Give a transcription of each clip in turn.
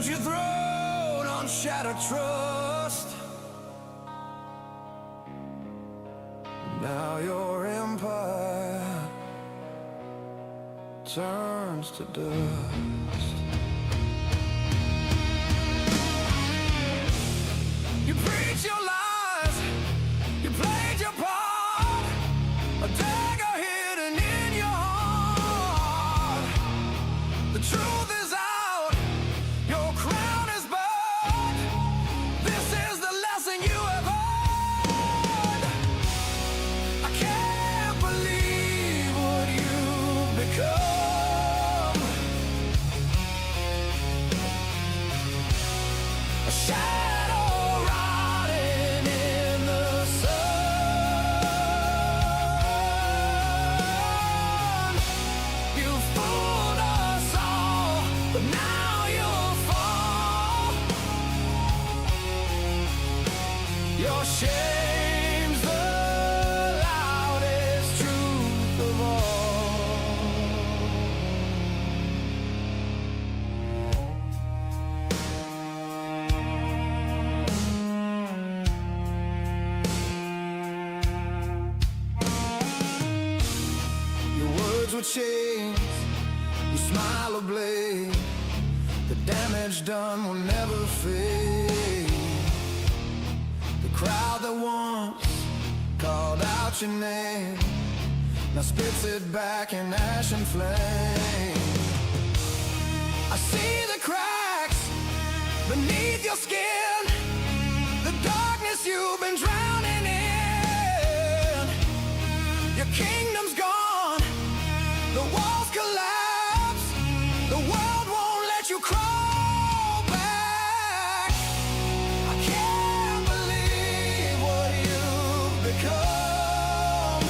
built your throne on shattered trust. Now your empire turns to dust. You preach your lies, you played your part, a dagger hidden in your heart. The truth is out, your crown is burned. This is the lesson you have earned. I can't believe what you've become. A shadow rotting in the sun. You fooled us all, but now you'll fall. Your shame's the loudest truth of all. Your words were chains, your smile a blade. The damage done will never fade. The crowd that once called out your name now spits it back in ash and flame. I see the cracks beneath your skin, the darkness you've been drowning in. Your kingdom's gone, the walls collapse, the world won't let you crawl back. I can't believe what you've become.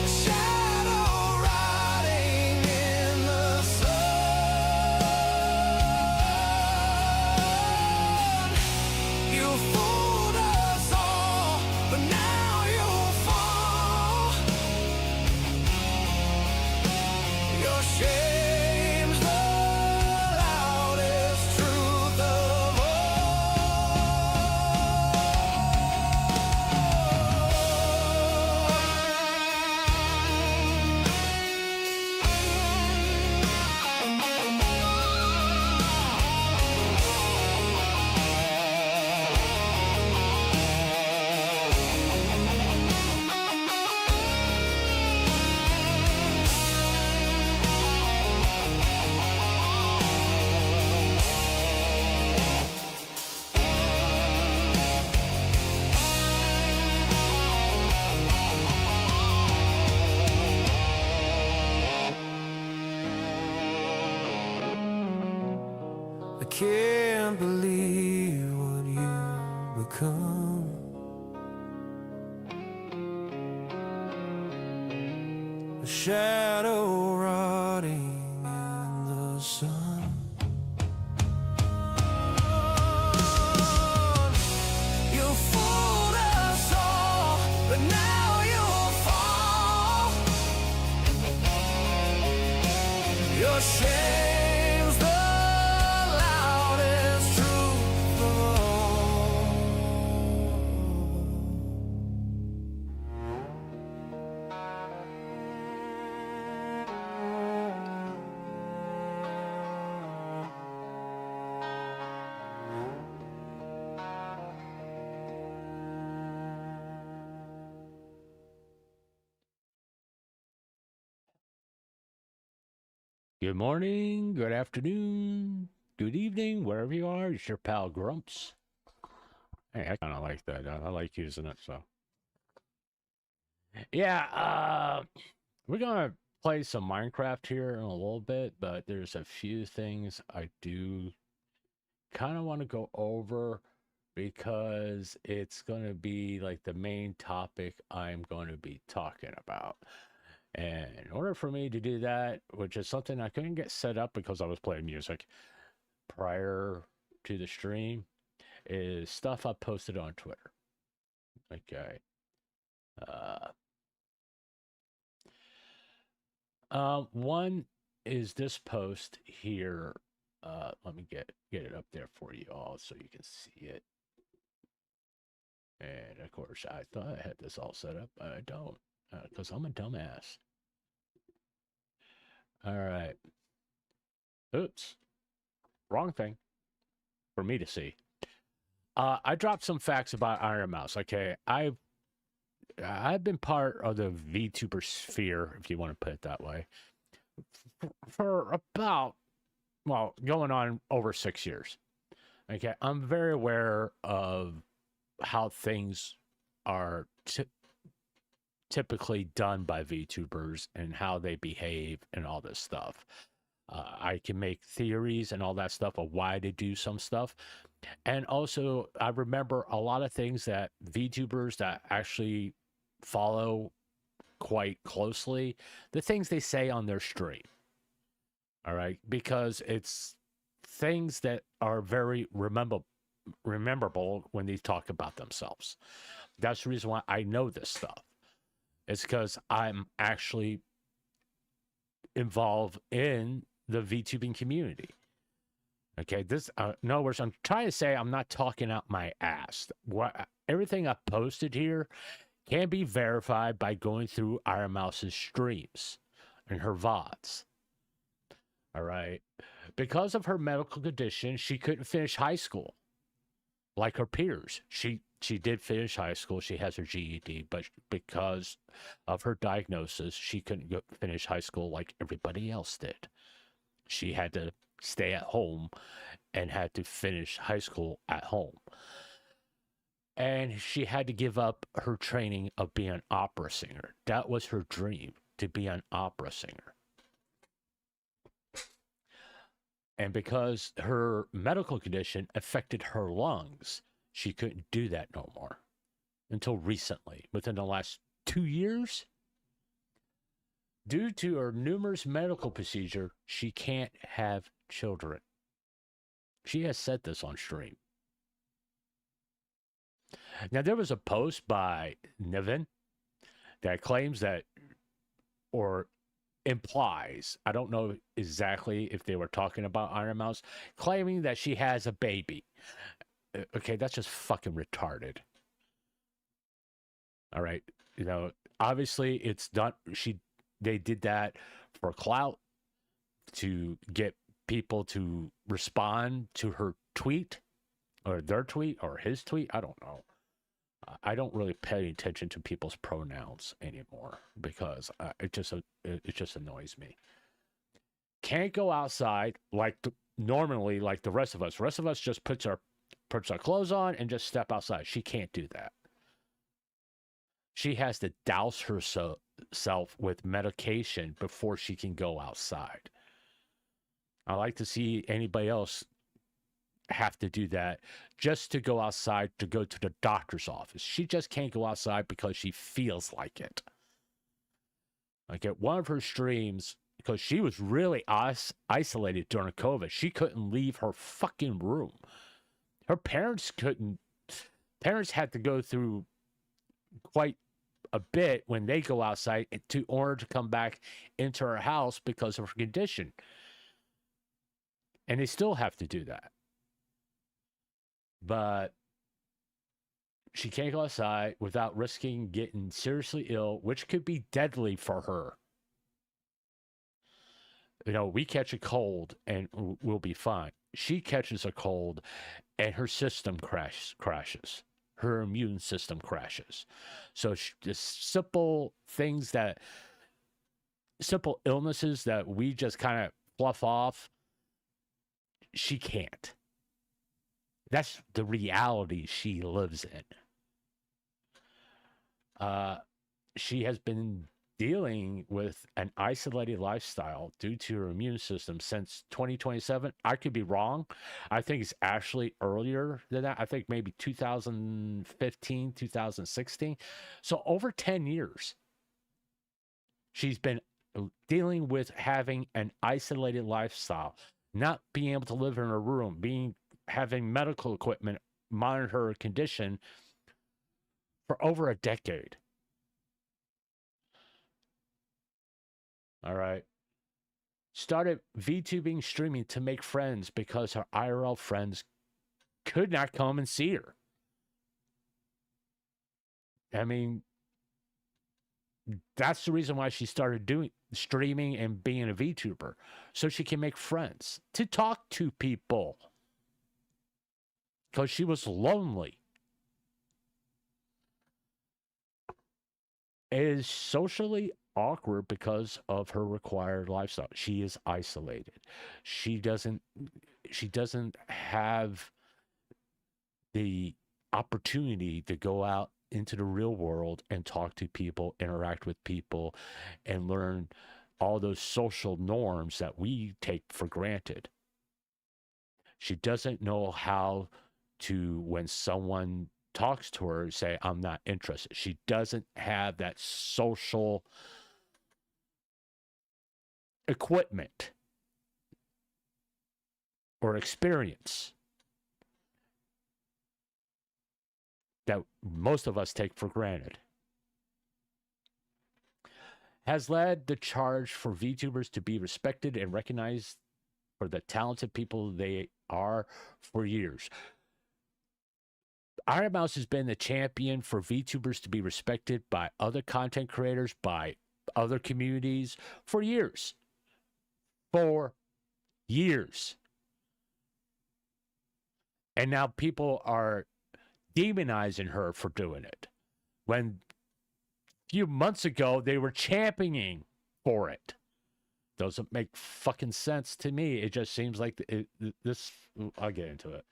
A shadow rotting in the sun. You fooled us all, but now you'll fall. Your shame's the loudest truth of I can't believe what you've become. A shadow rotting in the sun. You fooled us all, but now you'll fall. Your shame's the loudest truth of all. Good morning, good afternoon, good evening, wherever you are. It's your pal Grumps. Hey, I kind of like that. I like using it. So, yeah, we're gonna play some Minecraft here in a little bit, but there's a few things I do kind of want to go over because it's going to be like the main topic I'm going to be talking about. And in order for me to do that, which is something I couldn't get set up because I was playing music prior to the stream, is stuff I posted on Twitter. Okay. One is this post here. Let me get it up there for you all so you can see it. And of course, I thought I had this all set up, but I don't, because I'm a dumbass. All right. Oops. Wrong thing for me to see. I dropped some facts about Iron Mouse. Okay, I've been part of the VTuber sphere, if you want to put it that way, for about, well, going on over 6 years. Okay, I'm very aware of how things are typically done by VTubers and how they behave and all this stuff. I can make theories and all that stuff of why they do some stuff. And also, I remember a lot of things that VTubers that actually follow quite closely, the things they say on their stream. All right, because it's things that are very rememberable when they talk about themselves. That's the reason why I know this stuff. It's because I'm actually involved in the VTubing community. Okay, this in other words, I'm trying to say I'm not talking out my ass. What everything I posted here can be verified by going through Iron Mouse's streams and her VODs. All right. Because of her medical condition, she couldn't finish high school like her peers. She did finish high school. She has her GED, but because of her diagnosis, she couldn't finish high school like everybody else did. She had to stay at home and had to finish high school at home. And she had to give up her training of being an opera singer. That was her dream, to be an opera singer. And because her medical condition affected her lungs, she couldn't do that no more until recently, within the last 2 years. Due to her numerous medical procedure, she can't have children. She has said this on stream. Now, there was a post by Niven that claims that, or implies, I don't know exactly if they were talking about Iron Mouse, claiming that she has a baby. Okay, that's just fucking retarded. All right, you know, obviously it's done. They did that for clout, to get people to respond to her tweet, or their tweet, or his tweet. I don't know. I don't really pay attention to people's pronouns anymore because it just annoys me. Can't go outside like normally, like the rest of us. The rest of us just puts our clothes on and just step outside. She can't do that. She has to douse herself with medication before she can go outside. I like to see anybody else have to do that just to go outside, to go to the doctor's office. She just can't go outside because she feels like it. Like at one of her streams, because she was really isolated during COVID, she couldn't leave her fucking room. Her parents couldn't. Parents had to go through quite a bit when they go outside in order to come back into her house because of her condition. And they still have to do that. But she can't go outside without risking getting seriously ill, which could be deadly for her. You know, we catch a cold and we'll be fine. She catches a cold and her system crashes. Her immune system crashes. So just simple illnesses that we just kind of fluff off, she can't. That's the reality she lives in. She has been dealing with an isolated lifestyle due to her immune system since 2027. I could be wrong. I think it's actually earlier than that. I think maybe 2015, 2016. So over 10 years, she's been dealing with having an isolated lifestyle, not being able to live in her room, having medical equipment monitor her condition for over a decade. All right. started VTubing streaming to make friends because her IRL friends could not come and see her. I mean, that's the reason why she started doing streaming and being a VTuber, so she can make friends, to talk to people, because she was lonely. It is socially awkward because of her required lifestyle. She is isolated. She doesn't have the opportunity to go out into the real world and talk to people, interact with people, and learn all those social norms that we take for granted. She doesn't know how to, when someone talks to her, say, I'm not interested. She doesn't have that social equipment or experience that most of us take for granted. Has led the charge for VTubers to be respected and recognized for the talented people they are for years. Iron Mouse has been the champion for VTubers to be respected by other content creators, by other communities for years. For years. And now people are demonizing her for doing it, when a few months ago they were championing for it. Doesn't make fucking sense to me. It just seems like this. I'll get into it.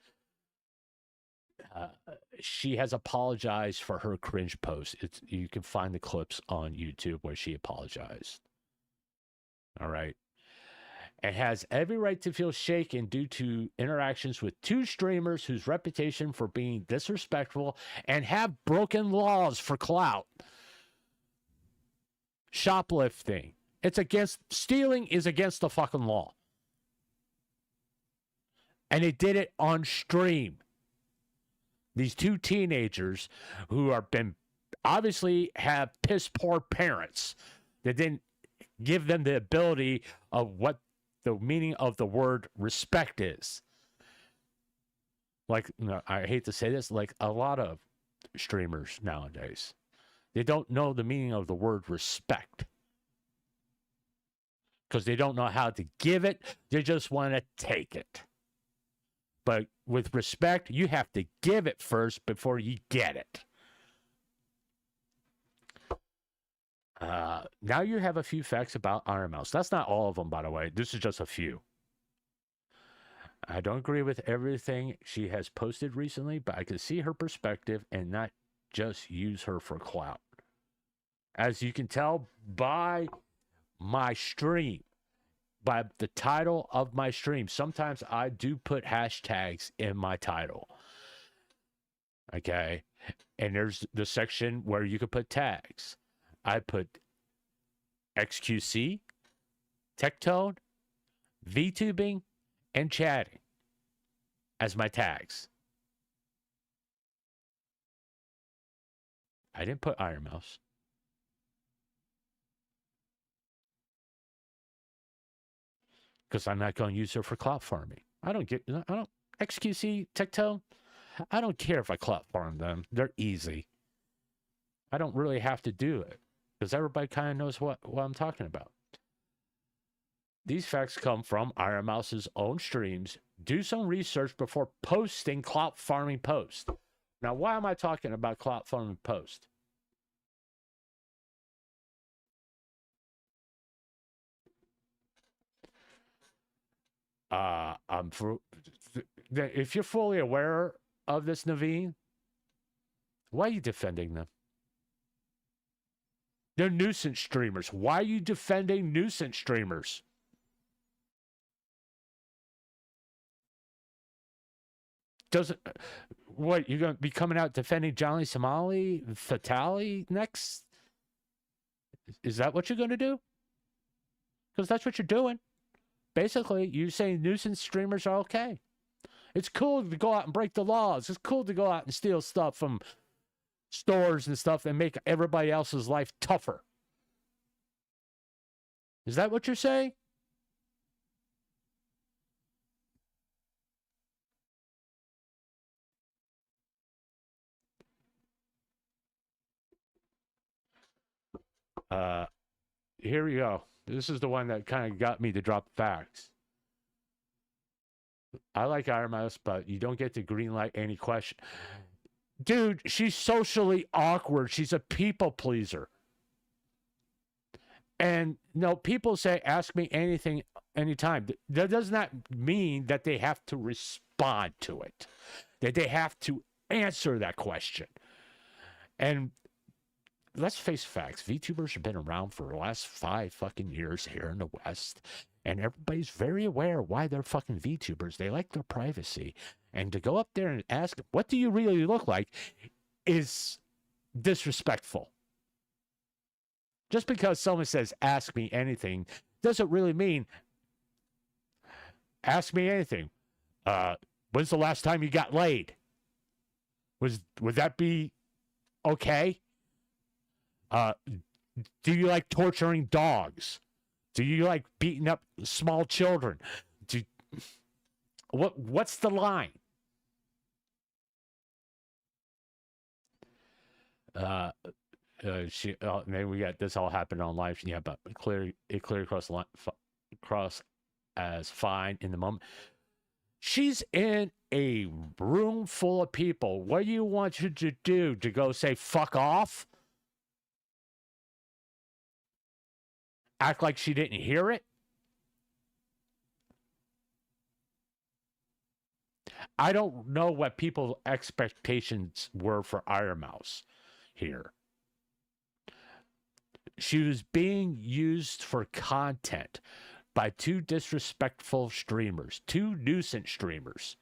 She has apologized for her cringe post. You can find the clips on YouTube where she apologized. All right. And has every right to feel shaken due to interactions with two streamers whose reputation for being disrespectful and have broken laws for clout. Shoplifting. Stealing is against the fucking law. And they did it on stream. These two teenagers who are been obviously have piss poor parents that didn't give them the ability of what the meaning of the word respect is. Like, I hate to say this, like a lot of streamers nowadays, they don't know the meaning of the word respect because they don't know how to give it. They just want to take it. But with respect, you have to give it first before you get it. Now you have a few facts about Iron Mouse. That's not all of them, by the way. This is just a few. I don't agree with everything she has posted recently, but I can see her perspective and not just use her for clout. As you can tell by my stream, by the title of my stream, sometimes I do put hashtags in my title. Okay? And there's the section where you can put tags. I put XQC, Tectone, VTubing, and chatting as my tags. I didn't put Iron Mouse. Because I'm not going to use her for clout farming. XQC, Tectone, I don't care if I clout farm them. They're easy. I don't really have to do it. Because everybody kind of knows what I'm talking about. These facts come from Iron Mouse's own streams. Do some research before posting clout farming posts. Now, why am I talking about clout farming posts? If you're fully aware of this, Naveen, why are you defending them? They're nuisance streamers. Why are you defending nuisance streamers? What, you're going to be coming out defending Johnny Somali, Fatali next? Is that what you're going to do? Because that's what you're doing. Basically, you're saying nuisance streamers are okay. It's cool to go out and break the laws. It's cool to go out and steal stuff from stores and stuff and make everybody else's life tougher. Is that what you're saying? Uh, here we go. This is the one that kind of got me to drop facts. I like Iron Mouse, but you don't get to greenlight any question. Dude, she's socially awkward. She's a people pleaser. And no, people say, ask me anything, anytime. That does not mean that they have to respond to it, that they have to answer that question. And let's face facts. VTubers have been around for the last 5 fucking years here in the West. And everybody's very aware why they're fucking VTubers. They like their privacy. And to go up there and ask, what do you really look like, is disrespectful. Just because someone says, ask me anything, doesn't really mean, ask me anything. When's the last time you got laid? Would that be okay? Do you like torturing dogs? Do you like beating up small children? What's the line? Maybe we got this all happened on live. Yeah, but it clearly cross as fine in the moment. She's in a room full of people. What do you want you to do? To go say fuck off? Act like she didn't hear it? I don't know what people's expectations were for Iron Mouse here. She was being used for content by 2 disrespectful streamers, 2 nuisance streamers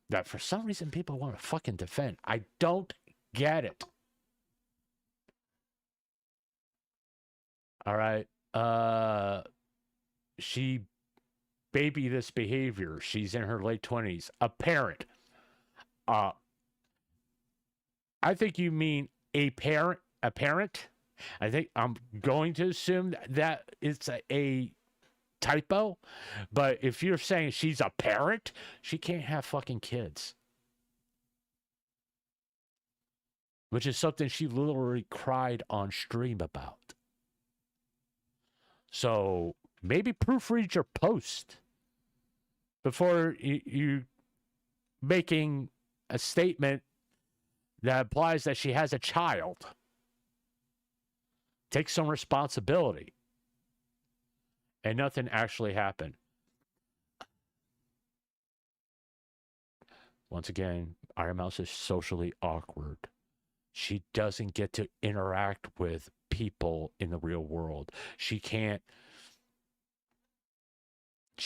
that for some reason people want to fucking defend. I don't get it. All right. She baby this behavior. She's in her late 20s. A parent. I think you mean a parent. A parent. I think I'm going to assume that it's a typo. But if you're saying she's a parent, she can't have fucking kids. Which is something she literally cried on stream about. So maybe proofread your post before you making a statement that implies that she has a child. Take some responsibility. And nothing actually happened. Once again, Iron Mouse is socially awkward. She doesn't get to interact with people in the real world. She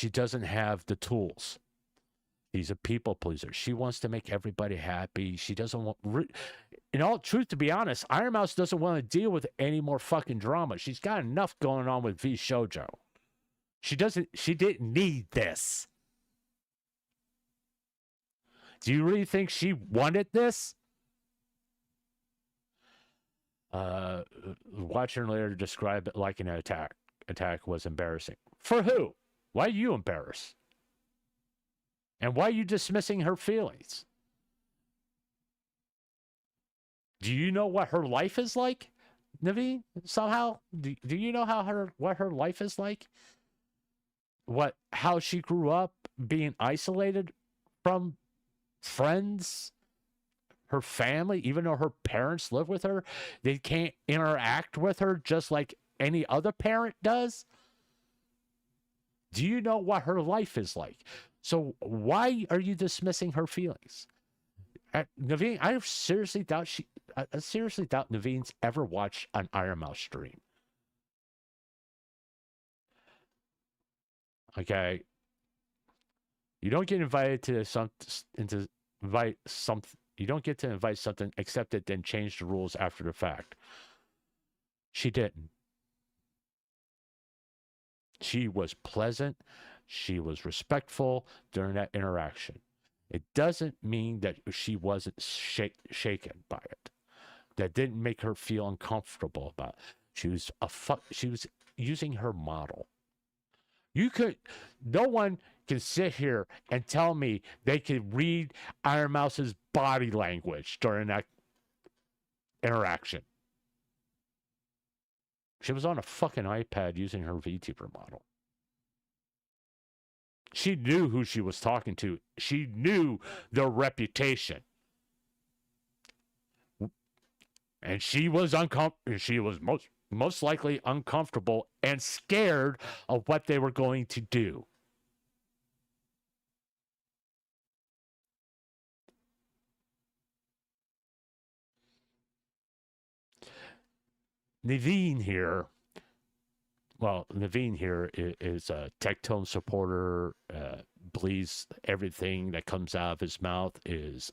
doesn't have the tools. She's a people pleaser. She wants to make everybody happy. She doesn't want... In all truth, to be honest, Iron Mouse doesn't want to deal with any more fucking drama. She's got enough going on with V Shoujo. She didn't need this. Do you really think she wanted this? Watching her later describe it like an attack. Attack was embarrassing. For who? Why are you embarrassed? And why are you dismissing her feelings? Do you know what her life is like, Naveen? Somehow? Do you know what her life is like? How she grew up being isolated from friends, her family, even though her parents live with her, they can't interact with her just like any other parent does? Do you know what her life is like? So why are you dismissing her feelings? Naveen, I seriously doubt Naveen's ever watched an Iron Mouse stream. Okay. You don't get invited to you don't get to invite something except it then change the rules after the fact. She didn't. She was pleasant. She was respectful during that interaction. It doesn't mean that she wasn't shaken by it. That didn't make her feel uncomfortable about it. She was using her model. No one can sit here and tell me they could read Iron Mouse's body language during that interaction. She was on a fucking iPad using her VTuber model. She knew who she was talking to. She knew their reputation. And she was uncomfortable. She was most likely uncomfortable and scared of what they were going to do. Naveen here is a Tectone supporter, believes everything that comes out of his mouth is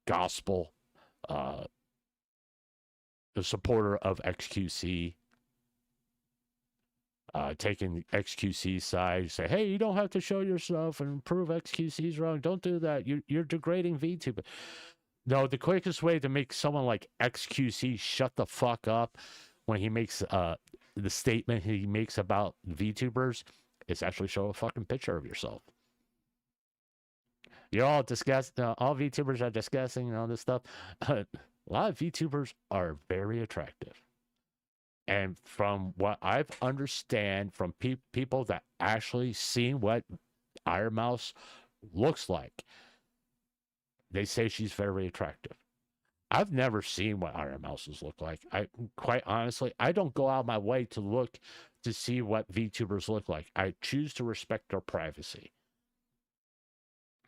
gospel, a supporter of XQC, taking XQC's side, say, hey, you don't have to show yourself and prove XQC's wrong. Don't do that. You're degrading VTuber. No, the quickest way to make someone like XQC shut the fuck up when he makes the statement he makes about VTubers is actually show a fucking picture of yourself. You're all disgusting. All VTubers are disgusting and all this stuff. A lot of VTubers are very attractive. And from what I've understand from people that actually seen what Iron Mouse looks like, they say she's very attractive. I've never seen what Iron Mouses look like. Quite honestly, I don't go out my way to look to see what VTubers look like. I choose to respect their privacy.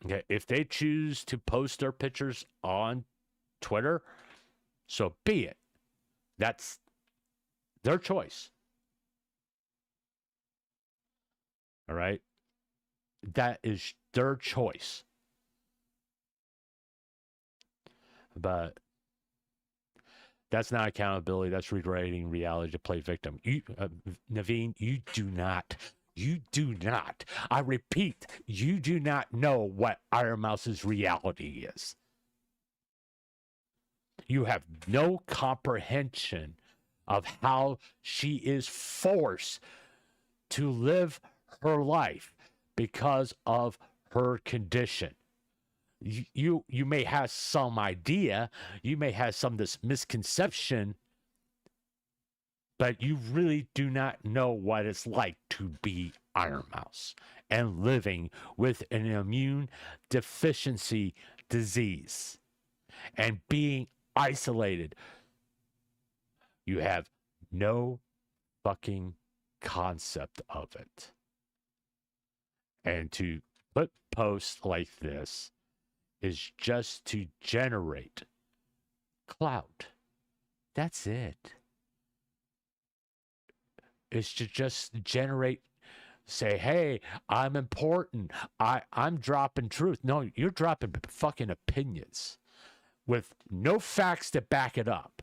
Okay, if they choose to post their pictures on Twitter, so be it. That's their choice. All right? That is their choice. But that's not accountability. That's rewriting reality to play victim. You, Naveen, you do not. I repeat, you do not know what Iron Mouse's reality is. You have no comprehension of how she is forced to live her life because of her condition. You may have some idea, you may have some this misconception, but you really do not know what it's like to be Iron Mouse and living with an immune deficiency disease and being isolated. You have no fucking concept of it. And to put posts like this is just to generate clout. That's it. It's to just generate, say, hey, I'm important. I'm dropping truth. No, you're dropping fucking opinions with no facts to back it up.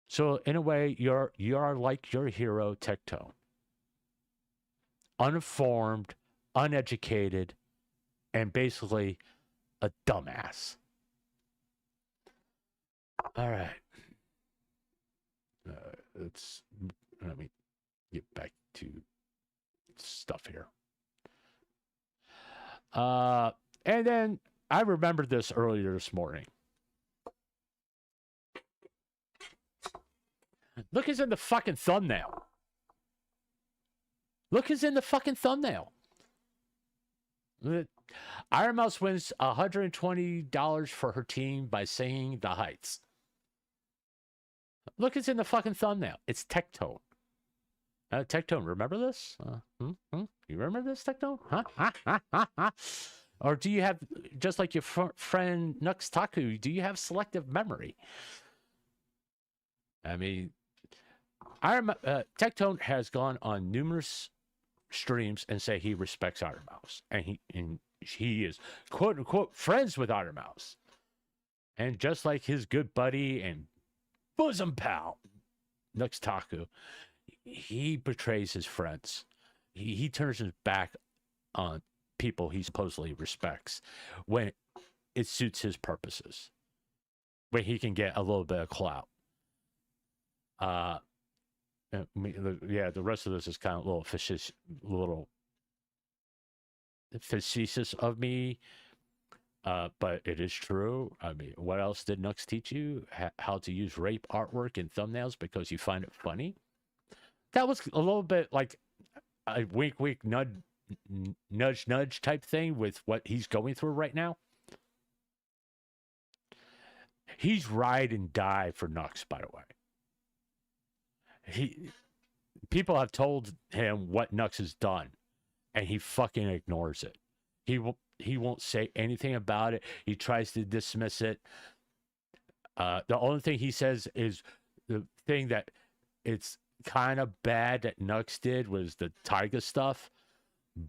So in a way, you're like your hero, Tectone. Uninformed, uneducated, and basically a dumbass. All right. Let me get back to stuff here. And then I remembered this earlier this morning. Look who's in the fucking thumbnail. Look who's in the fucking thumbnail. Iron Mouse wins $120 for her team by singing The Heights. Look who's in the fucking thumbnail. It's Tectone. Tectone, remember this? You remember this, Tectone? Huh? Or do you have, just like your friend Nux Taku, do you have selective memory? I mean, Tectone has gone on numerous streams and say he respects Iron Mouse, and he is quote unquote friends with Iron Mouse, and just like his good buddy and bosom pal Nux Taku, he betrays his friends. He turns his back on people he supposedly respects when it suits his purposes, when he can get a little bit of clout. The rest of this is kind of a little facetious of me, But it is true. I mean, what else did Nux teach you? How to use rape artwork in thumbnails because you find it funny? That was a little bit like a wink, wink, nudge, nudge type thing with what he's going through right now. He's ride and die for Nux, by the way. People have told him what Nux has done, and he fucking ignores it. He won't say anything about it. He tries to dismiss it. The only thing he says is the thing that it's kind of bad that Nux did was the Tyga stuff,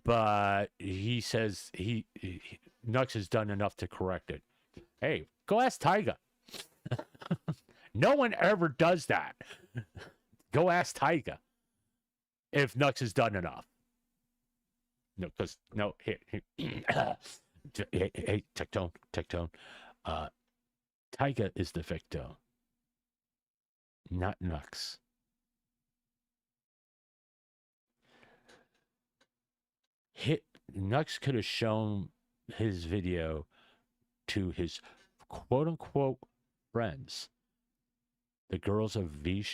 but he says Nux has done enough to correct it. Hey, go ask Tyga. No one ever does that. Go ask Tyga if Nux has done enough. No, because no, hey, Tectone. Tyga is the victim, not Nux. Nux could have shown his video to his quote unquote friends, the girls of the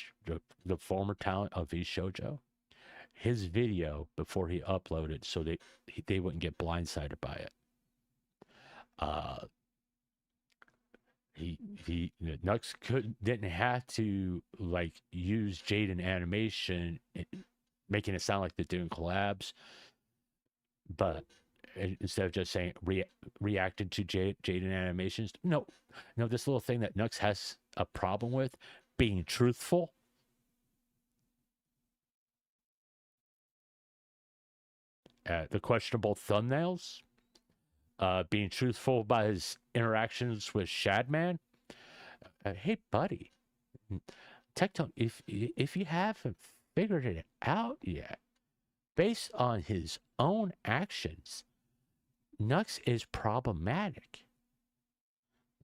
former talent of V Shoujo, his video before he uploaded, so they wouldn't get blindsided by it. Nux didn't have to like use Jaden animation, making it sound like they're doing collabs, but instead of just saying reacted to Jaden animations, no, this little thing that Nux has a problem with, being truthful. The questionable thumbnails, being truthful about his interactions with Shadman. Hey, buddy, Tectone, if you haven't figured it out yet, based on his own actions, Nux is problematic.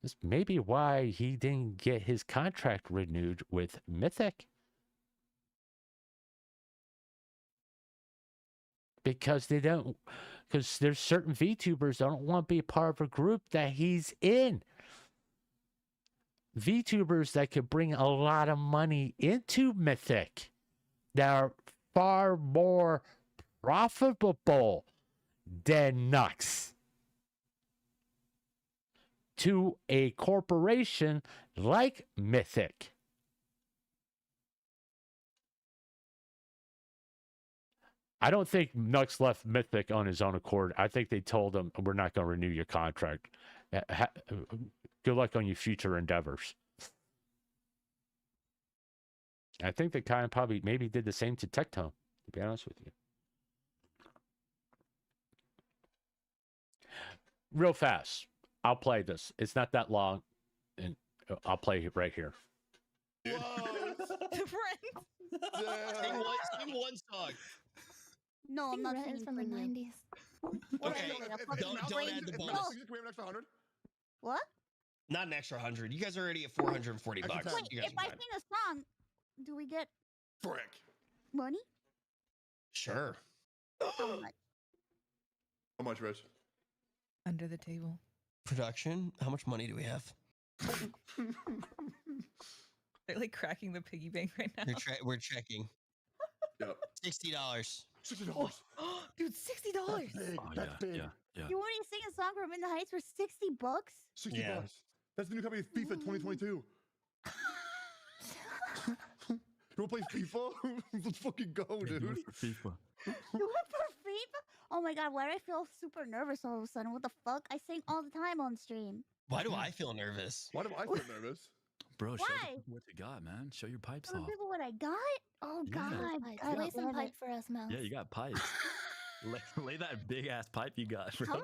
This may be why he didn't get his contract renewed with Mythic. Because there's certain VTubers that don't want to be a part of a group that he's in. VTubers that could bring a lot of money into Mythic that are far more profitable than Nux to a corporation like Mythic. I don't think Nux left Mythic on his own accord. I think they told him, we're not going to renew your contract. Good luck on your future endeavors. I think they kind of probably maybe did the same to Tectone, to be honest with you. Real fast. I'll play this. It's not that long, and I'll play it right here. Whoa! Sing one song. No, I'm not singing from for the you. 90s. Okay, don't add the bonus. No. What? Not an extra 100. You guys are already at 440 bucks. Wait, You guys if are I fine. sing a song, do we get Frick. money? Sure. How much? How much, Rich? Under the table. Production. How much money do we have? They're like cracking the piggy bank right now. We're checking. Yep. $60. $60. Dude, $60. That's big. Yeah. You want me to sing a song from In the Heights for $60? 60 Yeah. bucks. That's the new company, FIFA 2022. You wanna play FIFA? Let's fucking go, dude. FIFA. You went for FIFA? Oh my god, why do I feel super nervous all of a sudden? What the fuck? I sing all the time on stream. Why do I feel nervous? Why do I feel nervous? Bro, show Why? the people what you got, man. Show your pipes Tell off. people what I got? Oh Yeah. god. Pipes. I Lay don't love it. for us, Mouse. Yeah, you got pipes. lay that big ass pipe you got, bro. Come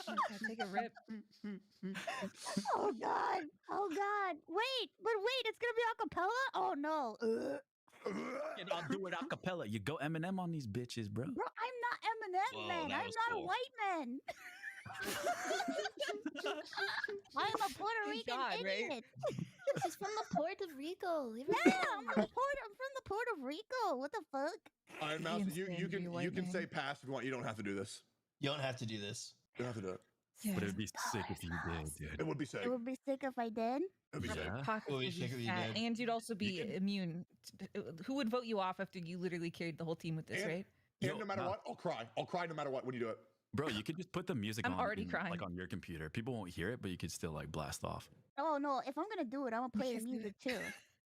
on. Take a rip. Oh god. Oh god. Wait, it's gonna be a cappella? Oh no. And I'll do it a cappella. You go Eminem on these bitches, bro. Bro, I'm not Eminem, Whoa, man. that I'm was not cool. a white man. I'm a Puerto Rican God, right? idiot. She's from the Port of Rico. Leave her Yeah, alone. I'm from the Port of Rico. What the fuck? All right, Mouse, Can't you stand to be a can white say man. pass if you want. You don't have to do this. You don't have to do this. You don't have to do it. But it'd be sick if you did, dude. It would be sick. It would be sick if I did. It would be sick. Yeah. Pockets Well, we would think be we fat, did. and you'd also be could- immune. Who would vote you off after you literally carried the whole team with this, And- right? And Yo, no matter nah. what, I'll cry. I'll cry no matter what when you do it. Bro, you could just put the music I'm on already crying. like on your computer. People won't hear it, but you could still like blast off. Oh no, if I'm gonna do it, I'm gonna play the Please do music too.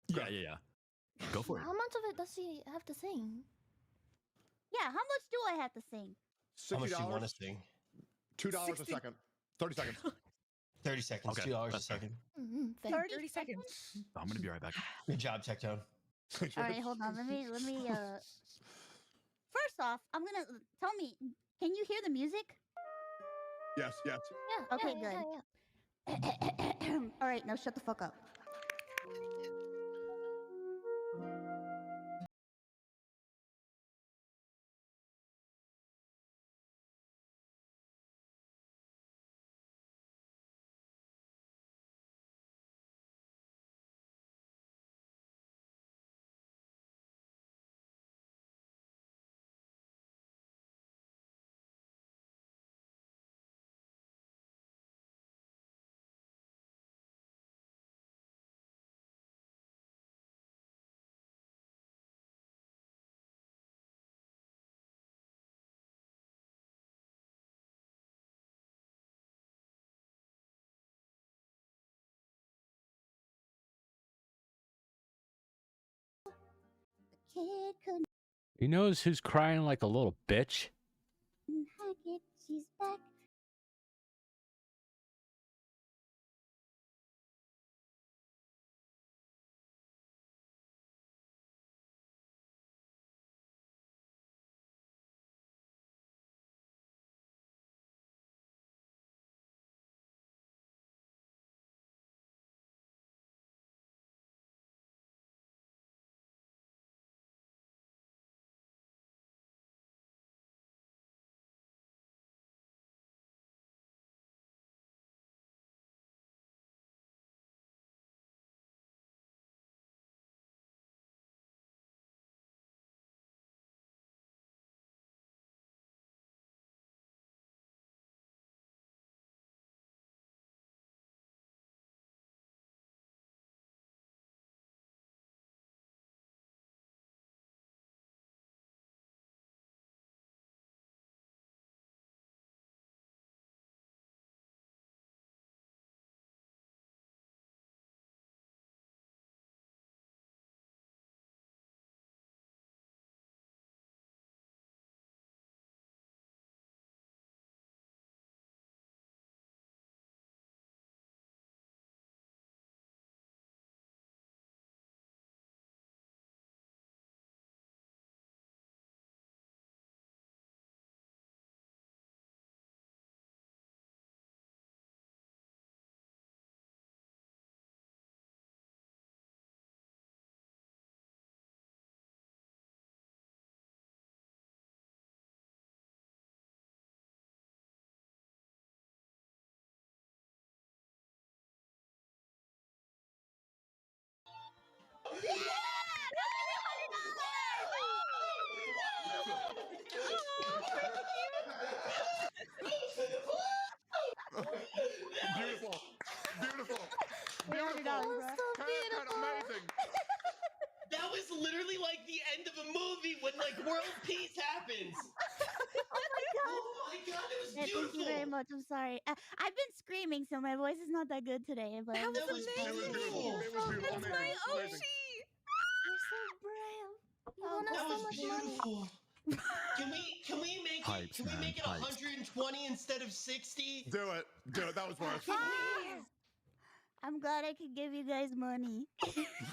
Yeah. Go for it. How much of it does he have to sing? Yeah, how much do I have to sing? How much do you want to $60, sing? $2 a 60. second, 30 seconds. 30 seconds, Okay, $2 a that's fair. second. Mm-hmm, 30 seconds. I'm gonna be right back. Good job, Tectone. All right, hold on. Let me. First off, I'm gonna tell me. Can you hear the music? Yes. Yeah. Okay, yeah, good. yeah, yeah. All right, now shut the fuck up. Kid couldn't He knows who's crying like a little bitch. hack it. She's back. Beautiful. Beautiful. $300, Beautiful. bro. Amazing. That was literally like the end of a movie when like world peace happens. Oh my god. Oh my god, it was Yeah, beautiful. thank you very much. I'm sorry. I've been screaming, so my voice is not that good today. But That was That was amazing. beautiful. It was beautiful. That's Amazing. my Amazing. Oshi. You're so brave. You Oh, want us That so was much money. beautiful. Can we make Pipes, it? Can we man, make it pipes. 120 instead of 60? Do it. That was worth. I'm glad I could give you guys money.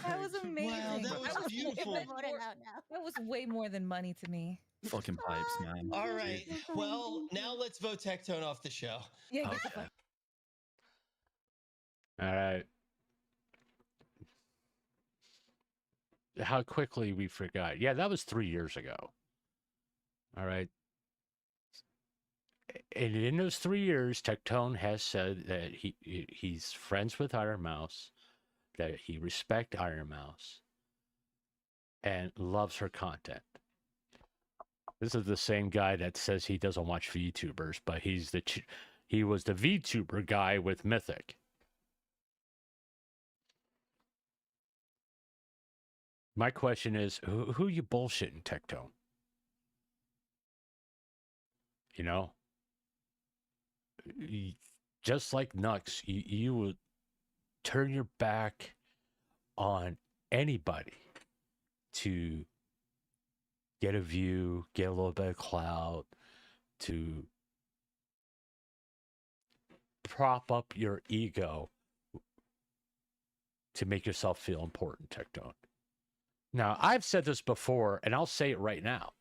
That was amazing. Wow, that was was beautiful. way Vote it more- out now. That was way more than money to me. Fucking pipes, man. All right. Well, now let's vote Tectone off the show. Yeah, Okay. All right. How quickly we forgot. Yeah, that was 3 years ago. All right. And in those 3 years, Tectone has said that he's friends with Iron Mouse, that he respects Iron Mouse, and loves her content. This is the same guy that says he doesn't watch VTubers, but he's He was the VTuber guy with Mythic. My question is, who you bullshitting, Tectone? You know? Just like Nux, you would turn your back on anybody to get a view, get a little bit of clout, to prop up your ego to make yourself feel important, Tectone. Now, I've said this before, and I'll say it right now.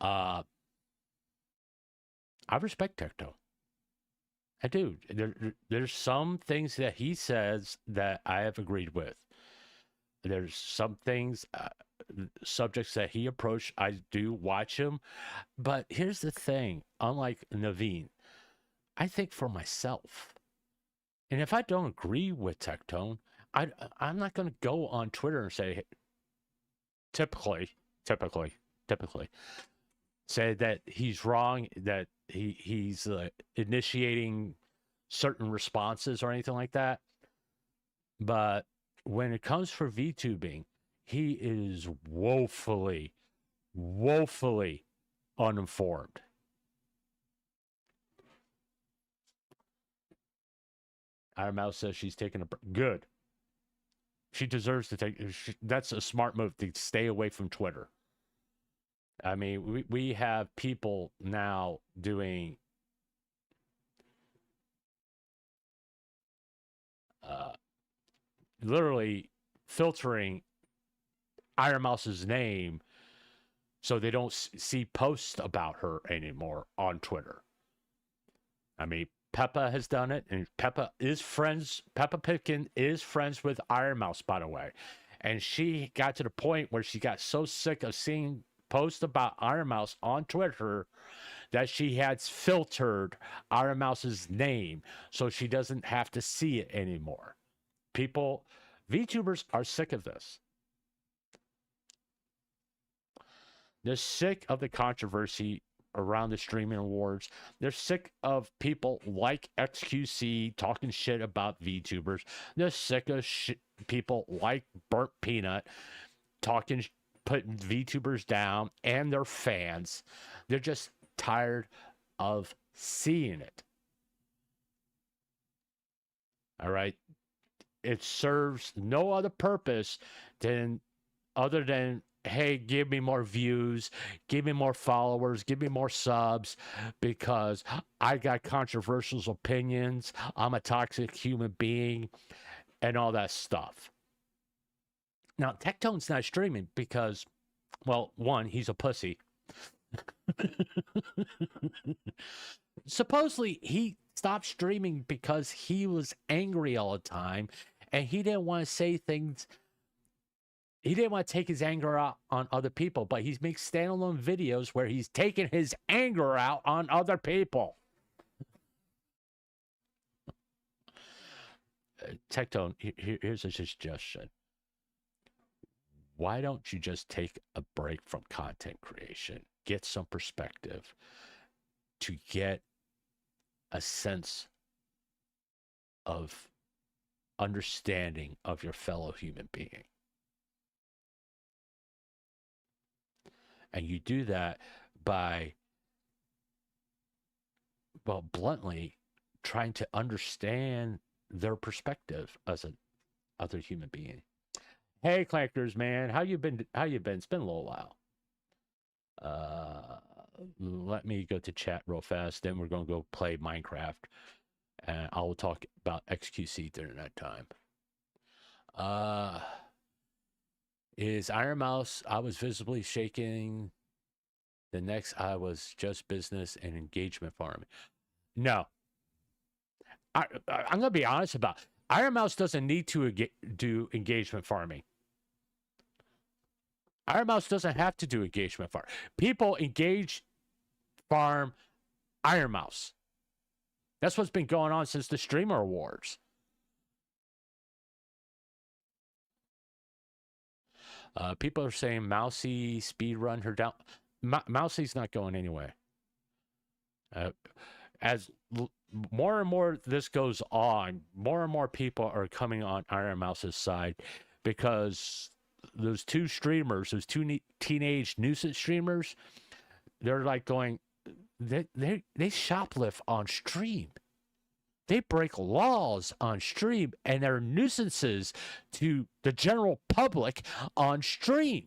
I respect Tectone. I do. There's some things that he says that I have agreed with. There's some things, subjects that he approached, I do watch him. But here's the thing. Unlike Naveen, I think for myself. And if I don't agree with Tectone, I'm not going to go on Twitter and say, typically, say that he's wrong, that he's initiating certain responses or anything like that. But when it comes for VTubing, he is woefully uninformed. Iron Mouse says she's taking a good. She deserves to take. That's a smart move to stay away from Twitter. I mean, we have people now doing literally filtering Iron Mouse's name so they don't see posts about her anymore on Twitter. I mean, Peppa has done it, and Peppa Pipkin is friends with Iron Mouse, by the way. And she got to the point where she got so sick of seeing posts about Iron Mouse on Twitter that she had filtered Iron Mouse's name so she doesn't have to see it anymore. VTubers are sick of this. They're sick of the controversy around the streaming awards. They're sick of people like XQC talking shit about VTubers. They're sick of people like Burnt Peanut putting VTubers down and their fans. They're just tired of seeing it. All right. It serves no other purpose other than, hey, give me more views, give me more followers, give me more subs, because I got controversial opinions, I'm a toxic human being, and all that stuff. Now, Tectone's not streaming because, well, one, he's a pussy. Supposedly, he stopped streaming because he was angry all the time, and he didn't want to say things. He didn't want to take his anger out on other people, but he makes standalone videos where he's taking his anger out on other people. Tectone, here's a suggestion. Why don't you just take a break from content creation? Get some perspective to get a sense of understanding of your fellow human being. And you do that by, well, bluntly, trying to understand their perspective as an other human being. Hey, Clankers, man, how you been? It's been a little while. Let me go to chat real fast. Then we're gonna go play Minecraft, and I will talk about XQC during that time. Is Iron Mouse, I was visibly shaking. The next, I was just business and engagement farming. No. I'm going to be honest about it. Iron Mouse doesn't need to do engagement farming. Iron Mouse doesn't have to do engagement farm. People farm Iron Mouse. That's what's been going on since the Streamer Awards. People are saying Mousy speed run her down. Mousie's not going anyway. as more and more this goes on, more and more people are coming on Iron Mouse's side because those two streamers, those two teenage nuisance streamers, they're like going, they shoplift on stream. They break laws on stream and they're nuisances to the general public on stream.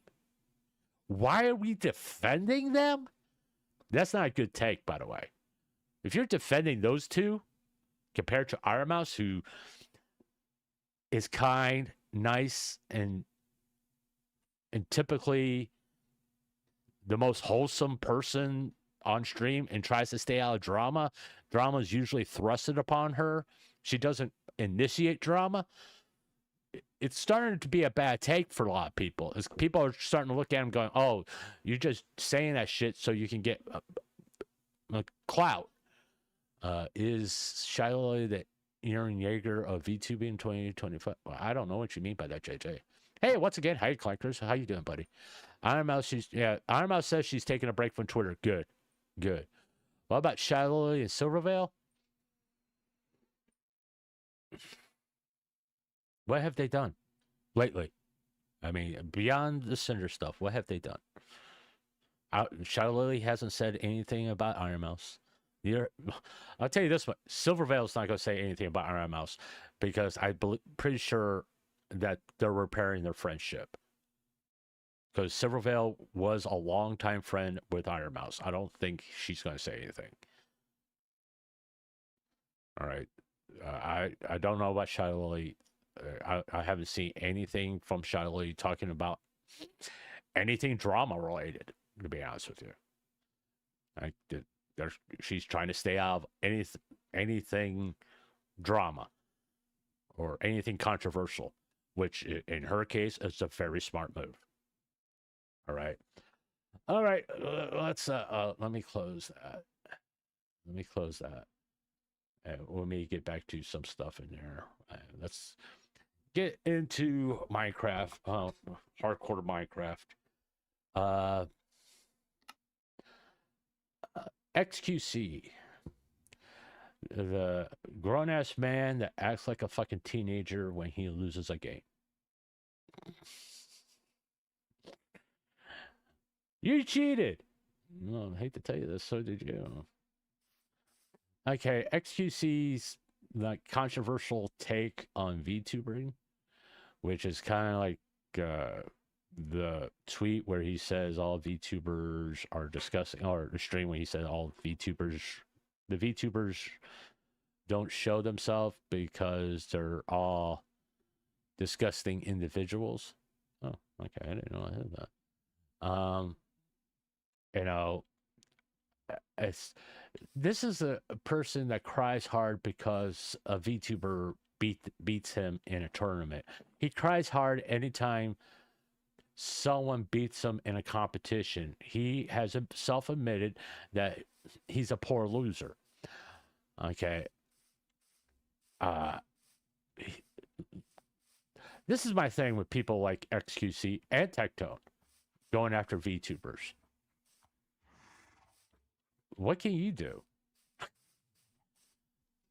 Why are we defending them? That's not a good take, by the way. If you're defending those two compared to Iron Mouse, who is kind, nice, and typically the most wholesome person on stream and tries to stay out of drama, drama is usually thrusted upon her. She doesn't initiate drama. It's starting to be a bad take for a lot of people. As people are starting to look at him going, oh, you're just saying that shit so you can get clout. Is Shiloh the Aaron Yeager of VTubing in 2025? Well, I don't know what you mean by that, JJ. Hey, once again, hi, Clankers. How you doing, buddy? Iron Mouse, Iron Mouse says she's taking a break from Twitter. Good. What about Shiloh and Silvervale? What have they done lately? I mean, beyond the Cinder stuff, what have they done? Shadow Lily hasn't said anything about Iron Mouse. I'll tell you this one: Silvervale's not going to say anything about Iron Mouse because I'm pretty sure that they're repairing their friendship. Because Silvervale was a longtime friend with Iron Mouse. I don't think she's going to say anything. All right, I don't know about Shadow Lily. I haven't seen anything from Shadow Lily talking about anything drama related. To be honest with you, she's trying to stay out of anything drama or anything controversial, which in her case is a very smart move. All right. Let's let me close that. And let me get back to some stuff in there. Let's get into Minecraft, hardcore Minecraft. XQC, the grown-ass man that acts like a fucking teenager when he loses a game. You cheated! No, I hate to tell you this, so did you. Okay, XQC's like controversial take on VTubering, which is kind of like the tweet where he says all VTubers are discussing, or the stream when he said the VTubers don't show themselves because they're all disgusting individuals. Oh, okay, I didn't know I had that. You know, this is a person that cries hard because a VTuber beats him in a tournament. He cries hard anytime someone beats him in a competition. He has self-admitted that he's a poor loser. Okay. This is my thing with people like XQC and Tectone going after VTubers. What can you do?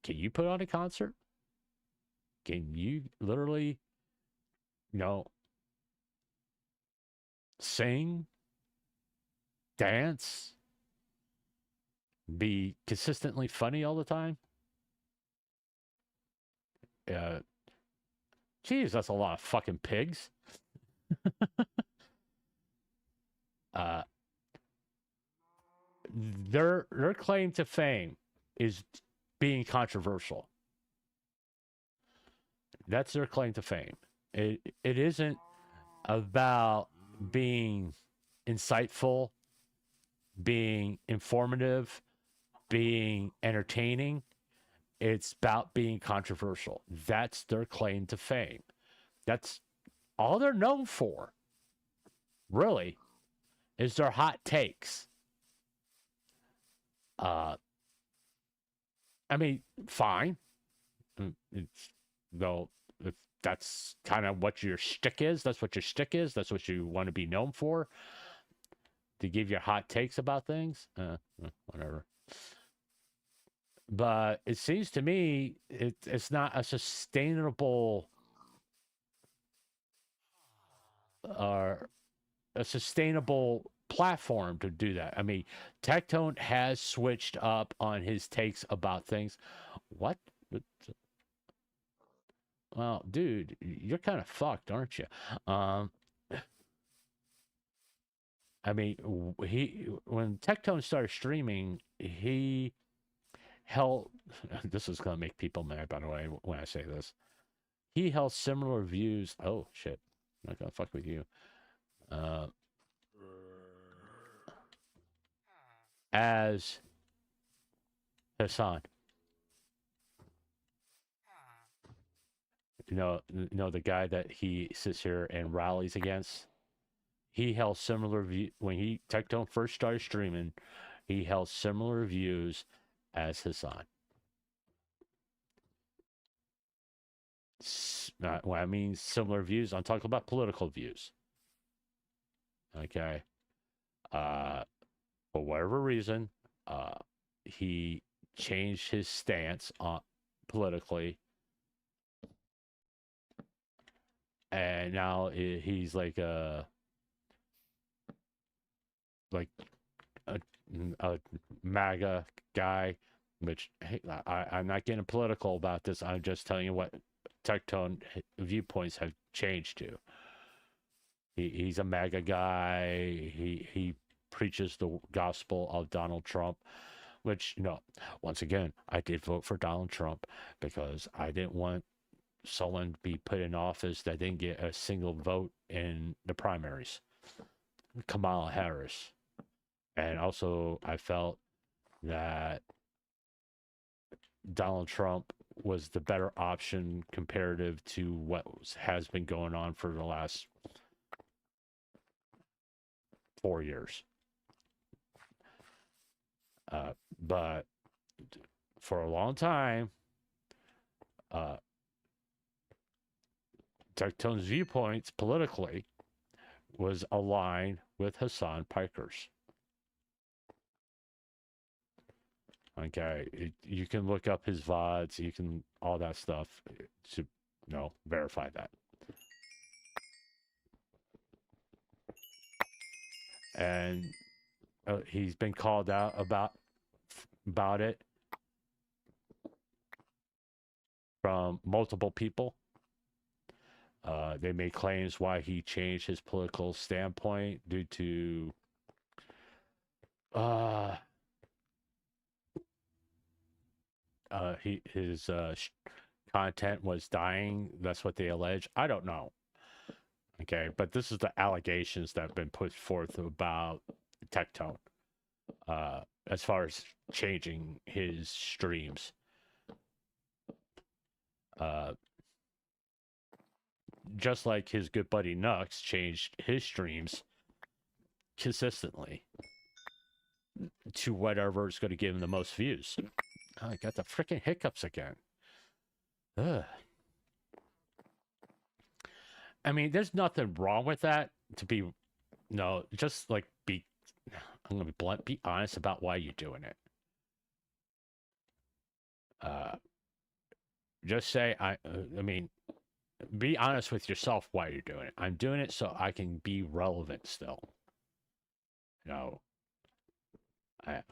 Can you put on a concert? Can you literally, sing, dance, be consistently funny all the time? Geez, that's a lot of fucking pigs. Their claim to fame is being controversial. That's their claim to fame. It isn't about being insightful, being informative, being entertaining. It's about being controversial. That's their claim to fame. That's all they're known for, really, is their hot takes. I mean, fine. If that's kind of what your shtick is, that's what your shtick is, that's what you want to be known for, to give your hot takes about things, whatever. but it seems to me it's not a sustainable or a sustainable platform to do that. I mean, Tectone has switched up on his takes about things. What? Well, dude, you're kind of fucked, aren't you? Um, I mean, when Tectone started streaming, he held. This is gonna make people mad, by the way, when I say this. He held similar views. Oh shit! I'm not gonna fuck with you. As Hassan. The guy that he sits here and rallies against. He held similar view when Tectone first started streaming. He held similar views as Hassan. When I mean similar views, I'm talking about political views. Okay. For whatever reason, he changed his stance on politically, and now he's like a MAGA guy. Which, hey, I'm not getting political about this. I'm just telling you what Tectone viewpoints have changed to. He's a MAGA guy. He preaches the gospel of Donald Trump, which, once again, I did vote for Donald Trump because I didn't want someone to be put in office that didn't get a single vote in the primaries. Kamala Harris. And also, I felt that Donald Trump was the better option comparative to what has been going on for the last 4 years. But for a long time, Tectone's viewpoints politically was aligned with Hassan Piker's. Okay, you can look up his VODs, you can all that stuff to verify that. And he's been called out about it from multiple people. They made claims why he changed his political standpoint due to his content was dying. That's what they allege. I don't know. Okay, but this is the allegations that have been put forth about Tectone as far as changing his streams. Just like his good buddy Nux changed his streams consistently to whatever is going to give him the most views. Oh, I got the freaking hiccups again. Ugh. I mean, there's nothing wrong with that. Just like I'm gonna be blunt. Be honest about why you're doing it. Just say I mean, be honest with yourself why you're doing it. I'm doing it so I can be relevant still.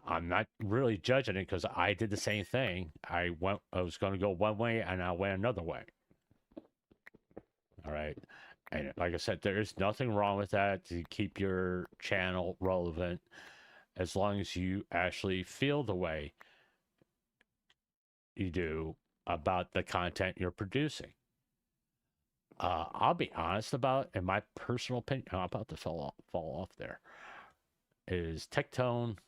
I'm not really judging it because I did the same thing. I was going to go one way and I went another way. All right. And like I said, there is nothing wrong with that to keep your channel relevant as long as you actually feel the way you do about the content you're producing. I'll be honest about, in my personal opinion, I'm about to fall off there, is Tectone.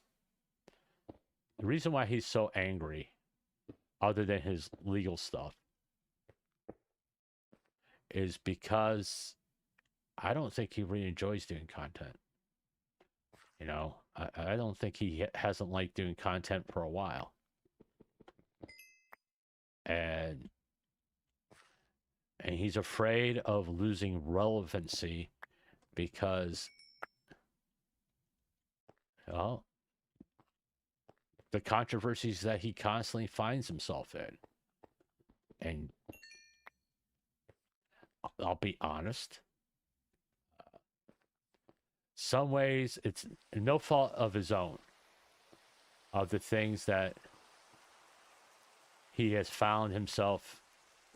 The reason why he's so angry, other than his legal stuff, is because I don't think he really enjoys doing content. I don't think he hasn't liked doing content for a while. And he's afraid of losing relevancy because, the controversies that he constantly finds himself in. And I'll be honest, some ways it's no fault of his own, of the things that he has found himself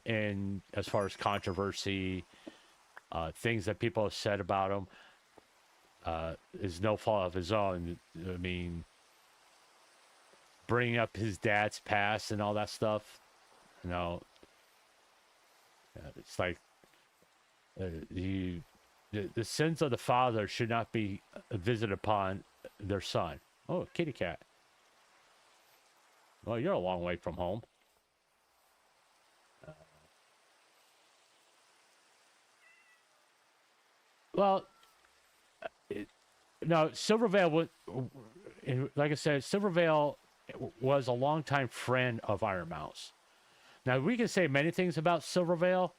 in as far as controversy, things that people have said about him, is no fault of his own. I mean, bringing up his dad's past and all that stuff, you know, it's like the sins of the father should not be visited upon their son. Oh, kitty cat. Well, you're a long way from home. Well, no, Silvervale, like I said, Silvervale was a longtime friend of Iron Mouse. Now, we can say many things about Silvervale,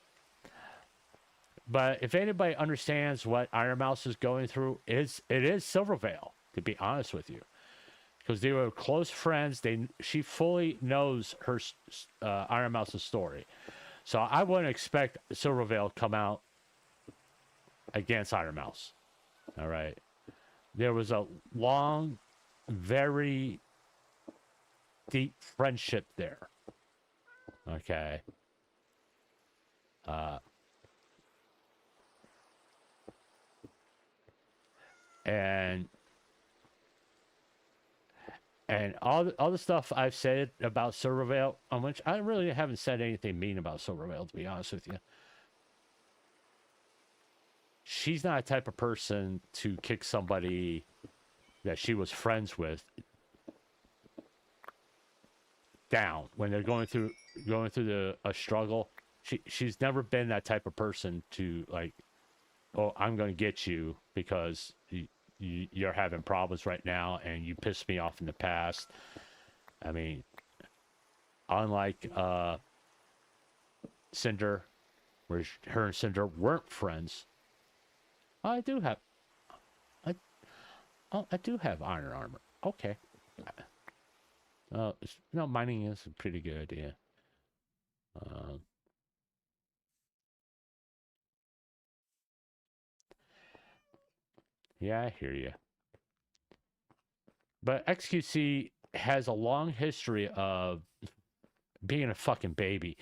but if anybody understands what Iron Mouse is going through, it is Silvervale, to be honest with you. Because they were close friends. She fully knows her Iron Mouse's story. So I wouldn't expect Silvervale to come out against Iron Mouse. All right. There was a long, very deep friendship there. Okay. And all the stuff I've said about Silvervale, on which I really haven't said anything mean about Silvervale, to be honest with you. She's not a type of person to kick somebody that she was friends with down when they're going through a struggle. She's never been that type of person to, like, oh, I'm going to get you because you're having problems right now and you pissed me off in the past. I mean, unlike Cinder, where her and Cinder weren't friends. I do have iron armor. Okay. No, mining is a pretty good idea. Yeah, I hear you. But XQC has a long history of being a fucking baby.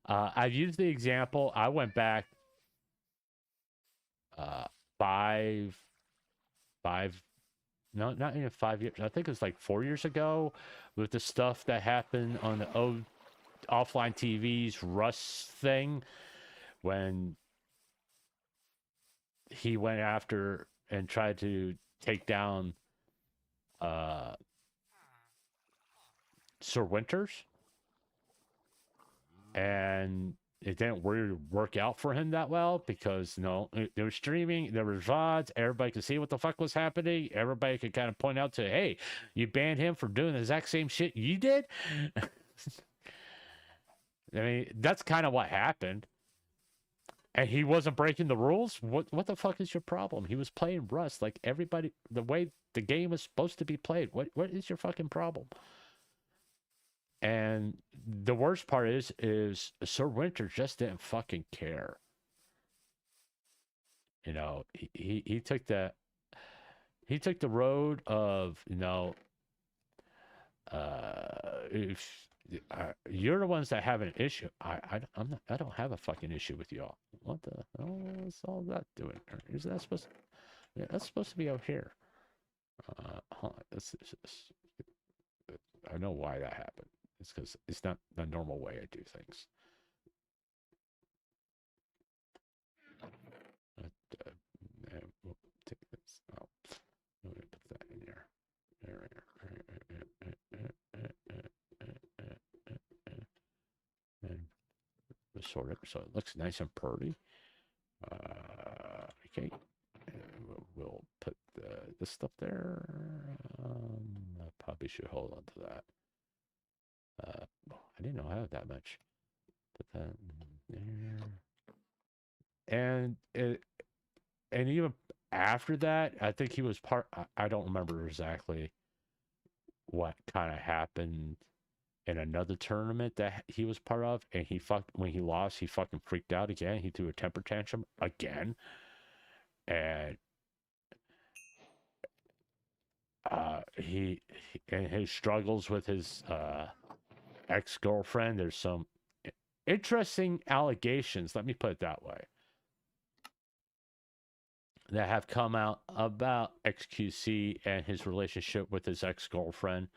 I've used the example. I went back 5, no, not even 5 years. I think it was like 4 years ago with the stuff that happened on the offline TV's Russ thing when he went after and tried to take down Sir Winters, and it didn't really work out for him that well because, you know, they were streaming, there were VODs, everybody could see what the fuck was happening, everybody could kind of point out to, hey, you banned him for doing the exact same shit you did. I mean, that's kind of what happened. And he wasn't breaking the rules? What the fuck is your problem? He was playing Rust like everybody, the way the game is supposed to be played. What is your fucking problem? And the worst part is Sir Winter just didn't fucking care. You know, he took the road of, you know, if you're the ones that have an issue. I don't have a fucking issue with y'all. What the hell is all that doing? Is that supposed to, yeah, that's supposed to be out here. Hold on. I know why that happened. It's because it's not the normal way I do things. We'll take this out. Let me put that in there. And sort it so it looks nice and pretty. Okay. We'll put this stuff there. I probably should hold on to that. I didn't know I had that much. Put that in there. And even after that, I think he was part. I don't remember exactly what kind of happened in another tournament that he was part of, and when he lost, he fucking freaked out again. He threw a temper tantrum again, and he and his struggles with his ex-girlfriend. There's some interesting allegations. Let me put it that way. That have come out about XQC and his relationship with his ex-girlfriend,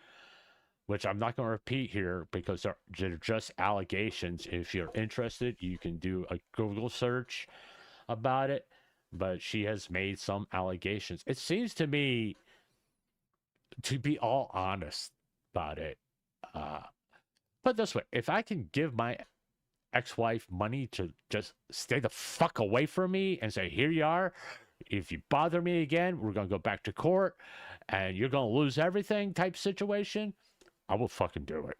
which I'm not going to repeat here because they're just allegations. If you're interested, you can do a Google search about it, but she has made some allegations. It seems to me, to be all honest about it, put it this way, if I can give my ex-wife money to just stay the fuck away from me and say, here you are, if you bother me again, we're going to go back to court and you're going to lose everything type situation, I will fucking do it.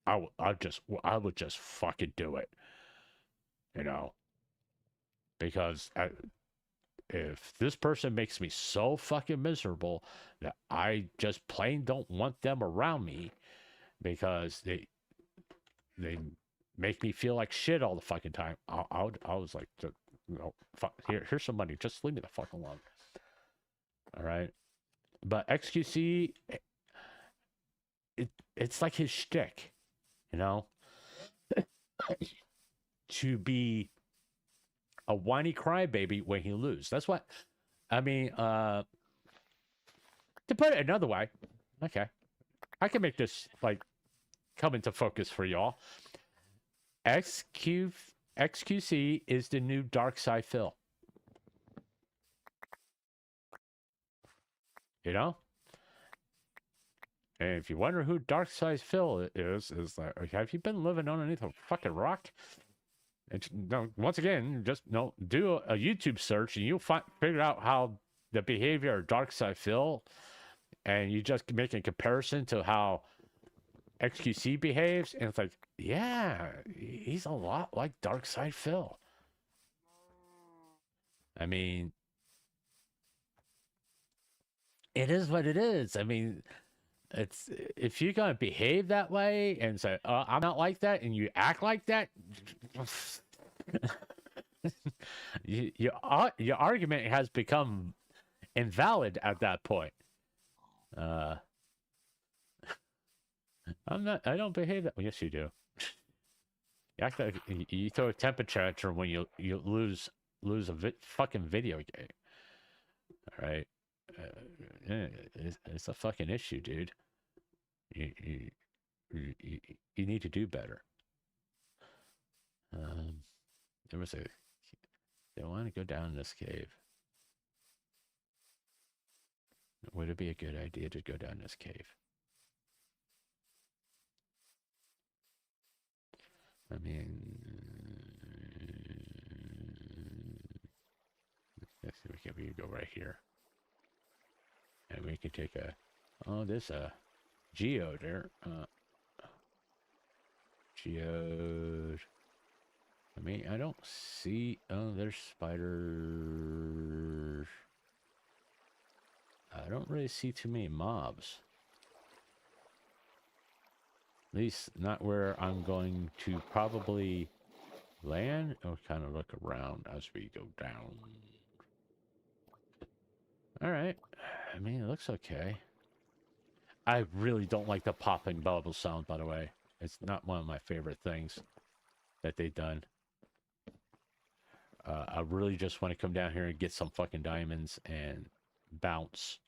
I would just fucking do it. You know? Because if this person makes me so fucking miserable that I just plain don't want them around me because they make me feel like shit all the fucking time, I was like, you know, fuck, here's some money. Just leave me the fuck alone. All right? But XQC, it's like his shtick, you know? To be a whiny crybaby when he loses. That's what, I mean, to put it another way, okay, I can make this, like, come into focus for y'all. XQC is the new Dark Side Phil. You know? And if you wonder who Dark Side Phil is like, have you been living underneath a fucking rock? And no, once again, just do a YouTube search and you'll figure out how the behavior of Dark Side Phil, and you just make a comparison to how XQC behaves, and it's like, yeah, he's a lot like Dark Side Phil. I mean, it is what it is. I mean, it's if you're gonna behave that way and say, I'm not like that, and you act like that, your argument has become invalid at that point. I don't behave that way. Yes, you do. You act like you throw a temper tantrum when you lose a fucking video game. All right, it's a fucking issue, dude. You need to do better. There was they want to go down this cave. Would it be a good idea to go down this cave? I mean, let's see, we can go right here. And we can take there's a geode there. Geode. I mean, I don't see, there's spiders. I don't really see too many mobs. At least not where I'm going to probably land. I'll kind of look around as we go down. All right. I mean, it looks okay. I really don't like the popping bubble sound, by the way. It's not one of my favorite things that they've done. I really just want to come down here and get some fucking diamonds and bounce.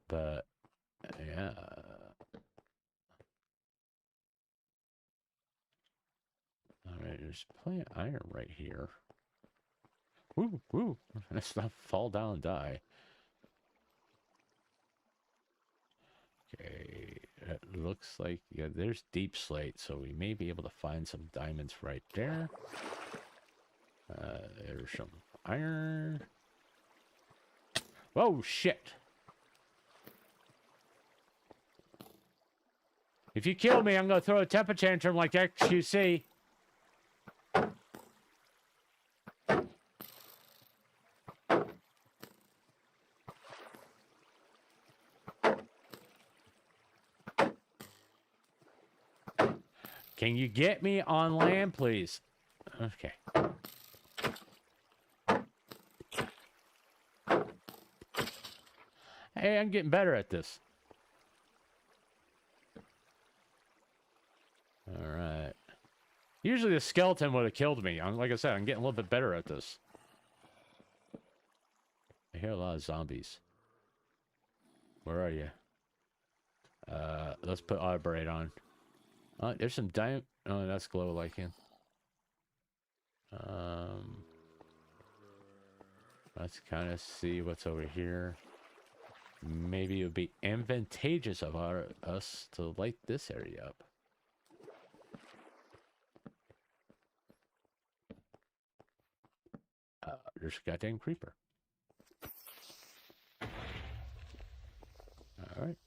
But, yeah. Alright, there's plenty of iron right here. Woo, woo. Let's not fall down and die. Okay, it looks like, yeah, there's deep slate, so we may be able to find some diamonds right there. There's some iron. Whoa, shit. If you kill me, I'm going to throw a temper tantrum like XQC. Can you get me on land, please? Okay. Hey, I'm getting better at this. All right. Usually the skeleton would have killed me. Like I said, I'm getting a little bit better at this. I hear a lot of zombies. Where are you? Let's put auto braid on. There's some diamond. Oh, that's glow lichen. Let's kind of see what's over here. Maybe it would be advantageous of us to light this area up. There's a goddamn creeper. All right.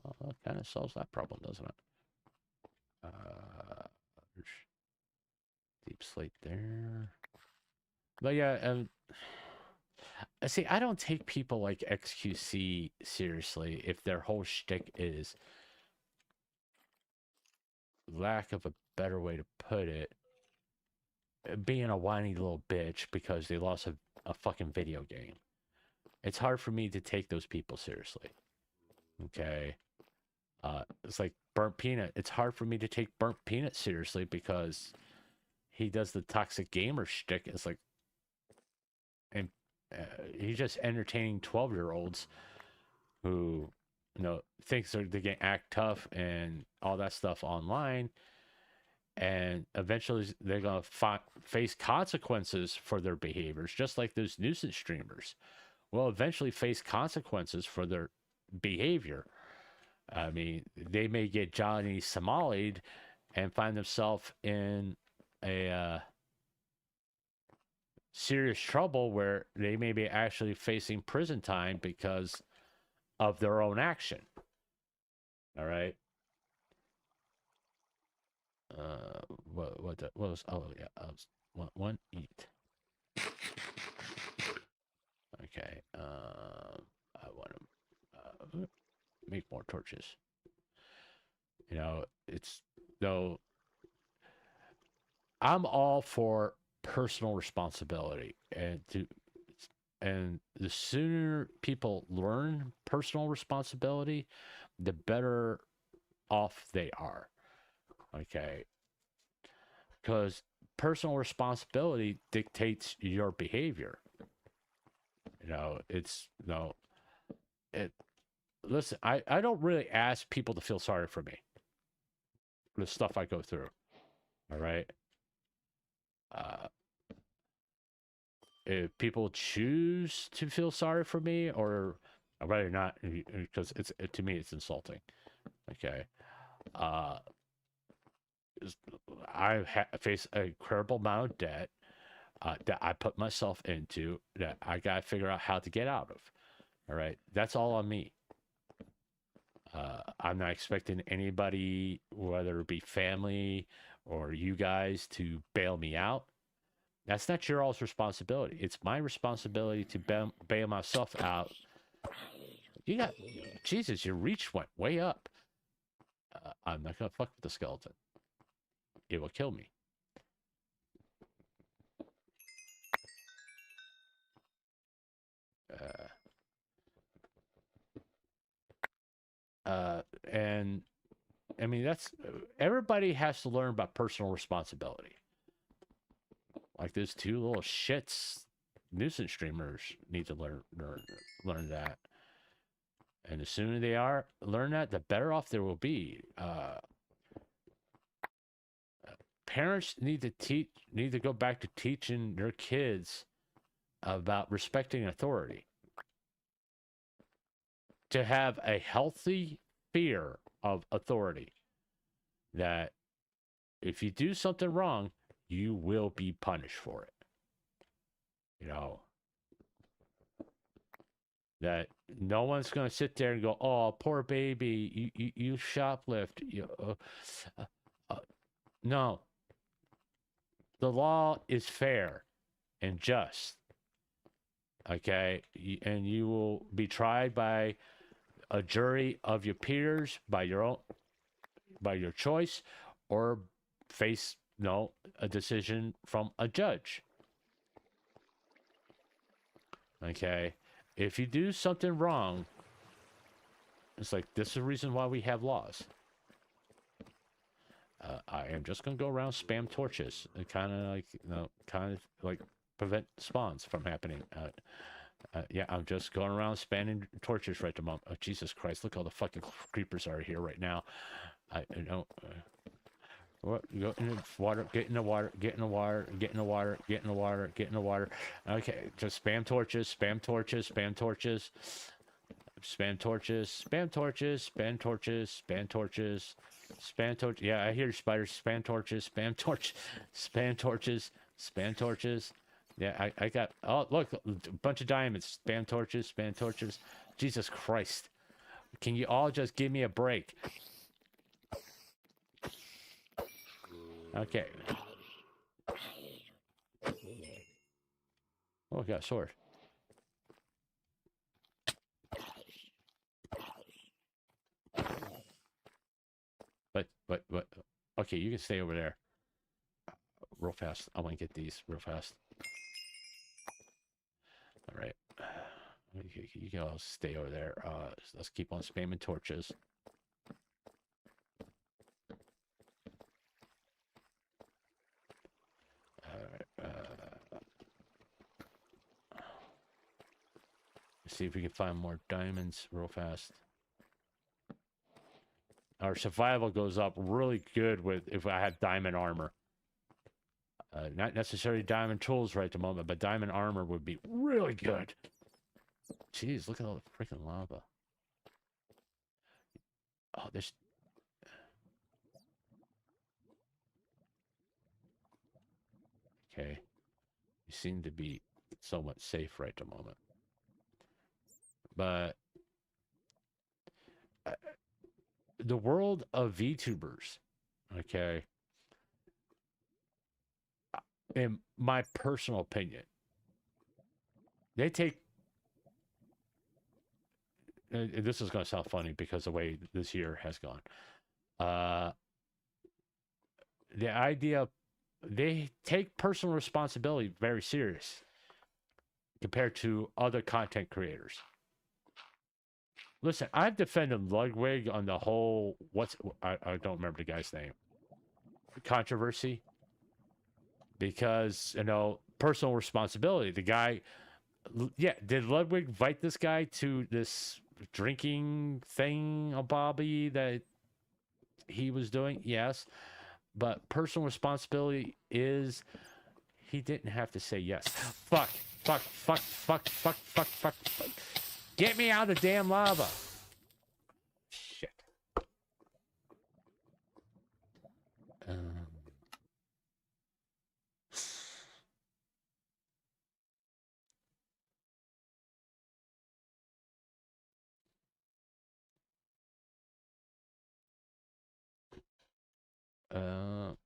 Well, that kind of solves that problem, doesn't it? There's deep slate there. But yeah, see, I don't take people like XQC seriously if their whole shtick is, lack of a better way to put it, being a whiny little bitch because they lost a fucking video game. It's hard for me to take those people seriously. Okay? It's like Burnt Peanut. It's hard for me to take Burnt Peanut seriously because he does the toxic gamer shtick. It's like, and he's just entertaining 12-year-olds who, you know, thinks they can act tough and all that stuff online, and eventually they're gonna face consequences for their behaviors, just like those nuisance streamers will eventually face consequences for their behavior. I mean, they may get Johnny Somali'd and find themselves in a serious trouble where they may be actually facing prison time because of their own action. All right. What was? Oh yeah, one eat. Okay. I want to make more torches. You know, it's though. I'm all for personal responsibility, and the sooner people learn personal responsibility, the better off they are. Okay, because personal responsibility dictates your behavior. You know, it's listen, I don't really ask people to feel sorry for me for the stuff I go through. All right. If people choose to feel sorry for me, or I'd rather not, because to me it's insulting. Okay. I face a incredible amount of debt that I put myself into that I got to figure out how to get out of. All right. That's all on me. I'm not expecting anybody, whether it be family or you guys, to bail me out. That's not your all's responsibility. It's my responsibility to bail myself out. Jesus, your reach went way up. I'm not going to fuck with the skeleton. It will kill me. And I mean, that's everybody has to learn about personal responsibility. Like those two little shits, nuisance streamers need to learn that. And the sooner they learn that, the better off they will be. Parents need to go back to teaching their kids about respecting authority. To have a healthy fear of authority, that if you do something wrong, you will be punished for it. You know, that no one's going to sit there and go, "Oh, poor baby, you shoplift." No. The law is fair and just. Okay? And you will be tried by a jury of your peers, by your choice, or face a decision from a judge. Okay, if you do something wrong, it's like, this is the reason why we have laws. I am just gonna go around spam torches and kind of like prevent spawns from happening. Yeah, I'm just going around spamming torches right at the moment. Oh, Jesus Christ, look how the fucking creepers are here right now. I know. What? Go in the water, get in the water, get in the water, get in the water, get in the water, get in the water. Okay, just spam torches, spam torches, spam torches. Spam torches, spam torches, spam torches, spam torches, spam torches. Yeah, I hear spiders. Spam torches, spam torch, spam torches, spam torches. Yeah, I got. Oh, look, a bunch of diamonds. Spam torches, spam torches. Jesus Christ! Can you all just give me a break? Okay. Oh, I got a sword. But, okay, you can stay over there. Real fast. I want to get these real fast. All right. You can all stay over there. Let's keep on spamming torches. See if we can find more diamonds real fast. Our survival goes up really good with if I have diamond armor. Not necessarily diamond tools right at the moment, but diamond armor would be really good. Jeez, look at all the freaking lava. Oh, there's... Okay. You seem to be somewhat safe right at the moment. But... the world of VTubers, okay, in my personal opinion, they take, and this is going to sound funny because the way this year has gone, the idea, they take personal responsibility very serious compared to other content creators. Listen, I've defended Ludwig on the whole, I don't remember the guy's name, controversy, because, personal responsibility. The guy, yeah, did Ludwig invite this guy to this drinking thing, a Bobby, that he was doing? Yes, but personal responsibility is, he didn't have to say yes. Fuck. Get me out of the damn lava. Shit.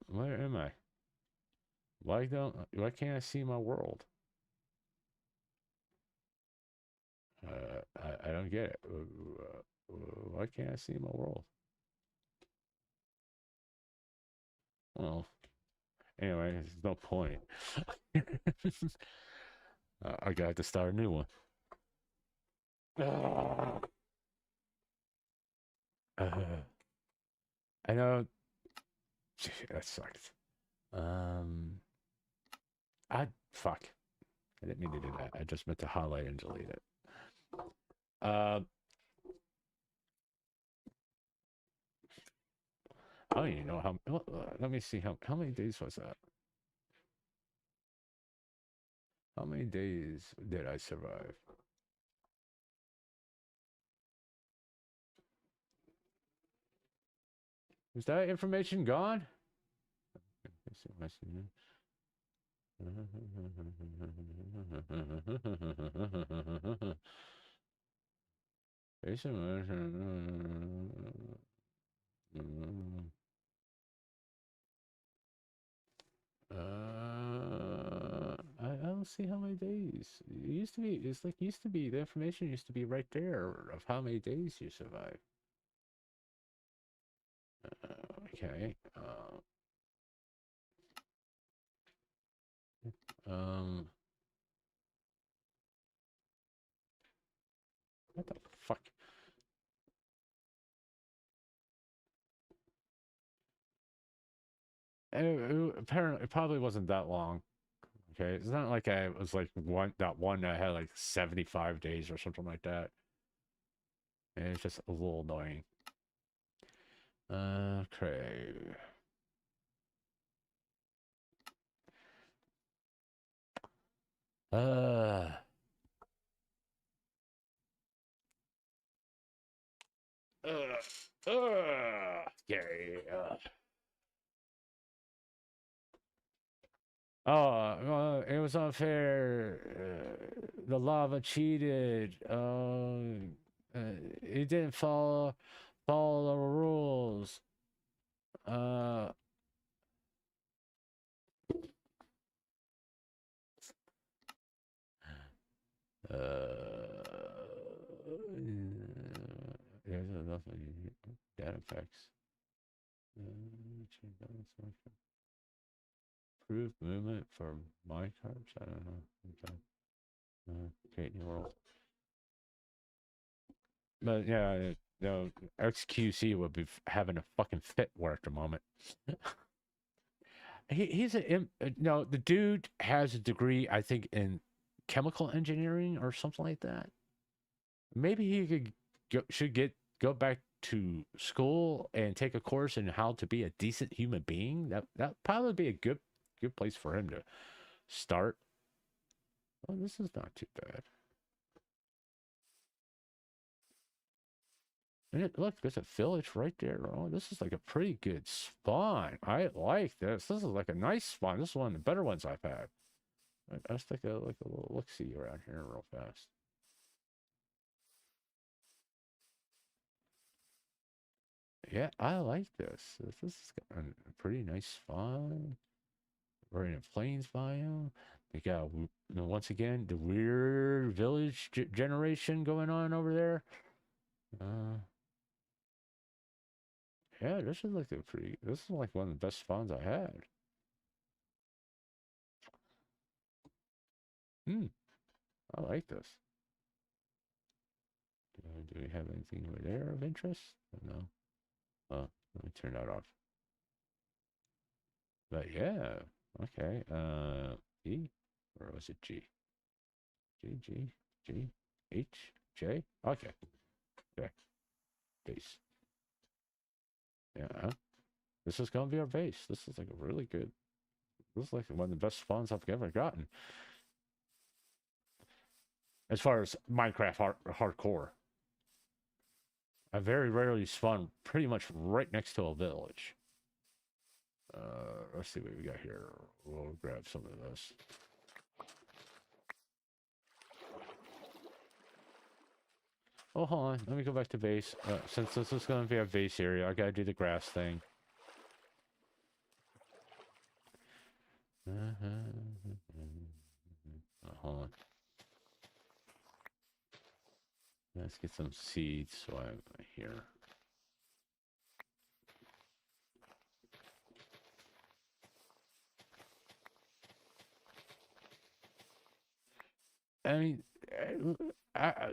Where am I? Why can't I see my world? I don't get it. Why can't I see my world? Well, anyway, there's no point. I got to start a new one. I know. That sucks. Fuck. I didn't mean to do that. I just meant to highlight and delete it. I don't even know how. Let me see how many days was that? How many days did I survive? Is that information gone? I don't see how many days. It used to be, the information used to be right there of how many days you survived. Okay. apparently, it probably wasn't that long. Okay, it's not like I was like one that had like 75 days or something like that. And it's just a little annoying. Okay. Uh. Okay. Oh, well, it was unfair. The lava cheated. It didn't follow the rules. Uh, there's enough data effects. Proof movement for my cards? I don't know. Okay. Create new world. But yeah, XQC would be having a fucking fit where at the moment. He's no, the dude has a degree, I think, in chemical engineering or something like that. Maybe he should go back to school and take a course in how to be a decent human being. That probably be a good place for him to start. Oh, this is not too bad. And look, there's a village right there. Oh, this is like a pretty good spawn. I like this. This is like a nice spawn. This is one of the better ones I've had. Let's take a little look-see around here real fast. Yeah, I like this. This is a pretty nice spawn. We're in a plains biome. We got, once again, the weird village generation going on over there. Yeah, this is like this is like one of the best spawns I had. I like this. Do we have anything over there of interest? No. Oh, let me turn that off. But yeah, okay. E, or was it G? G, H, J? Okay. Okay. Base. Yeah. This is gonna be our base. This is like a really good. This is like one of the best spawns I've ever gotten. As far as Minecraft hardcore. I very rarely spawn pretty much right next to a village. Let's see what we got here. We'll grab some of this. Oh, hold on. Let me go back to base. Since this is going to be a base area, I got to do the grass thing. Hold on. Let's get some seeds so I'm here. I mean, I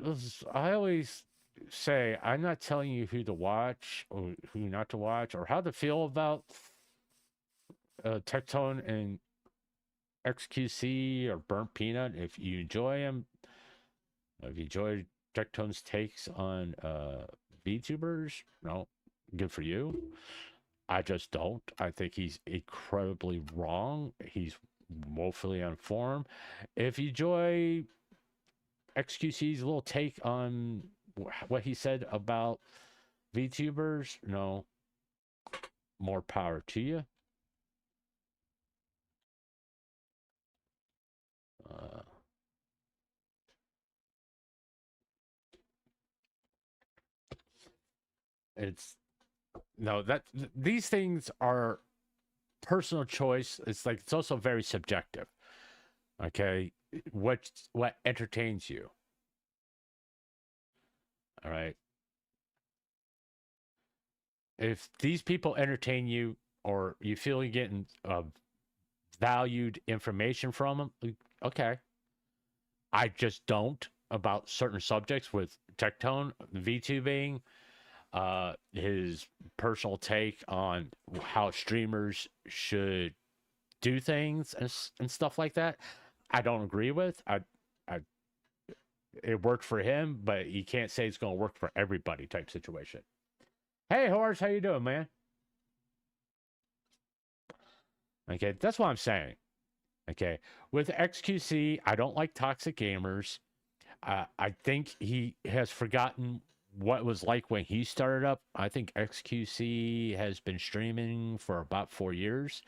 always say I'm not telling you who to watch or who not to watch or how to feel about Tectone and XQC or Burnt Peanut. If you enjoy them, if you enjoy Tectone's takes on VTubers, no, good for you. I just don't. I think he's incredibly wrong. He's woefully uninformed. If you enjoy XQC's little take on what he said about VTubers, no, more power to you. It's no, that these things are personal choice. It's like it's also very subjective. Okay, what entertains you? All right. If these people entertain you, or you feel you're getting valued information from them, okay. I just don't about certain subjects with Tectone, VTubing. his personal take on how streamers should do things and stuff like that. I don't agree with. It worked for him, but you can't say it's going to work for everybody type situation. Hey, Horace, how you doing, man? Okay, that's what I'm saying. Okay, with XQC, I don't like toxic gamers. I think he has forgotten what it was like when he started up. I think XQC has been streaming for about 4 years.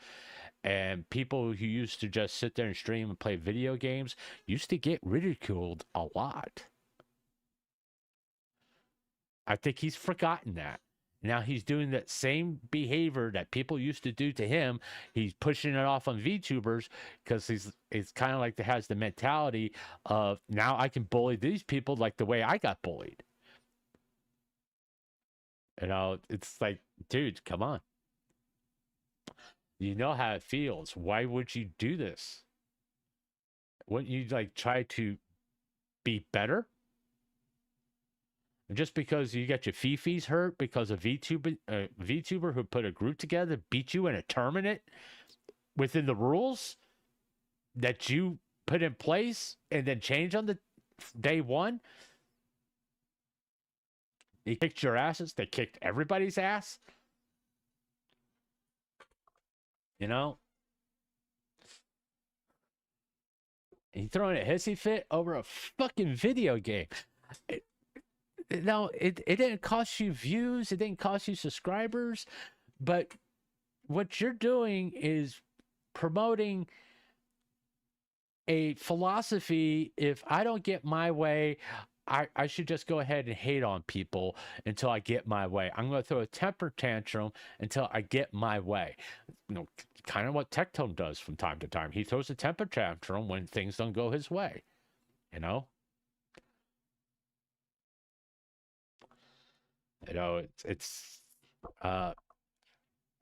And people who used to just sit there and stream and play video games used to get ridiculed a lot. I think he's forgotten that. Now he's doing that same behavior that people used to do to him. He's pushing it off on VTubers because it's kind of like has the mentality of now I can bully these people like the way I got bullied. You know, it's like, dude, come on. You know how it feels. Why would you do this? Wouldn't you like try to be better? And just because you got your fifis hurt because a VTuber who put a group together beat you in a tournament within the rules that you put in place and then change on the day one? They kicked your asses. They kicked everybody's ass. You know? And you throwing a hissy fit over a fucking video game. It didn't cost you views. It didn't cost you subscribers. But what you're doing is promoting a philosophy. If I don't get my way, I should just go ahead and hate on people until I get my way. I'm going to throw a temper tantrum until I get my way. You know, kind of what Tectone does from time to time. He throws a temper tantrum when things don't go his way. You know? You know, I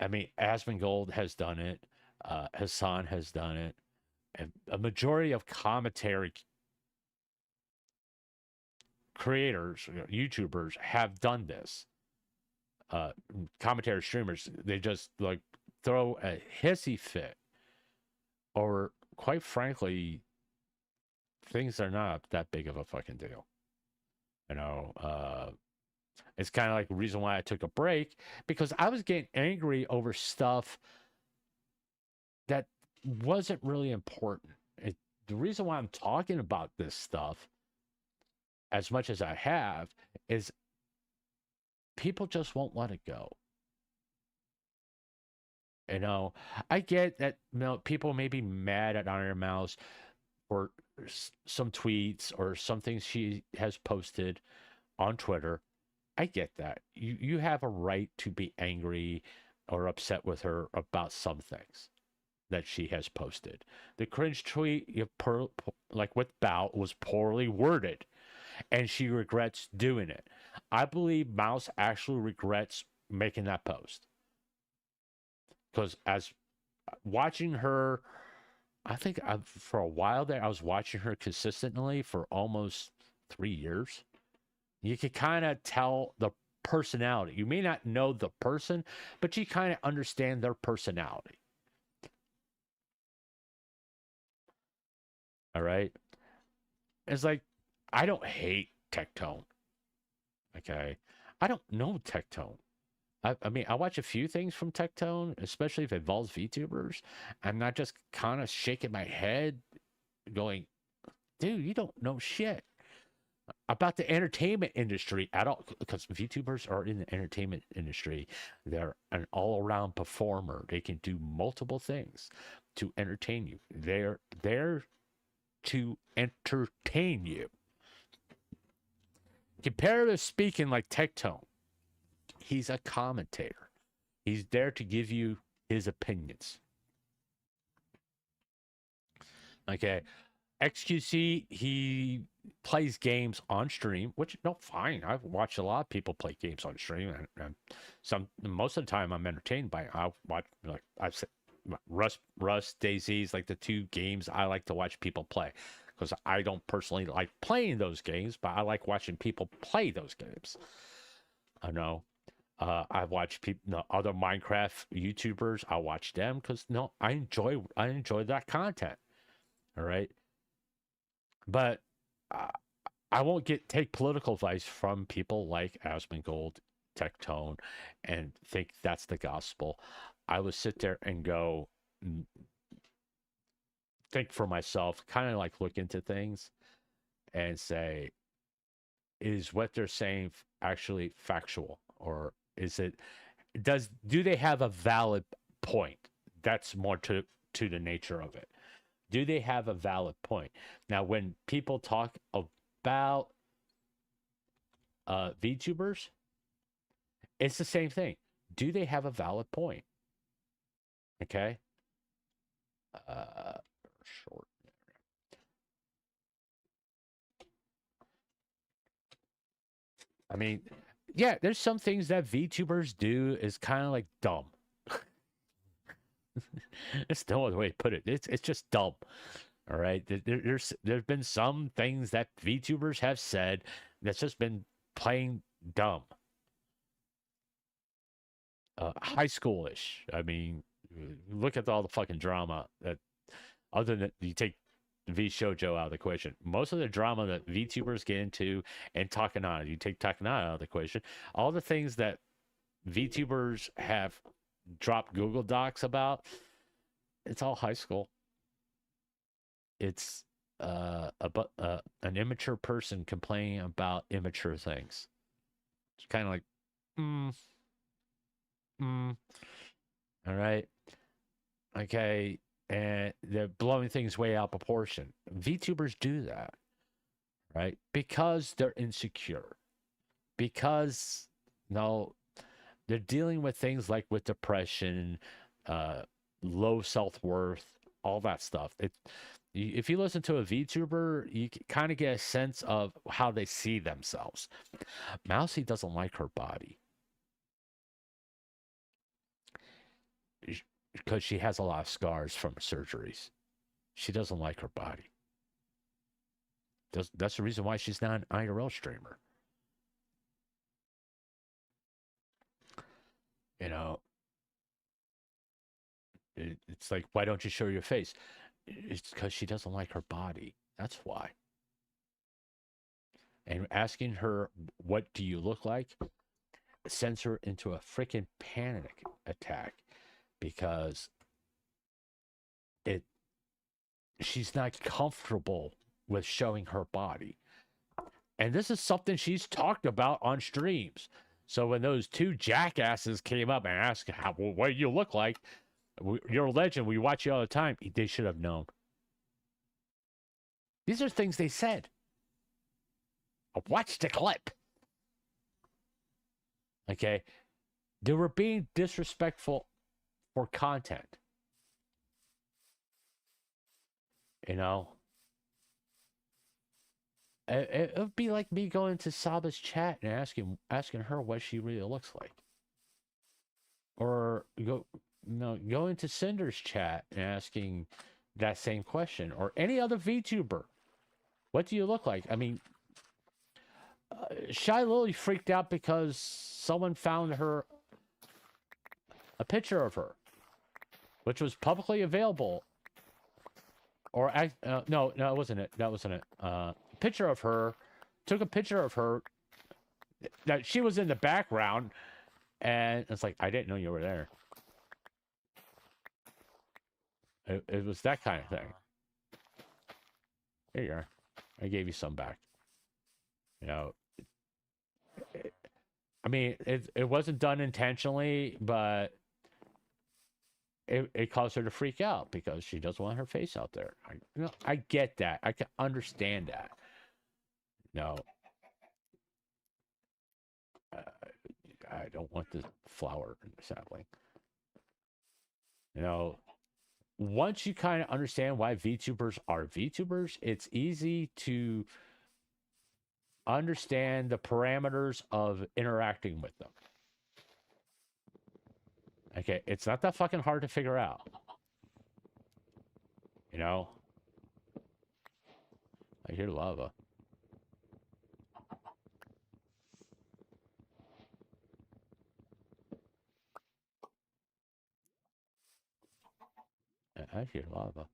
mean, Asmongold has done it. Hassan has done it. And a majority of commentary creators, YouTubers have done this. Commentary streamers, they just like throw a hissy fit, or quite frankly, things are not that big of a fucking deal. You know, it's kind of like the reason why I took a break, because I was getting angry over stuff that wasn't really important. The reason why I'm talking about this stuff as much as I have is people just won't let it go. You know, I get that, you know, people may be mad at Iron Mouse for some tweets or some things she has posted on Twitter. I get that. You have a right to be angry or upset with her about some things that she has posted. The cringe tweet, like with Bout, was poorly worded, and she regrets doing it. I believe Mouse actually regrets making that post. Because as watching her, I think for a while there, I was watching her consistently for almost 3 years. You could kind of tell the personality. You may not know the person, but you kind of understand their personality. All right? It's like, I don't hate Tectone. Okay? I don't know Tectone. I mean, I watch a few things from Tectone, especially if it involves VTubers. I'm not just kind of shaking my head going, dude, you don't know shit about the entertainment industry at all, because VTubers are in the entertainment industry. They're an all-around performer. They can do multiple things to entertain you. They're there to entertain you. Comparative speaking, like Tectone, he's a commentator. He's there to give you his opinions. Okay. XQC, he plays games on stream, which, no, fine. I've watched a lot of people play games on stream, and most of the time I'm entertained by it. I'll watch, like I've said, Rust, Daisies, like the two games I like to watch people play, because I don't personally like playing those games, but I like watching people play those games. I know. I watch people, other Minecraft YouTubers. I watch them because I enjoy that content. All right, but I won't take political advice from people like Asmongold, Tectone, and think that's the gospel. I would sit there and go think for myself, kind of like look into things and say, is what they're saying actually factual, or do they have a valid point? That's more to the nature of it. Do they have a valid point? Now, when people talk about VTubers, it's the same thing. Do they have a valid point? Okay. Short. I mean, yeah, there's some things that VTubers do is kind of like dumb. It's no other way to put it. It's just dumb. All right. There's been some things that VTubers have said that's just been plain dumb. High schoolish. I mean, look at all the fucking drama that, other than you take V Shoujo out of the equation, most of the drama that VTubers get into, and Takanada, you take Takanada out of the equation, all the things that VTubers have dropped Google Docs about, it's all high school. It's an immature person complaining about immature things. It's kind of like, all right, okay, and they're blowing things way out of proportion. VTubers do that, right? Because they're insecure. Because they're dealing with things like with depression, low self-worth, all that stuff. If you listen to a VTuber, you kind of get a sense of how they see themselves. Mousy doesn't like her body because she has a lot of scars from surgeries. She doesn't like her body. That's the reason why she's not an IRL streamer. You know, it's like, why don't you show your face? It's because she doesn't like her body. That's why. And asking her, what do you look like, sends her into a freaking panic attack, because she's not comfortable with showing her body. And this is something she's talked about on streams. So when those two jackasses came up and asked, what do you look like? You're a legend. We watch you all the time. They should have known. These are things they said. Watch the clip. Okay. They were being disrespectful for content. You know? It would be like me going to Saba's chat and asking her what she really looks like. Or going to Cinder's chat and asking that same question. Or any other VTuber. What do you look like? I mean, Shy Lily freaked out because someone found her a picture of her, which was publicly available. Or no, it wasn't it. That wasn't it. Picture of her, took a picture of her that she was in the background, and it's like, I didn't know you were there. It was that kind of thing. Here you are. I gave you some back. You know, I mean, it wasn't done intentionally, but it caused her to freak out because she doesn't want her face out there. I get that. I can understand that. No. I don't want the flower in the sapling. You know, once you kind of understand why VTubers are VTubers, it's easy to understand the parameters of interacting with them. Okay, it's not that fucking hard to figure out. You know? I hear lava. I hear lava.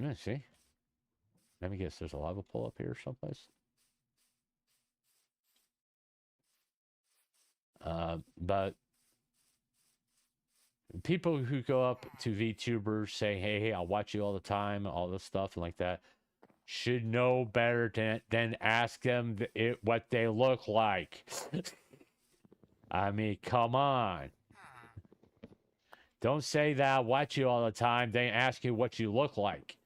Let's see. Let me guess. There's a lava pool up here someplace. But people who go up to VTubers say, hey, I'll watch you all the time, all this stuff and like that, should know better than ask them what they look like. I mean, come on. Don't say that I watch you all the time, then ask you what you look like.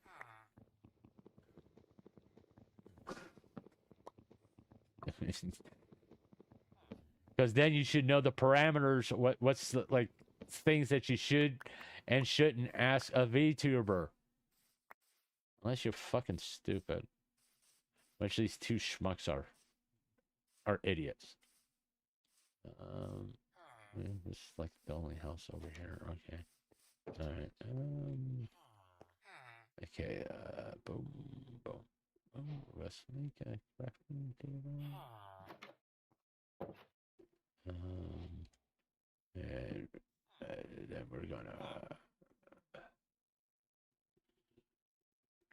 Because then you should know the parameters, what's the, like, things that you should and shouldn't ask a VTuber. Unless you're fucking stupid. Which these two schmucks are idiots. This is like the only house over here. Okay. Alright. Okay, boom, boom, boom. Let's make a crafting table. And then we're gonna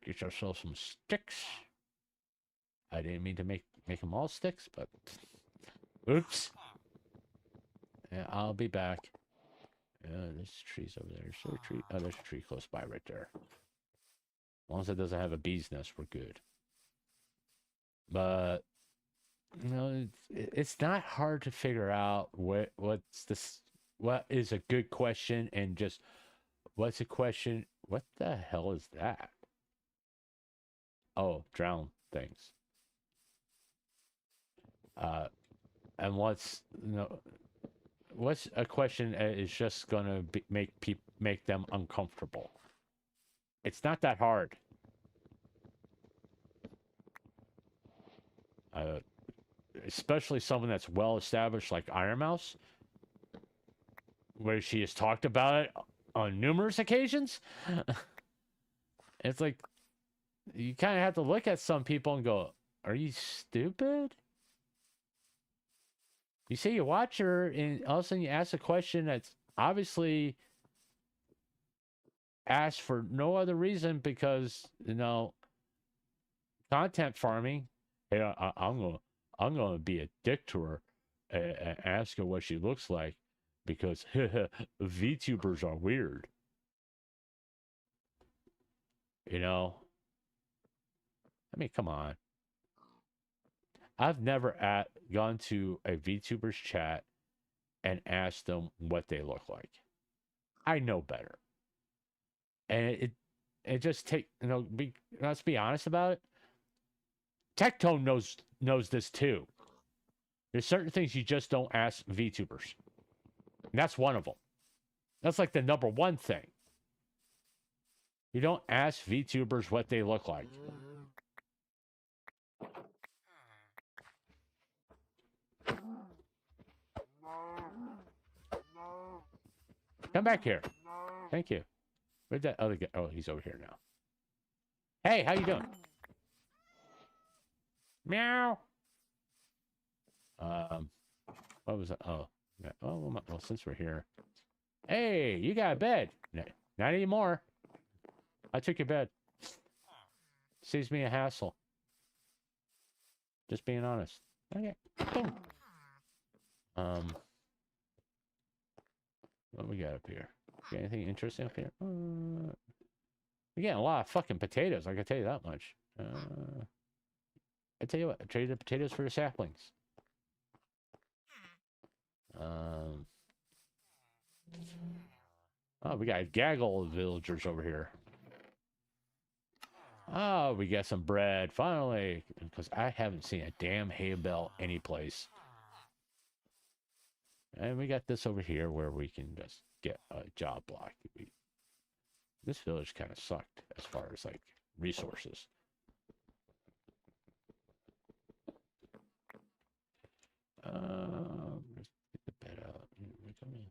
get ourselves some sticks. I didn't mean to make them all sticks, but oops. Yeah, I'll be back. There's trees over there. Is there a tree? Oh, there's a tree close by right there. As long as it doesn't have a bee's nest, we're good. But you know, it's not hard to figure out what is a good question and just what's a question. What the hell is that? Oh, drown things. And what's a question that is just gonna make them uncomfortable? It's not that hard. Especially someone that's well established like Iron Mouse, where she has talked about it on numerous occasions. It's like you kind of have to look at some people and go, "Are you stupid?" You say you watch her, and all of a sudden you ask a question that's obviously asked for no other reason because, you know, content farming. Hey, I'm gonna be a dick to her and ask her what she looks like because VTubers are weird. You know? I mean, come on. I've never gone to a VTuber's chat and asked them what they look like. I know better. And it just let's be honest about it. Tectone knows this too. There's certain things you just don't ask VTubers. And that's one of them. That's like the number one thing. You don't ask VTubers what they look like. Come back here. Thank you. Where'd that other guy? Oh, he's over here now. Hey, how you doing? Meow. What was that? Oh, well, since we're here. Hey, you got a bed. No, not anymore. I took your bed. Saves me a hassle. Just being honest. Okay. Boom. What we got up here? Got anything interesting up here? We're getting a lot of fucking potatoes. I can tell you that much. I tell you what. I traded the potatoes for the saplings. Oh, we got a gaggle of villagers over here. Oh, we got some bread, finally. Because I haven't seen a damn hay bale anyplace. And we got this over here where we can just get a job block. This village kind of sucked as far as, like, resources. Let's get the bed out. Come in.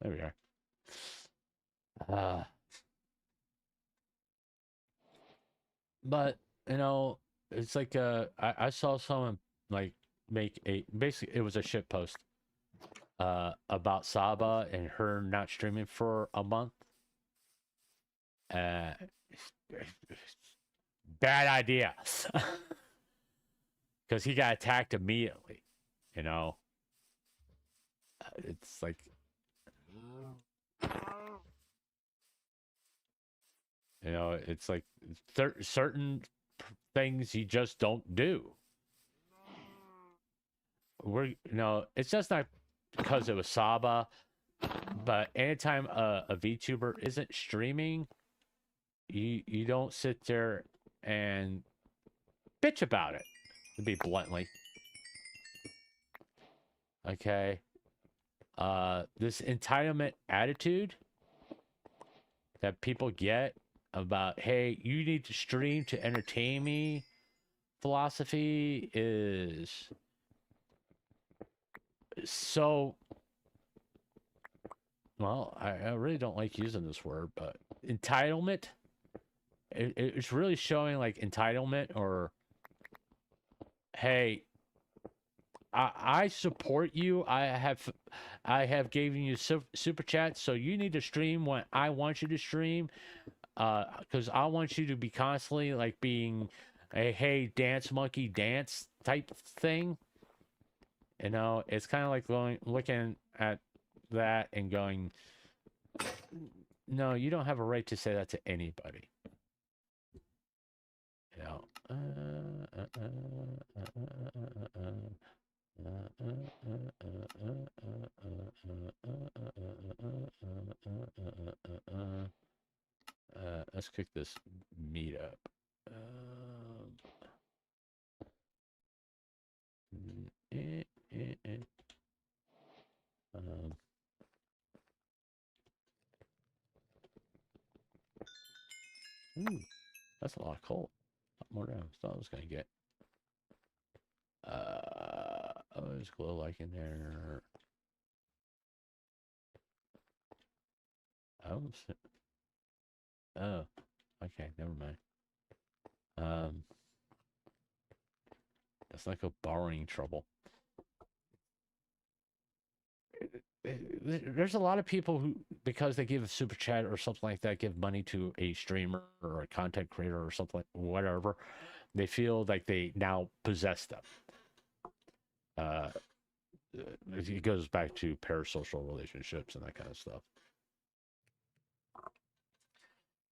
There we are. But you know, it's like I saw someone like make a basically it was a shit post about Saba and her not streaming for a month. Uh, bad idea, because he got attacked immediately. You know, it's like you know, it's like certain things you just don't do. You know, it's just not because it was Saba, but anytime a VTuber isn't streaming, you don't sit there and bitch about it, to be bluntly. Okay. This entitlement attitude that people get about, hey, you need to stream to entertain me philosophy is so, well, I really don't like using this word, but entitlement, it's really showing like entitlement or, hey, I support you. I have given you super chats, so you need to stream when I want you to stream, because I want you to be constantly like being a hey dance monkey dance type thing. You know, it's kind of like looking at that and going, no, you don't have a right to say that to anybody. You know. Let's kick this meat up. Ooh, that's a lot of coal. A lot more than I thought I was gonna get. Oh, there's glow like in there. Oh, okay, never mind. That's like a borrowing trouble. There's a lot of people who, because they give a super chat or something like that, give money to a streamer or a content creator or something, whatever. They feel like they now possess them. It goes back to parasocial relationships and that kind of stuff.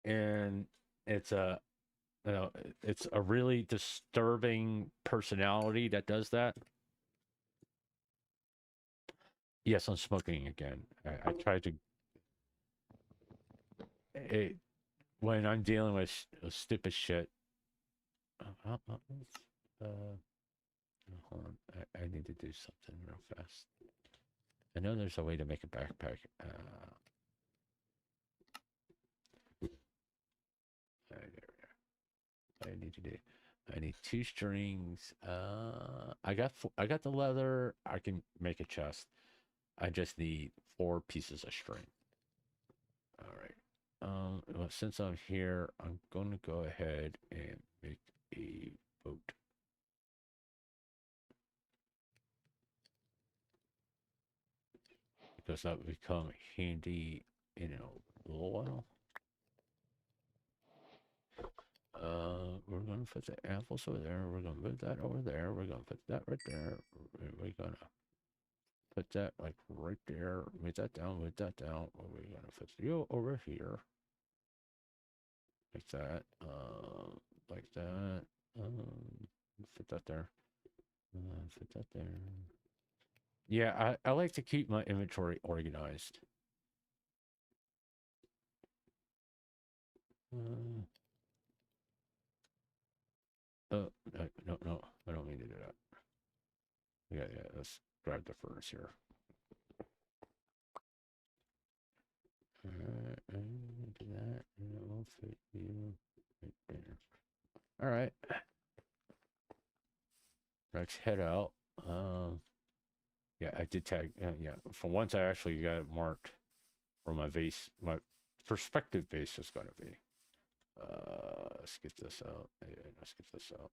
And it's a, you know, it's a really disturbing personality that does that. Yes, I'm smoking again. I try to. When I'm dealing with stupid shit. Hold on. I need to do something real fast. I know there's a way to make a backpack. There we go. I need to do. I need 2 strings. I got the leather. I can make a chest. I just need 4 pieces of string. All right. Well, since I'm here, I'm going to go ahead and make a boat. Because that would become handy in a little while. We're going to put the apples over there. We're going to put that over there. We're going to put that right there. We're going to put that like right there. Move that down. Move that down. We're going to put you over here. Like that. Like that. Fit that there. Fit that there. Yeah, I like to keep my inventory organized. No, I don't mean to do that. Yeah, let's grab the furnace here. Alright, do that, and it will fit you right there. Alright. Let's head out. Yeah, I did tag, yeah, for once I actually got it marked where my perspective base is going to be. Let's get this out. Yeah, let's get this out.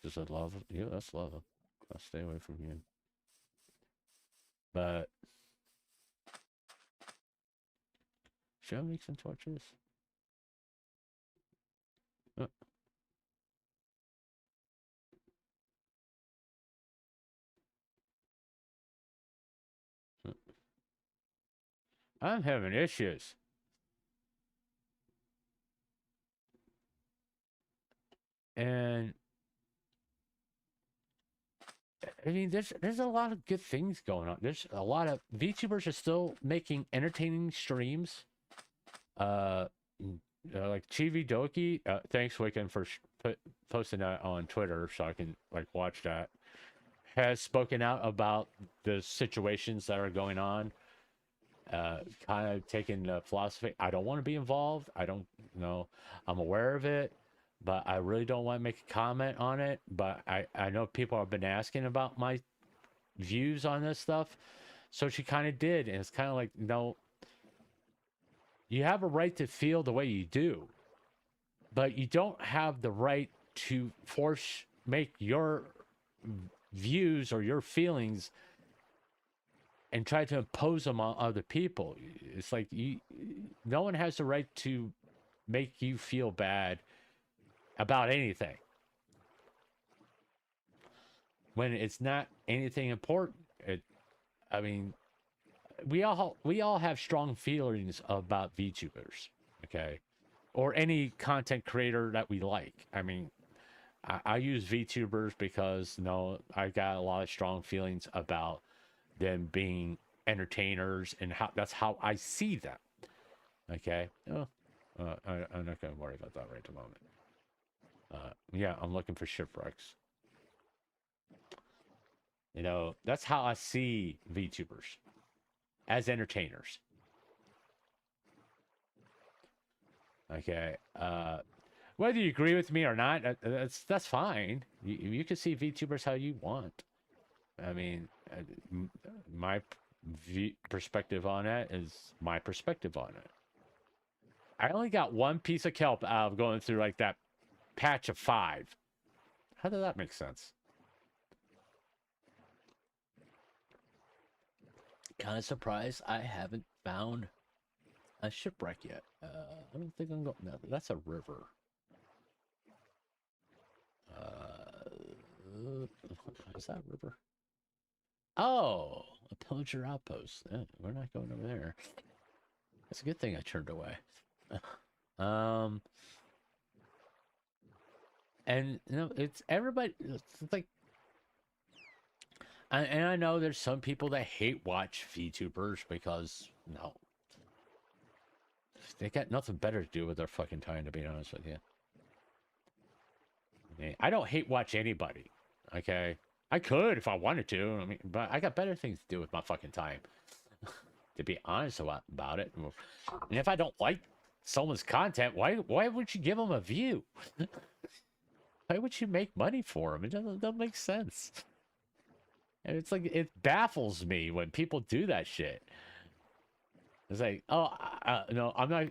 Is that lava? Yeah, that's lava. I'll stay away from you. But should I make some torches? Uh, I'm having issues. And I mean, there's a lot of good things going on. There's a lot of VTubers are still making entertaining streams. Like Chibi Doki. Thanks, Wicken, for posting that on Twitter so I can like watch that. Has spoken out about the situations that are going on. Kind of taking the philosophy. I don't want to be involved. I don't know. I'm aware of it, but I really don't want to make a comment on it. But I know people have been asking about my views on this stuff. So she kind of did. And it's kind of like, no, you have a right to feel the way you do, but you don't have the right to make your views or your feelings and try to impose them on other people. It's like no one has the right to make you feel bad about anything when it's not anything important. I mean, we all have strong feelings about VTubers, okay, or any content creator that we like. I mean, I use VTubers because I got a lot of strong feelings about them being entertainers and that's how I see them. Okay. I'm not going to worry about that right at the moment. Yeah, I'm looking for shipwrecks. That's how I see VTubers, as entertainers. Okay. Whether you agree with me or not, that's fine. You can see VTubers how you want. I mean, my perspective on it is my perspective on it. I only got one piece of kelp out of going through like that patch of 5. How did that make sense? Kind of surprised I haven't found a shipwreck yet. I don't think I'm going. No, that's a river. Is that a river? Oh, a pillager outpost. We're not going over there. That's a good thing I turned away. And it's everybody. It's like, and I know there's some people that hate watch VTubers because they got nothing better to do with their fucking time. To be honest with you, I don't hate watch anybody. Okay. I could if I wanted to. I mean, but I got better things to do with my fucking time. To be honest about it. And if I don't like someone's content, why would you give them a view? Why would you make money for them? It doesn't make sense. And it's like, it baffles me when people do that shit. It's like, oh, no, I'm not.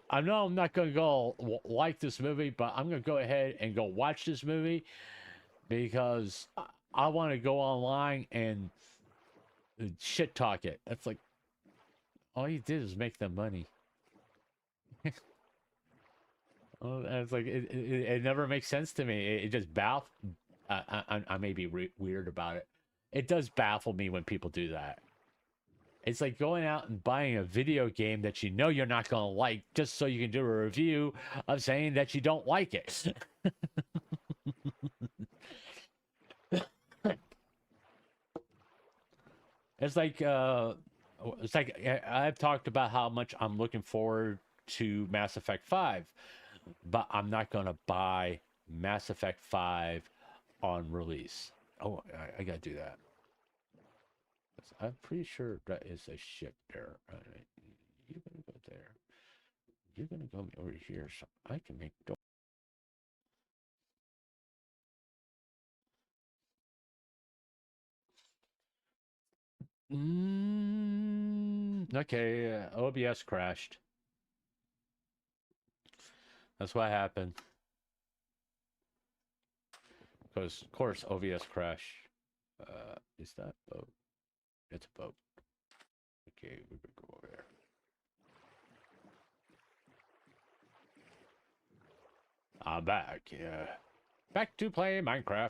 I know I'm not going to go like this movie, but I'm going to go ahead and go watch this movie because I want to go online and shit talk it. That's like, all you did is make them money. And it's like, it never makes sense to me. It just baffles. I may be weird about it. It does baffle me when people do that. It's like going out and buying a video game that you know you're not going to like just so you can do a review of saying that you don't like it. It's like I've talked about how much I'm looking forward to Mass Effect 5, but I'm not going to buy Mass Effect 5 on release. Oh, I got to do that. I'm pretty sure that is a ship there. You're going to go there. You're going to go over here so I can make door. Okay, OBS crashed. That's what happened. Because, of course, OBS crash. Is that boat? It's a boat. Okay, we could go over there. I'm back, yeah. Back to play Minecraft.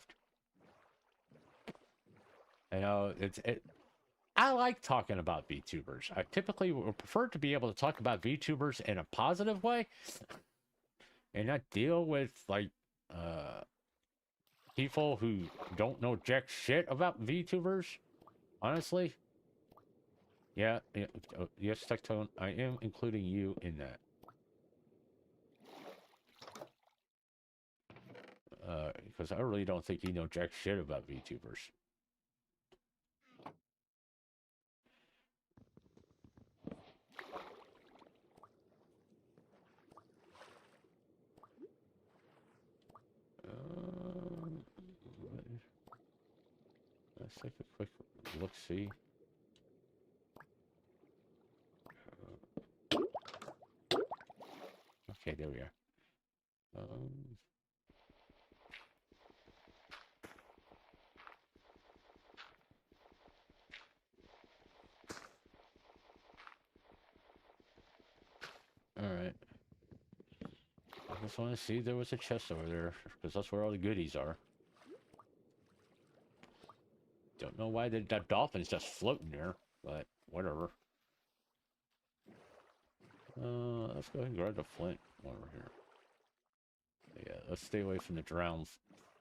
You know, I like talking about VTubers. I typically would prefer to be able to talk about VTubers in a positive way and not deal with, like, people who don't know jack shit about VTubers, honestly. Yeah, yes, Tectone, I am including you in that. Because I really don't think you know jack shit about VTubers. Let's take a quick look-see. Okay, there we are. Alright. I just want to see if there was a chest over there, because that's where all the goodies are. Don't know why that dolphin's just floating there, but whatever. Let's go ahead and grab the flint while we're here. Yeah, let's stay away from the drown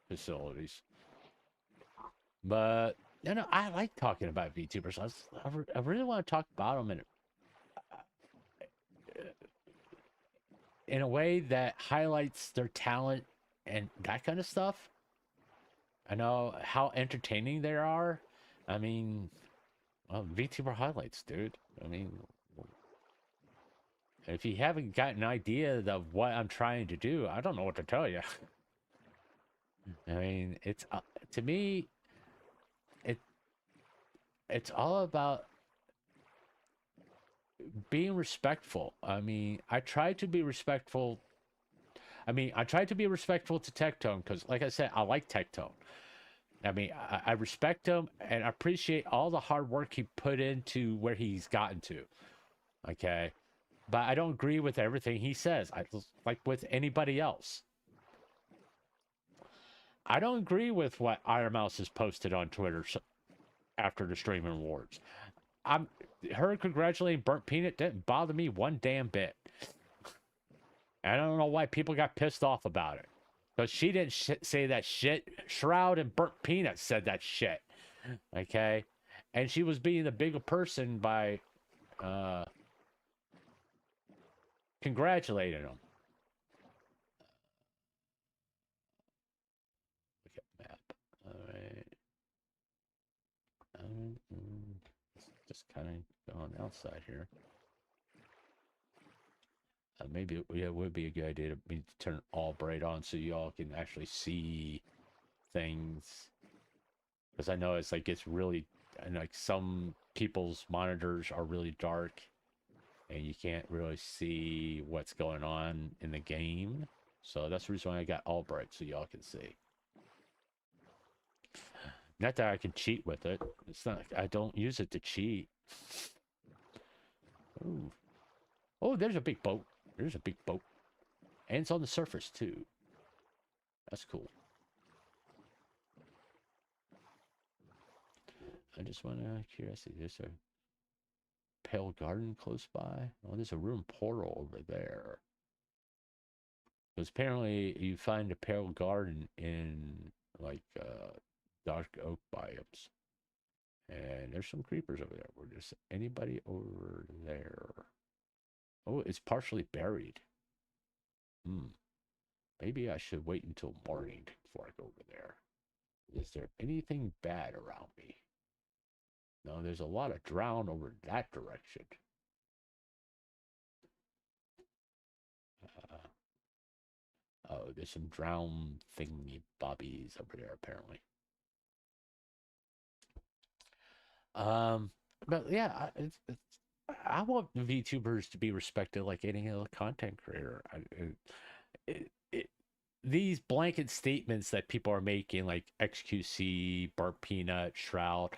facilities. But, you know, I like talking about VTubers. I really want to talk about them in a way that highlights their talent and that kind of stuff. I know how entertaining they are. I mean, well, VTuber highlights, dude. I mean, if you haven't got an idea of what I'm trying to do, I don't know what to tell you. I mean, it's to me, it's all about being respectful. I mean, I try to be respectful. I try to be respectful to Tectone because, like I said, I like Tectone. I mean, I respect him and appreciate all the hard work he put into where he's gotten to. Okay. But I don't agree with everything he says. Like with anybody else. I don't agree with what Iron Mouse has posted on Twitter after the streaming awards. Her congratulating Burnt Peanut didn't bother me one damn bit. I don't know why people got pissed off about it. Because she didn't say that shit. Shroud and Burnt Peanut said that shit. Okay? And she was being the bigger person by congratulating him. Look at map. Alright. Just kind of go on the outside here. Maybe it would be a good idea to turn all bright on so you all can actually see things. Because I know it's like it's really, and like some people's monitors are really dark and you can't really see what's going on in the game. So that's the reason why I got all bright so y'all can see. Not that I can cheat with it. It's not, I don't use it to cheat. Ooh. Oh, there's a big boat. There's a big boat. And it's on the surface, too. That's cool. I just want to curiosity. There's a pale garden close by. Oh, there's a ruined portal over there. Because apparently you find a pale garden in, like, dark oak biomes. And there's some creepers over there. Were there anybody over there? Oh, it's partially buried. Maybe I should wait until morning before I go over there. Is there anything bad around me? No, there's a lot of drown over that direction. Oh, there's some drown thingy bobbies over there, apparently. But yeah, I want VTubers to be respected like any other content creator. These blanket statements that people are making, like XQC, Bart Peanut, Shroud,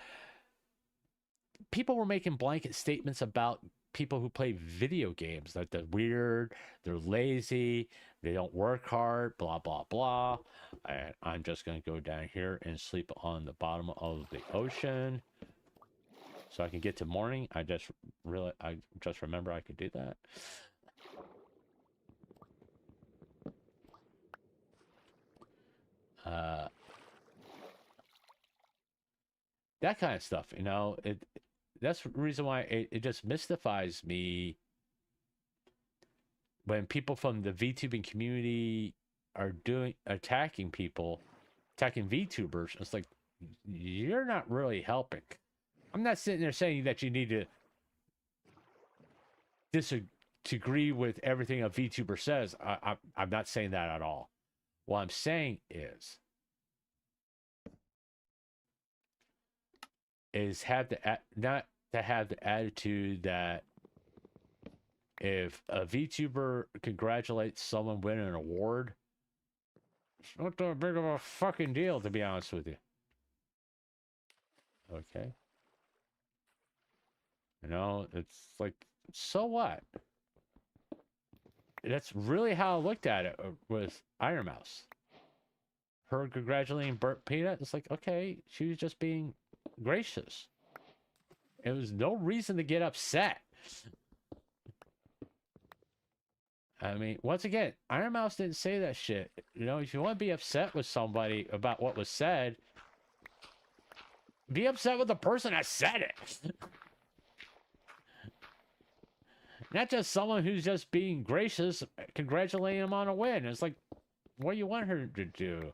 people were making blanket statements about people who play video games that they're weird, they're lazy, they don't work hard, blah blah blah. And I'm just gonna go down here and sleep on the bottom of the ocean so I can get to morning. I just remember I could do that. That kind of stuff, you know, that's the reason why it just mystifies me when people from the VTubing community are attacking VTubers. It's like, you're not really helping. I'm not sitting there saying that you need to disagree with everything a VTuber says. I'm not saying that at all. What I'm saying is not to have the attitude that if a VTuber congratulates someone winning an award, it's not that big of a fucking deal, to be honest with you. Okay. You know, it's like, so what? That's really how I looked at it with Iron Mouse. Her congratulating Burt Peanut, it's like, okay, she was just being gracious. It was no reason to get upset. I mean, once again, Iron Mouse didn't say that shit. You know, if you want to be upset with somebody about what was said, be upset with the person that said it. Not just someone who's just being gracious, congratulating him on a win. It's like, what do you want her to do?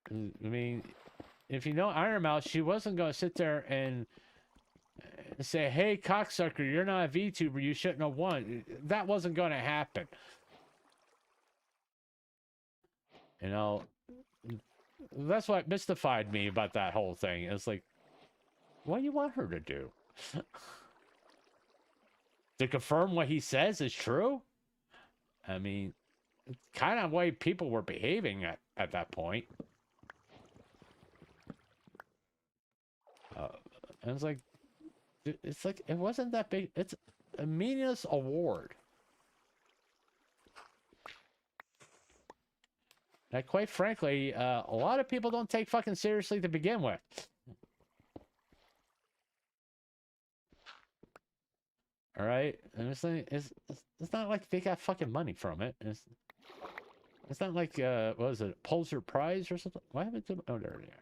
I mean, if you know Iron Mouse, she wasn't going to sit there and say, hey, cocksucker, you're not a VTuber, you shouldn't have won. That wasn't going to happen. You know, that's what mystified me about that whole thing. It's like, what do you want her to do? To confirm what he says is true? I mean, it's kind of the way people were behaving at that point. And it's like, it wasn't that big. It's a meaningless award. Now, quite frankly, a lot of people don't take fucking seriously to begin with. All right, and it's not like they got fucking money from it. It's not like what was it, Pulitzer Prize or something? What happened to? Oh, there they are.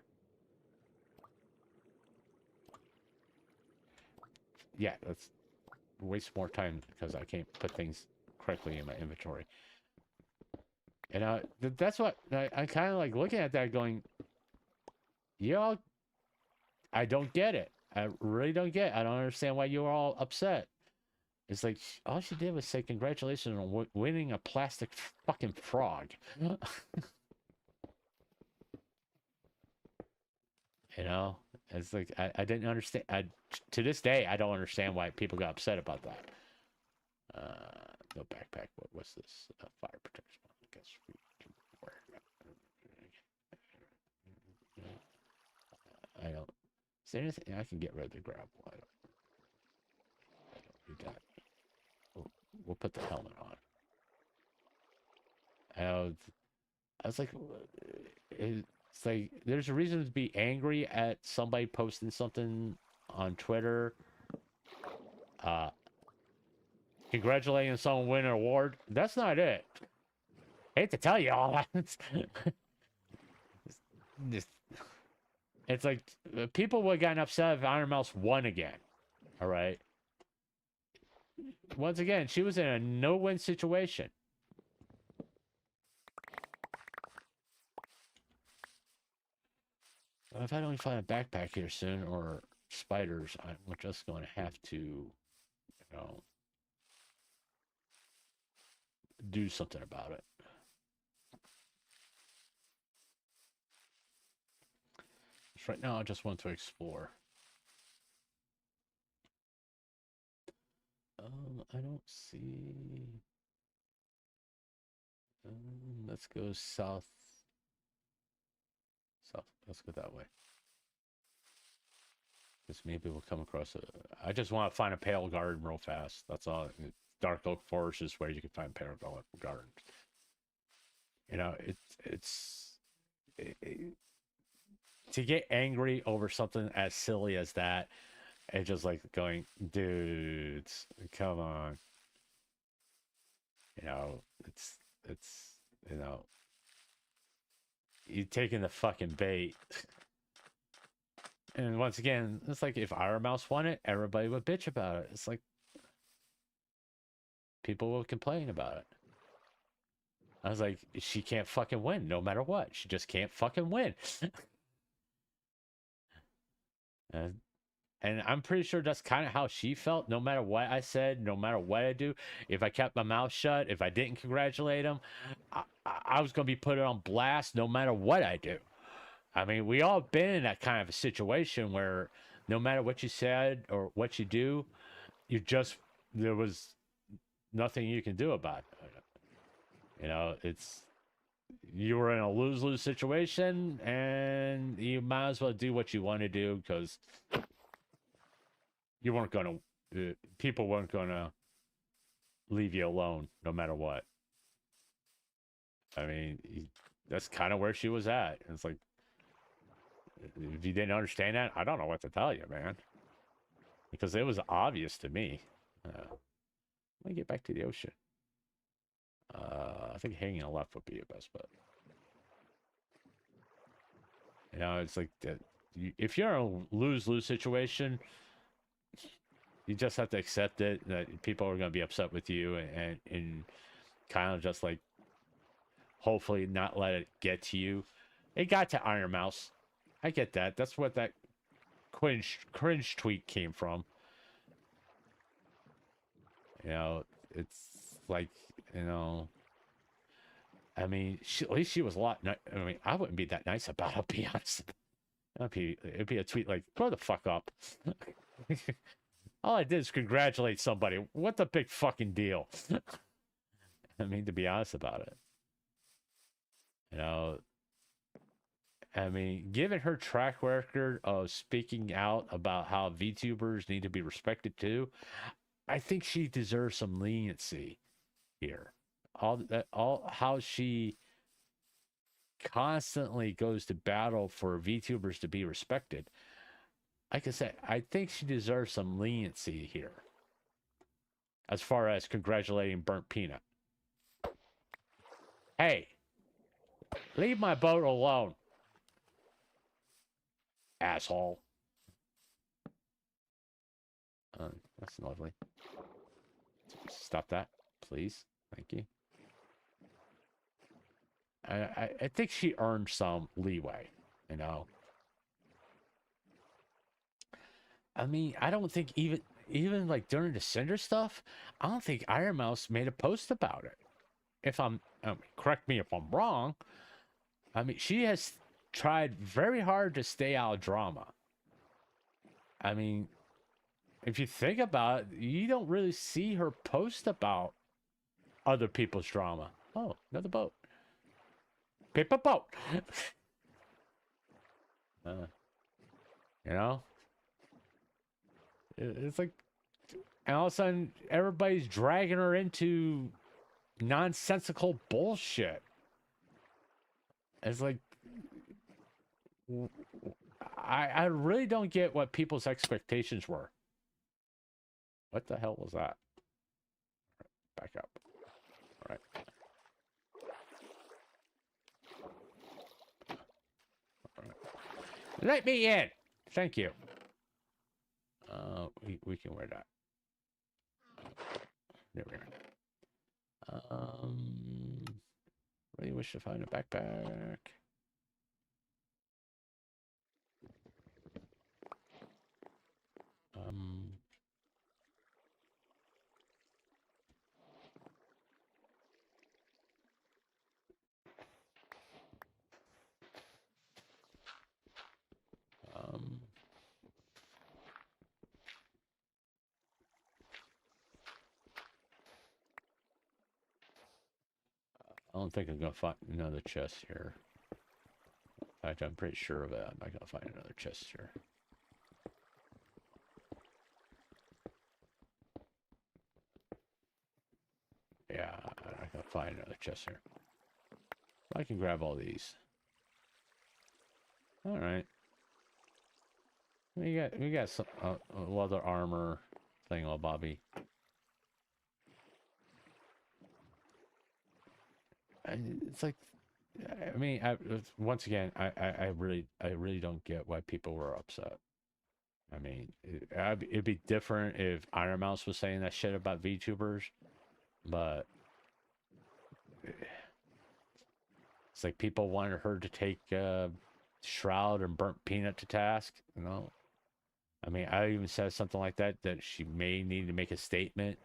Yeah, let's waste more time because I can't put things correctly in my inventory. And that's what I kind of like looking at that, going, y'all, I don't get it. I really don't get it. I don't understand why you were all upset. It's like, all she did was say congratulations on winning a plastic fucking frog. You know? It's like, I didn't understand. To this day, I don't understand why people got upset about that. No backpack. What's this? Fire protection. I guess we can wear it. I don't. Is there anything I can get rid of the gravel? I don't do that. We'll put the helmet on. I was like, it's like, there's a reason to be angry at somebody posting something on Twitter, congratulating someone winning an award. That's not it. I hate to tell you all that. It's like, people would have gotten upset if Iron Mouse won again. All right. Once again, she was in a no-win situation. If I don't find a backpack here soon, or spiders, I'm just going to have to, you know, do something about it. Right now, I just want to explore. I don't see. Let's go south. South. Let's go that way. Because maybe we'll come across a. I just want to find a pale garden real fast. That's all. Dark oak forest is where you can find pale gardens. You know, to get angry over something as silly as that, and just like going, dudes, come on. You know, it's you know, you taking the fucking bait. And once again, it's like if Iron Mouse won it, everybody would bitch about it. It's like people will complain about it. I was like, she can't fucking win no matter what. She just can't fucking win. And I'm pretty sure that's kind of how she felt. No matter what I said, no matter what I do, if I kept my mouth shut, if I didn't congratulate him, I was going to be put on blast no matter what I do. I mean, we all been in that kind of a situation where no matter what you said or what you do, there was nothing you can do about it. You know, you were in a lose-lose situation and you might as well do what you want to do because you weren't going to, people weren't going to leave you alone no matter what. I mean, that's kind of where she was at. It's like, if you didn't understand that, I don't know what to tell you, man. Because it was obvious to me. Let me get back to the ocean. I think hanging a left would be your best bet. You know, it's like that. If you're in a lose-lose situation, you just have to accept it. That people are going to be upset with you, and kind of just like hopefully not let it get to you. It got to Iron Mouse. I get that. That's what that cringe tweet came from. You know, it's like, you know, I mean, at least she was a lot. I mean, I wouldn't be that nice about it, to be honest. It'd be a tweet like, grow the fuck up. All I did is congratulate somebody. What the big fucking deal? I mean, to be honest about it. You know, I mean, given her track record of speaking out about how VTubers need to be respected too, I think she deserves some leniency here. How she constantly goes to battle for VTubers to be respected. Like I said, I think she deserves some leniency here. As far as congratulating Burnt Peanut. Hey, leave my boat alone. Asshole. That's lovely. Stop that, please. Thank you. I think she earned some leeway, you know. I mean, I don't think even like during the Cinder stuff, I don't think Iron Mouse made a post about it. Correct me if I'm wrong. I mean, she has tried very hard to stay out of drama. I mean, if you think about it, you don't really see her post about other people's drama. Oh, another boat. Paper boat. You know? It's like, and all of a sudden, everybody's dragging her into nonsensical bullshit. It's like, I really don't get what people's expectations were. What the hell was that? Back up. All right. All right. Let me in. Thank you. We can wear that. There we are. Really wish to find a backpack. don't think I'm gonna find another chest here. In fact, I'm pretty sure of it. I'm not gonna find another chest here. Yeah, I'm not gonna find another chest here. I can grab all these. All right. We got some leather armor thing, all Bobby. It's like, I mean, once again, I really don't get why people were upset. I mean, it'd be different if Iron Mouse was saying that shit about VTubers, but it's like people wanted her to take Shroud and Burnt Peanut to task, you know? I mean, I even said something like that she may need to make a statement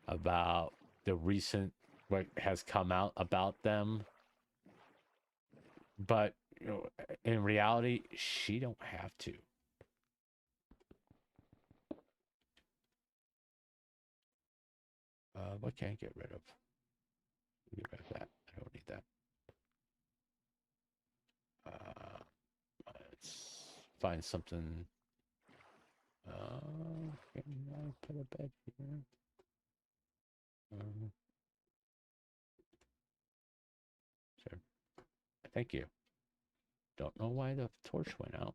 about the recent, what has come out about them. But, you know, in reality, she don't have to. What can I get rid of? Get rid of that. I don't need that. Let's find something. Can I put a bed here? So, thank you. Don't know why the torch went out.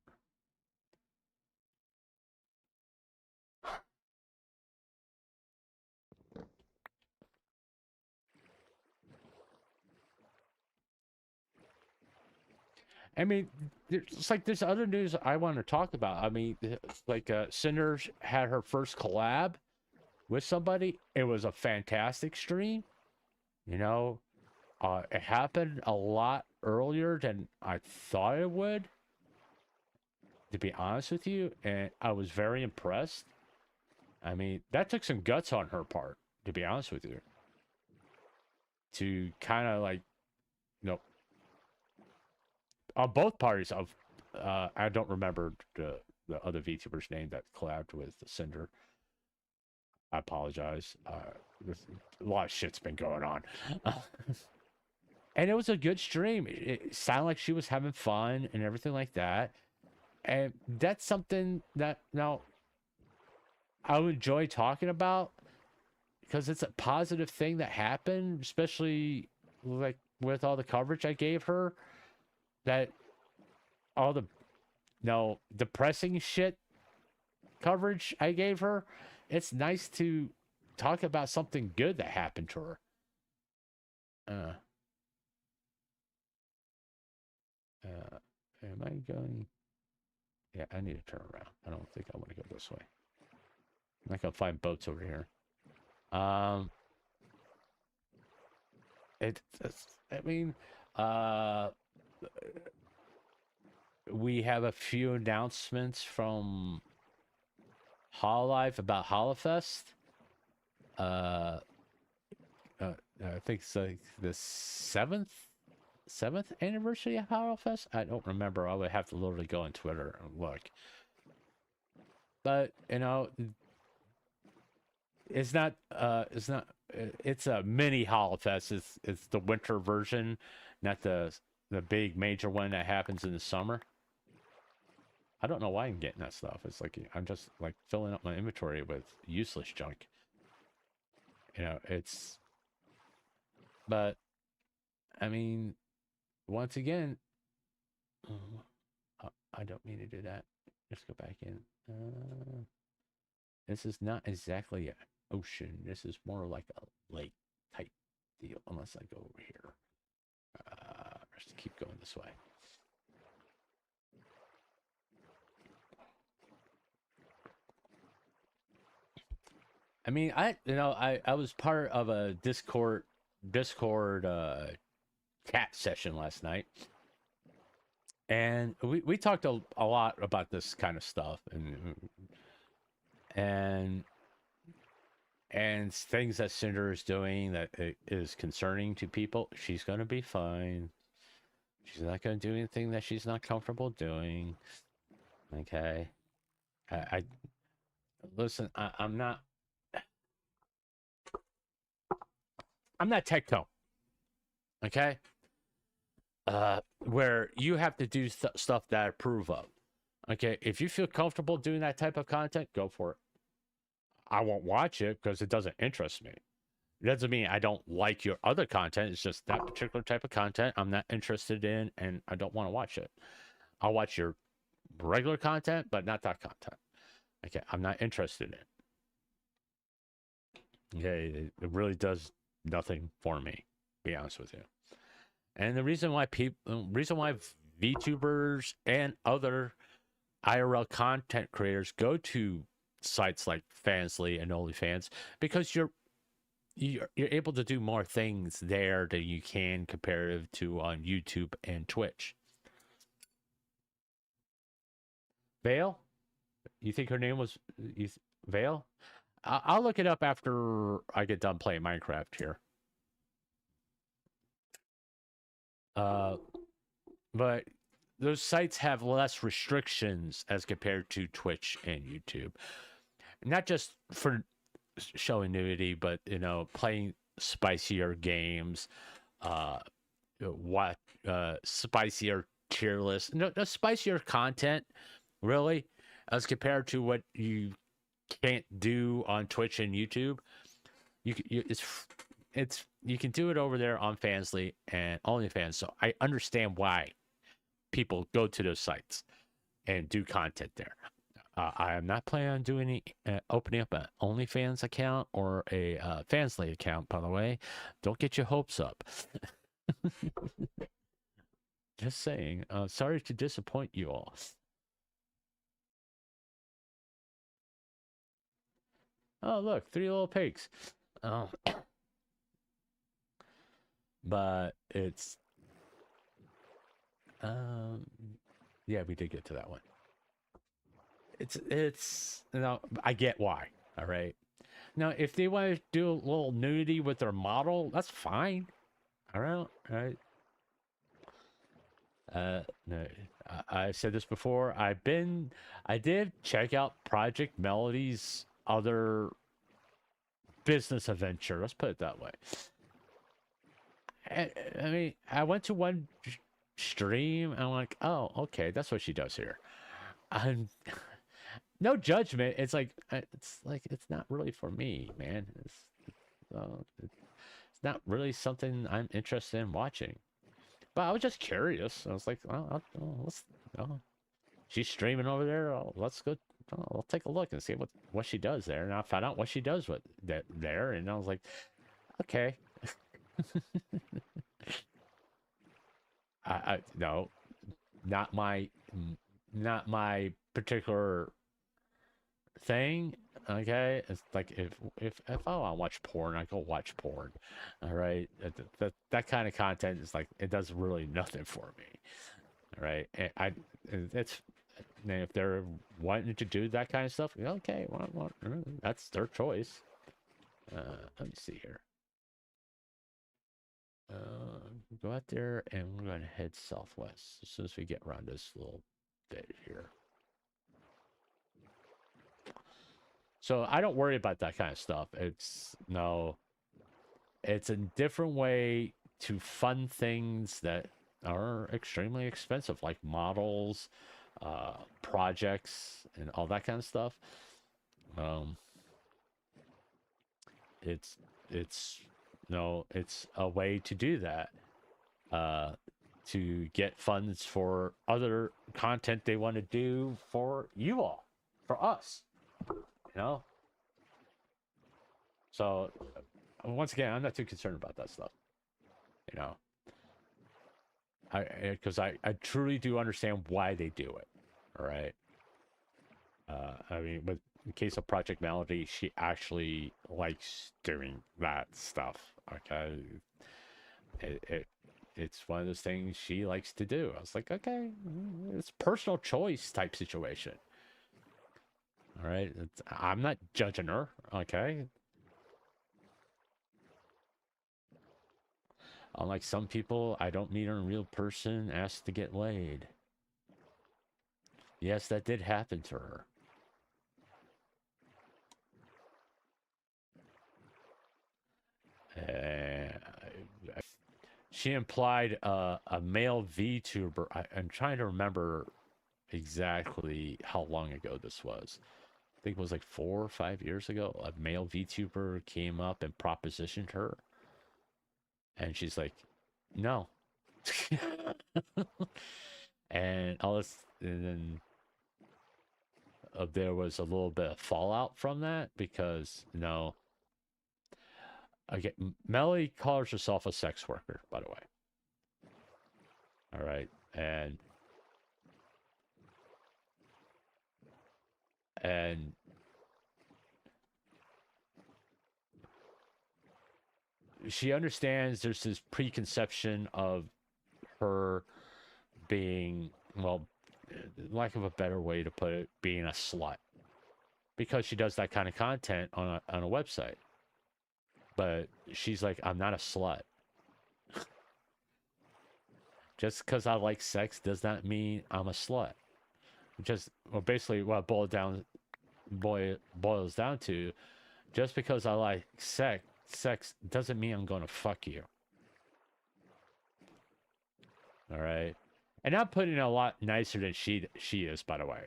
I mean, it's like there's other news I want to talk about. I mean, like Cinders had her first collab with somebody. It was a fantastic stream. You know, it happened a lot earlier than I thought it would, to be honest with you, and I was very impressed. I mean, that took some guts on her part, to be honest with you, to kind of like, you know, on both parties of, I don't remember the other VTuber's name that collabed with Cinder. I apologize. A lot of shit's been going on. And it was a good stream. It sounded like she was having fun and everything like that. And that's something that now I would enjoy talking about, because it's a positive thing that happened, especially like with all the coverage I gave her. That all the depressing shit coverage I gave her, it's nice to talk about something good that happened to her. Am I going? Yeah, I need to turn around. I don't think I want to go this way. I'm not gonna find boats over here. I mean, we have a few announcements from Hololive about Holofest. I think it's like the seventh anniversary of Holofest. I don't remember. I would have to literally go on Twitter and look. But you know, it's a mini Holofest. It's the winter version, not the big major one that happens in the summer. I don't know why I'm getting that stuff. It's like I'm just like filling up my inventory with useless junk. You know, but I mean, once again, I don't mean to do that. Let's go back in. This is not exactly an ocean. This is more like a lake type deal, unless I go over here. Let's keep going this way. I mean, I was part of a Discord chat session last night, and we talked a lot about this kind of stuff and things that Cinder is doing that is concerning to people. She's gonna be fine. She's not gonna do anything that she's not comfortable doing. Okay, I listen. I'm not Tectone. Okay, where you have to do stuff that I approve of. Okay, if you feel comfortable doing that type of content, go for it. I won't watch it because it doesn't interest me. It doesn't mean I don't like your other content. It's just that particular type of content I'm not interested in, and I don't want to watch it. I'll watch your regular content, but not that content. Okay, I'm not interested in it. Okay, it really does nothing for me. To be honest with you. And the reason why VTubers and other IRL content creators go to sites like Fansly and OnlyFans because you're able to do more things there than you can comparative to on YouTube and Twitch. Vale? You think her name was Vale? I'll look it up after I get done playing Minecraft here. But those sites have less restrictions as compared to Twitch and YouTube. Not just for showing nudity, but playing spicier games, spicier tier lists, no spicier content, really, as compared to what you can't do on Twitch and YouTube. You can do it over there on Fansly and OnlyFans. So I understand why people go to those sites and do content there. I am not planning on doing opening up an OnlyFans account or a Fansly account, by the way. Don't get your hopes up. Just saying. Sorry to disappoint you all. Oh, look, 3 little pigs. Oh. But it's... yeah, we did get to that one. It's I get why. All right. Now, if they want to do a little nudity with their model, that's fine. All right. No, I've said this before. I did check out Project Melody's other business adventure. Let's put it that way. I mean, I went to one stream and I'm like, oh, okay, that's what she does here. No judgment. It's not really for me, man. It's not really something I'm interested in watching. But I was just curious. I was like, she's streaming over there. Let's go. I'll take a look and see what she does there. And I found out what she does with that there, and I was like, okay. No, not my particular thing. Okay, it's like if I want to watch porn, I go watch porn. All right, that kind of content is like, it does really nothing for me. All right, and if they're wanting to do that kind of stuff, okay, well, that's their choice. Let me see here. Go out there, and we're going to head southwest as soon as we get around this little bit here. So I don't worry about that kind of stuff. It's a different way to fund things that are extremely expensive, like models, projects, and all that kind of stuff. It's a way to do that, to get funds for other content they want to do for you all, for us. So once again, I'm not too concerned about that stuff. Because I truly do understand why they do it. All right. I mean, with in case of Project Melody, she actually likes doing that stuff. Okay. It's one of those things she likes to do. I was like, okay, it's personal choice type situation. All right. I'm not judging her. Okay. Unlike some people, I don't meet her in real person, ask to get laid. Yes, that did happen to her. she implied a male VTuber. I'm trying to remember exactly how long ago this was. I think it was like 4 or 5 years ago. A male VTuber came up and propositioned her, and she's like, "No." And all this, and then there was a little bit of fallout from that because okay, Melly calls herself a sex worker, by the way. All right, and she understands there's this preconception of her being, well, lack of a better way to put it, being a slut, because she does that kind of content on a website. But she's like, I'm not a slut. Just because I like sex does not mean I'm a slut. Well, basically what it boils down to, just because I like sex doesn't mean I'm gonna fuck you. All right, and I'm putting it a lot nicer than she is, by the way.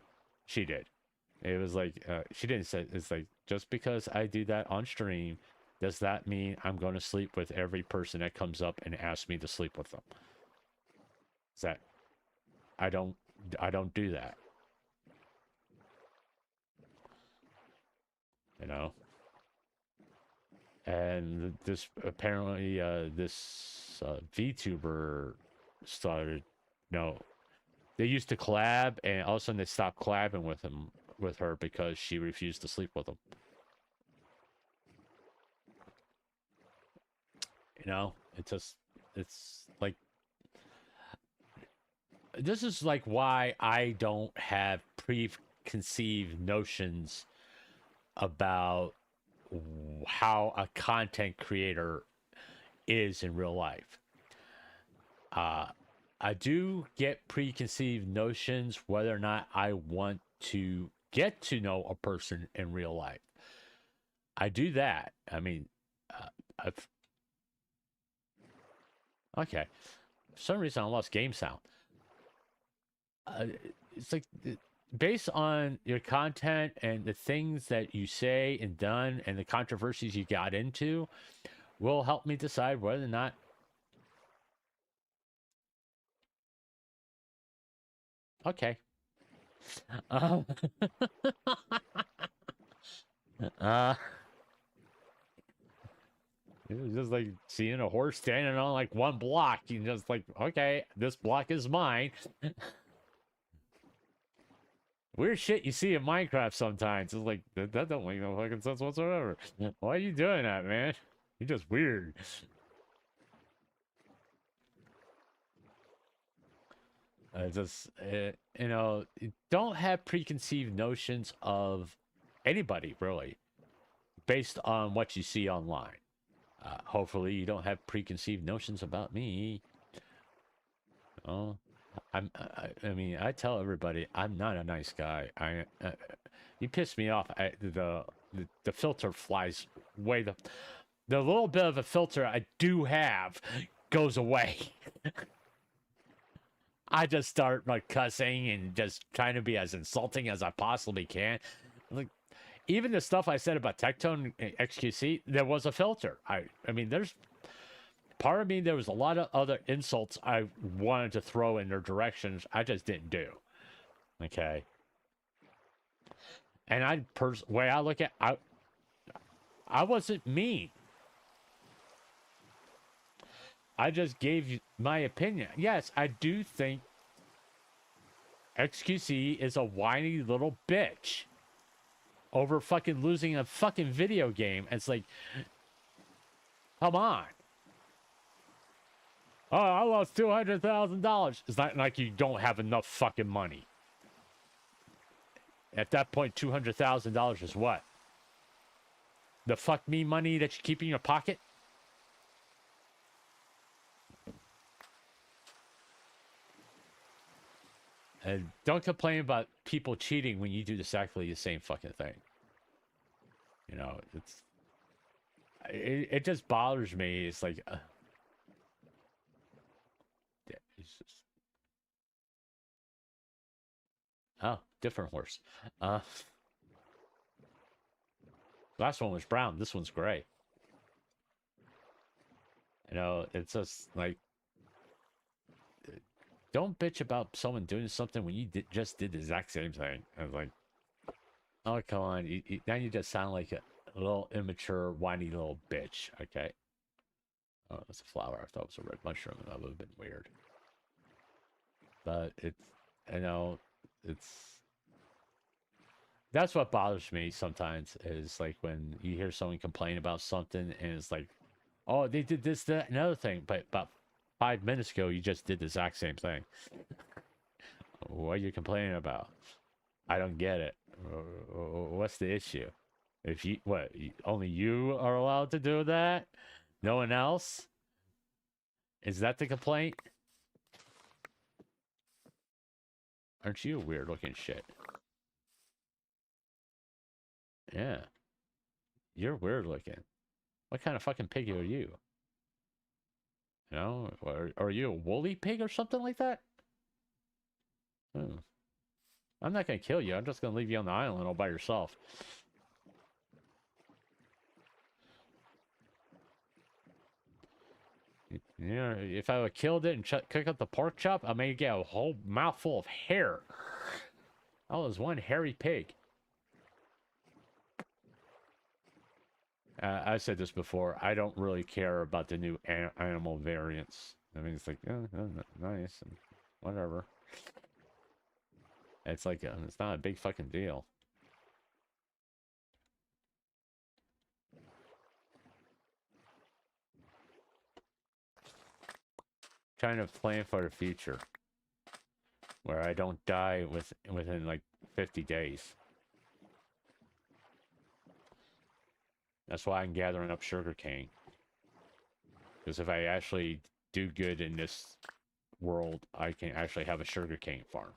She did. It was like she didn't say, it's like, just because I do that on stream, does that mean I'm going to sleep with every person that comes up and asks me to sleep with them? Is that I don't do that. You know? And this apparently this VTuber started, they used to collab, and all of a sudden they stopped collabing with her because she refused to sleep with him. It's like, this is like why I don't have preconceived notions about how a content creator is in real life. I do get preconceived notions whether or not I want to get to know a person in real life. I do that. I mean, okay. For some reason, I lost game sound. It's like, based on your content and the things that you say and done and the controversies you got into, will help me decide whether or not. Okay. It was just like seeing a horse standing on like one block. You just like, okay, this block is mine. Weird shit you see in Minecraft sometimes. It's like, that don't make no fucking sense whatsoever. Why are you doing that, man? You're just weird. Don't have preconceived notions of anybody, really, based on what you see online. Hopefully you don't have preconceived notions about me. I mean, I tell everybody I'm not a nice guy. You piss me off. The filter flies away. The little bit of a filter I do have goes away. I just start like cussing and just trying to be as insulting as I possibly can. Like, even the stuff I said about Tectone and XQC, there was a filter. I mean, there's part of me, there was a lot of other insults I wanted to throw in their directions. I just didn't do. Okay. And way I look at, I wasn't mean. I just gave you my opinion. Yes, I do think XQC is a whiny little bitch over fucking losing a fucking video game. It's like, come on. Oh, I lost $200,000. It's not like you don't have enough fucking money. At that point, $200,000 is what? The fuck me money that you keep in your pocket? And don't complain about people cheating when you do exactly the same fucking thing. It just bothers me. It's like, Jesus. Oh, different horse. Last one was brown. This one's gray. You know, it's just like, don't bitch about someone doing something when you just did the exact same thing. I was like, oh, come on. Now you just sound like a little immature, whiny little bitch. Okay. Oh, it's a flower. I thought it was a red mushroom. That would have been weird. But it's, you know, that's what bothers me sometimes is like when you hear someone complain about something and it's like, oh, they did this, that, and another thing. But about 5 minutes ago, you just did the exact same thing. What are you complaining about? I don't get it. What's the issue? If you, what, only you are allowed to do that? No one else? Is that the complaint? Aren't you a weird looking shit? Yeah. You're weird looking. What kind of fucking pig are you? You know? Or are you a woolly pig or something like that? Hmm. I'm not gonna kill you. I'm just gonna leave you on the island all by yourself. You know, if I would have killed it and cook up the pork chop, I may get a whole mouthful of hair. That was one hairy pig. I said this before. I don't really care about the new animal variants. I mean, it's like, oh, nice and whatever. It's like, it's not a big fucking deal. Trying to plan for the future where I don't die within like 50 days. That's why I'm gathering up sugar cane. Because if I actually do good in this world, I can actually have a sugar cane farm.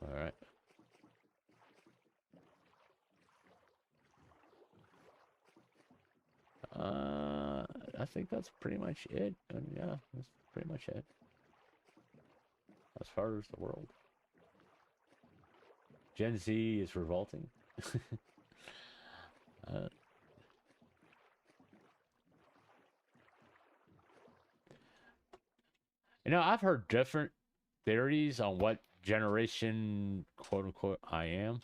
All right. I think that's pretty much it. And yeah, that's pretty much it. As far as the world. Gen Z is revolting. You know, I've heard different theories on what generation, quote unquote, I am.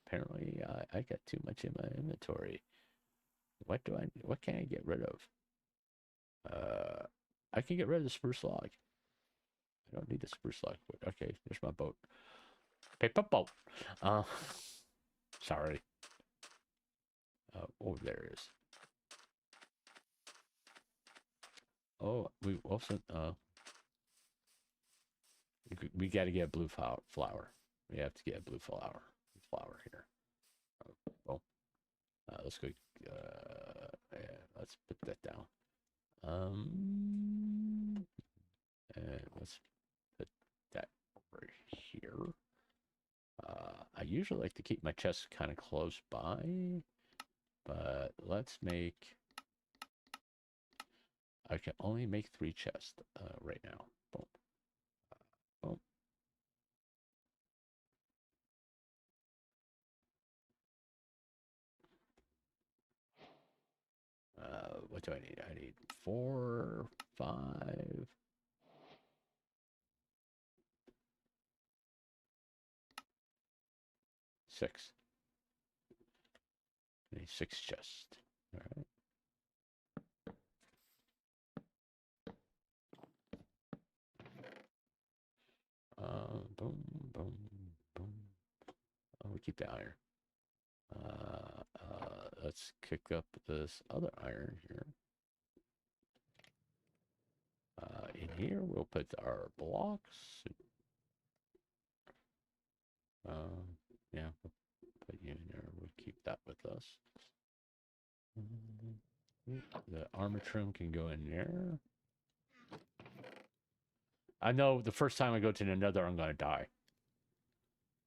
Apparently, I got too much in my inventory. What can I get rid of? I can get rid of the spruce log. I don't need the spruce log. Okay, there's my boat. Paper boat. Sorry. Oh, there it is. Oh, we also, we got to get a blue flower. We have to get a blue flower here. Oh, let's go. Yeah, let's put that down. And let's put that over here. I usually like to keep my chests kind of close by, but let's make. I can only make 3 chests right now. Boom. Boom. What do I need? I need 4, 5. 6. I need 6 chests. All right. Boom, boom, boom. Oh, we keep the iron. Let's kick up this other iron here. In here, we'll put our blocks. Yeah, we'll put you in there. We'll keep that with us. The armor trim can go in there. I know the first time I go to the nether, I'm going to die.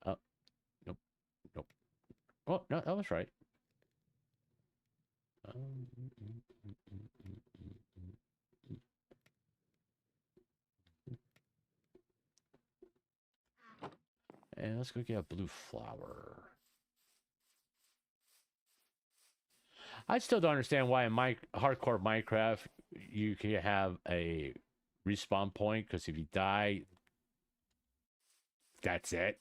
Oh, nope, nope. Oh, no, that was right. And let's go get a blue flower. I still don't understand why in hardcore Minecraft you can have a respawn point, because if you die, that's it.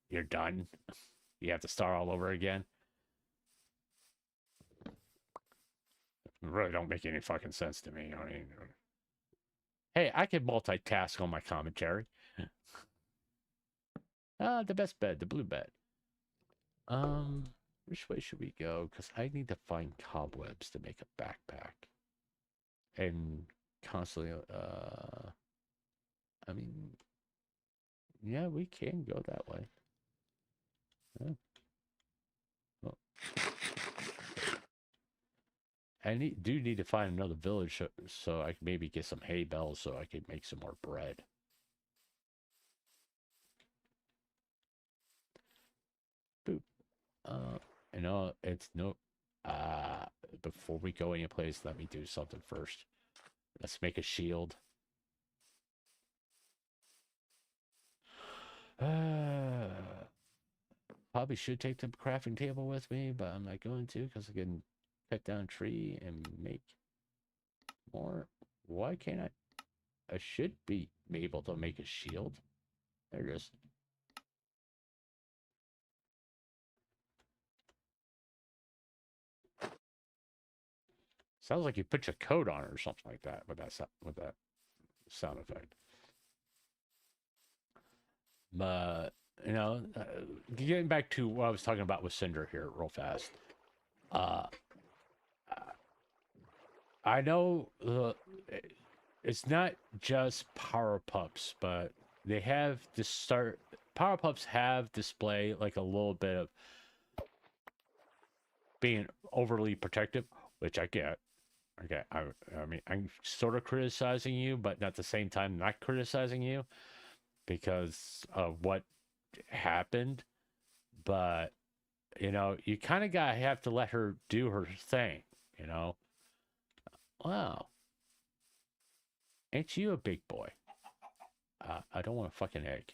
You're done. You have to start all over again. Really don't make any fucking sense to me. I mean, hey, I can multitask on my commentary. The best bed, the blue bed. Which way should we go? Because I need to find cobwebs to make a backpack. And constantly, I mean, yeah, we can go that way. Yeah. Well, I do need to find another village so I can maybe get some hay bales so I can make some more bread. Boop. You know, it's no. Before we go any place, let me do something first. Let's make a shield. Probably should take the crafting table with me, but I'm not going to because I can cut down a tree and make more. Why can't I? I should be able to make a shield. There it is. Sounds like you put your coat on it or something like that with that sound effect. But you know, getting back to what I was talking about with Cinder here, real fast. I know it's not just power pups, but they have to start. Power pups have display like a little bit of being overly protective, which I get. Okay, I mean, I'm sort of criticizing you, but at the same time, not criticizing you because of what happened. But you know, you kind of gotta have to let her do her thing. You know, wow, ain't you a big boy? I don't want a fucking egg.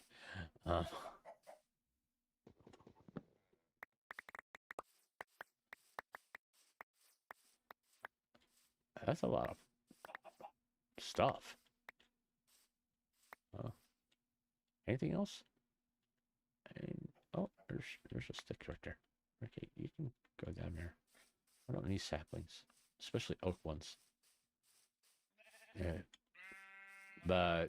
That's a lot of stuff. Anything else? And, oh, there's a stick right there. Okay, you can go down there. I don't need saplings, especially oak ones. Yeah, but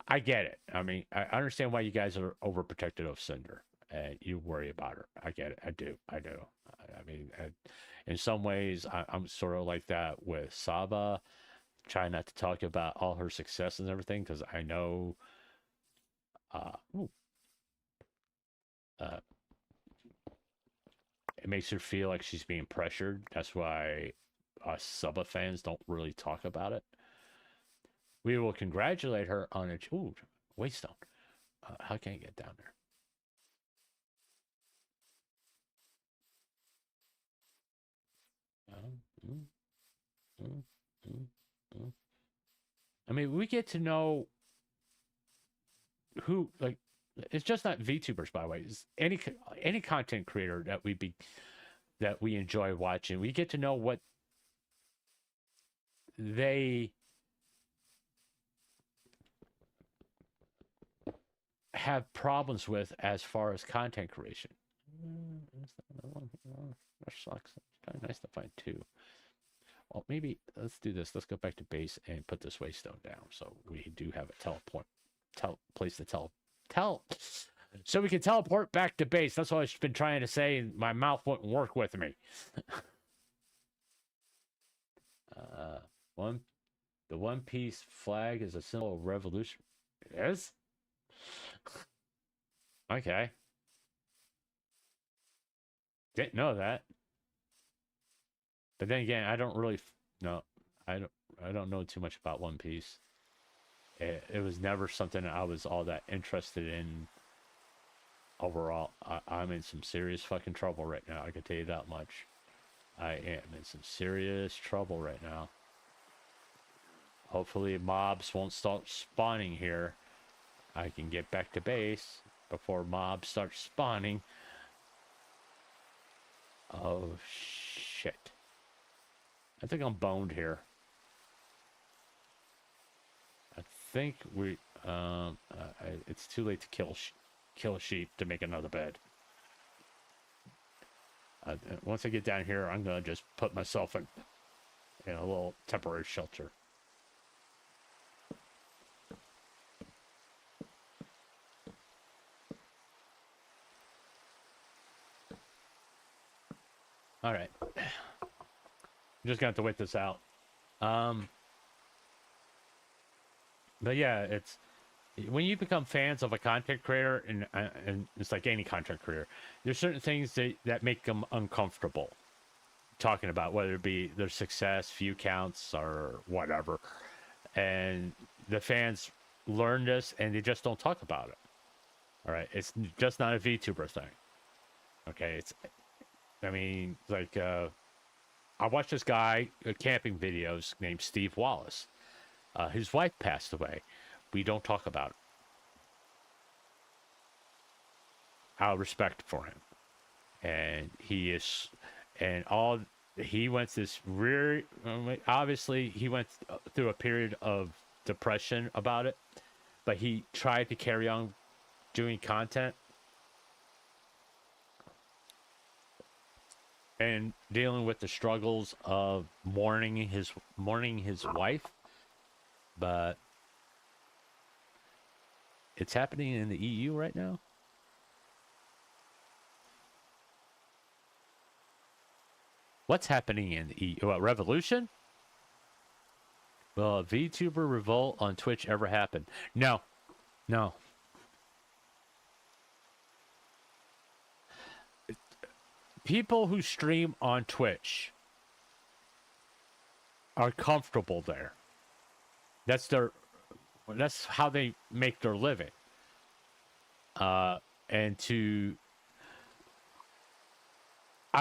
I get it. I mean, I understand why you guys are overprotected of Cinder and you worry about her. I get it. I do. I mean, in some ways, I'm sort of like that with Saba. Try not to talk about all her success and everything because I know it makes her feel like she's being pressured. That's why us Saba fans don't really talk about it. We will congratulate her on a waystone. How can I get down there? I mean, we get to know who, like, it's just not VTubers, by the way. It's any content creator that we enjoy watching. We get to know what they have problems with as far as content creation. That sucks. It's kind of nice to find two. Well, maybe let's do this. Let's go back to base and put this waystone down so we do have a place to so we can teleport back to base. That's what I've been trying to say, and my mouth wouldn't work with me. The One Piece flag is a symbol of revolution. It is? Okay. Didn't know that. But then again, I don't really know. I don't know too much about One Piece. It was never something I was all that interested in. Overall, I'm in some serious fucking trouble right now. I can tell you that much. I am in some serious trouble right now. Hopefully mobs won't start spawning here. I can get back to base, before mobs start spawning. Oh, shit. I think I'm boned here. I think we... it's too late to kill a sheep to make another bed. Once I get down here, I'm going to just put myself in a little temporary shelter. All right. I'm just gonna have to wait this out. But yeah, it's when you become fans of a content creator, and it's like any content creator, there's certain things that make them uncomfortable talking about, whether it be their success, view counts, or whatever. And the fans learn this, and they just don't talk about it. All right, it's just not a VTuber thing. Okay, I mean, like, I watched this guy camping videos named Steve Wallace. His wife passed away. We don't talk about it. Out of respect for him. And he went this obviously he went through a period of depression about it, but he tried to carry on doing content and dealing with the struggles of mourning his wife. But it's happening in the EU right now. What's happening in the EU? What, revolution? Will a VTuber revolt on Twitch ever happen? No. People who stream on Twitch are comfortable there. That's how they make their living. I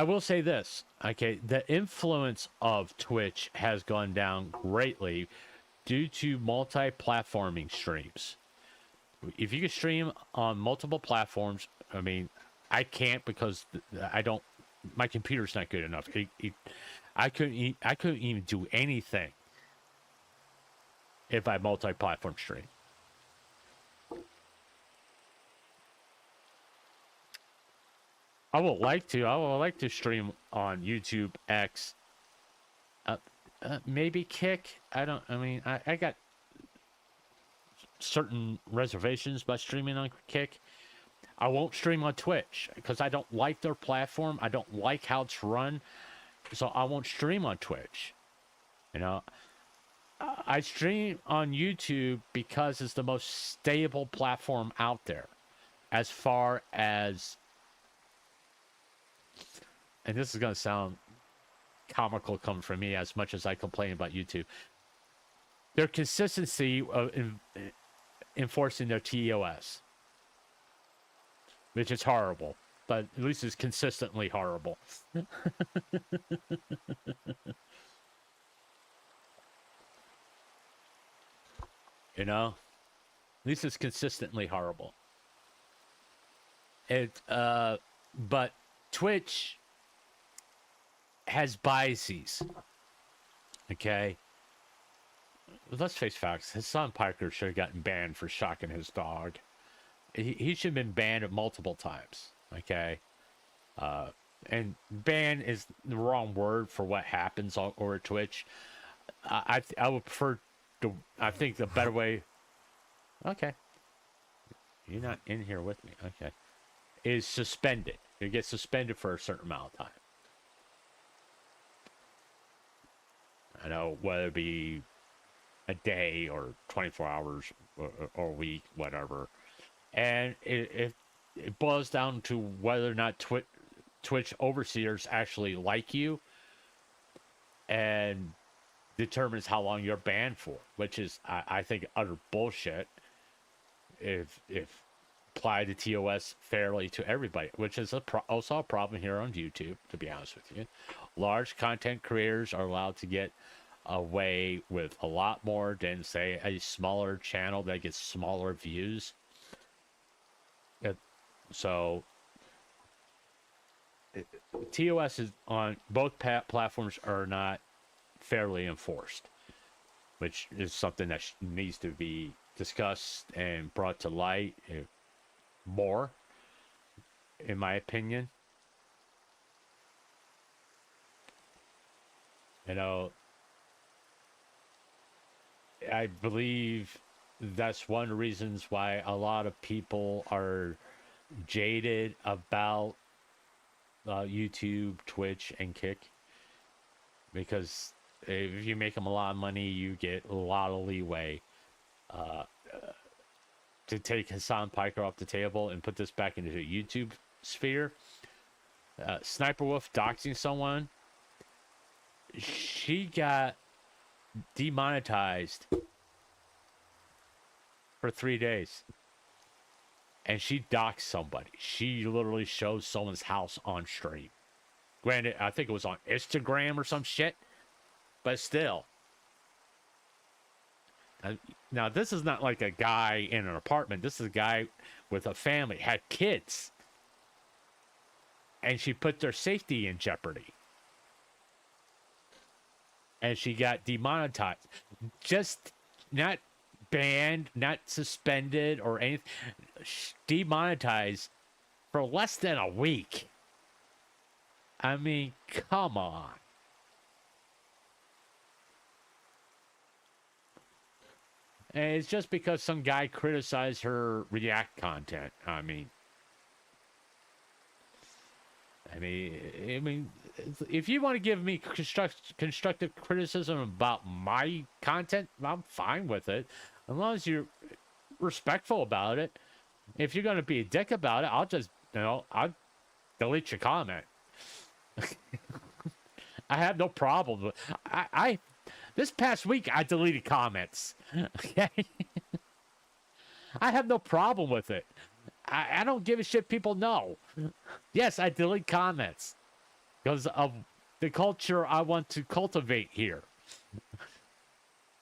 will say this, okay, the influence of Twitch has gone down greatly due to multi-platforming streams. If you can stream on multiple platforms, I mean, I can't because my computer's not good enough. I couldn't even do anything if I multi-platform stream. I would like to stream on YouTube, X, maybe Kick. I got certain reservations by streaming on Kick. I won't stream on Twitch because I don't like their platform. I don't like how it's run, so I won't stream on Twitch. You know, I stream on YouTube because it's the most stable platform out there, as far as. And this is going to sound comical coming from me as much as I complain about YouTube. Their consistency of enforcing their TOS. Which is horrible. But at least it's consistently horrible. You know? At least it's consistently horrible. But Twitch has biases. Okay? Let's face facts. His son Parker should have gotten banned for shocking his dog. He should have been banned multiple times. Okay? And ban is the wrong word for what happens over Twitch. I would prefer to... I think the better way... Okay. You're not in here with me. Okay. Is suspended. You get suspended for a certain amount of time. I know, whether it be a day or 24 hours or a week, whatever. And it boils down to whether or not Twitch overseers actually like you and determines how long you're banned for, which is, I think, utter bullshit if apply the TOS fairly to everybody, which is also a problem here on YouTube, to be honest with you. Large content creators are allowed to get away with a lot more than, say, a smaller channel that gets smaller views. So TOS is on both platforms are not fairly enforced, which is something that needs to be discussed and brought to light more, in my opinion. You know, I believe that's one of the reasons why a lot of people are jaded about YouTube, Twitch, and Kick, because if you make them a lot of money, you get a lot of leeway to take Hassan Piker off the table and put this back into the YouTube sphere. Sniper Wolf doxing someone, she got demonetized for 3 days. And she doxed somebody. She literally showed someone's house on stream. Granted, I think it was on Instagram or some shit. But still. Now, this is not like a guy in an apartment. This is a guy with a family, had kids. And she put their safety in jeopardy. And she got demonetized. Just not banned, not suspended or anything. Demonetized for less than a week. I mean, come on. And it's just because some guy criticized her React content. I mean, if you want to give me constructive criticism about my content, I'm fine with it, as long as you're respectful about it. If you're going to be a dick about it, I'll just, I'll delete your comment. I have no problem with. I this past week I deleted comments. Okay, I have no problem with it. I don't give a shit. People know. Yes, I delete comments because of the culture I want to cultivate here.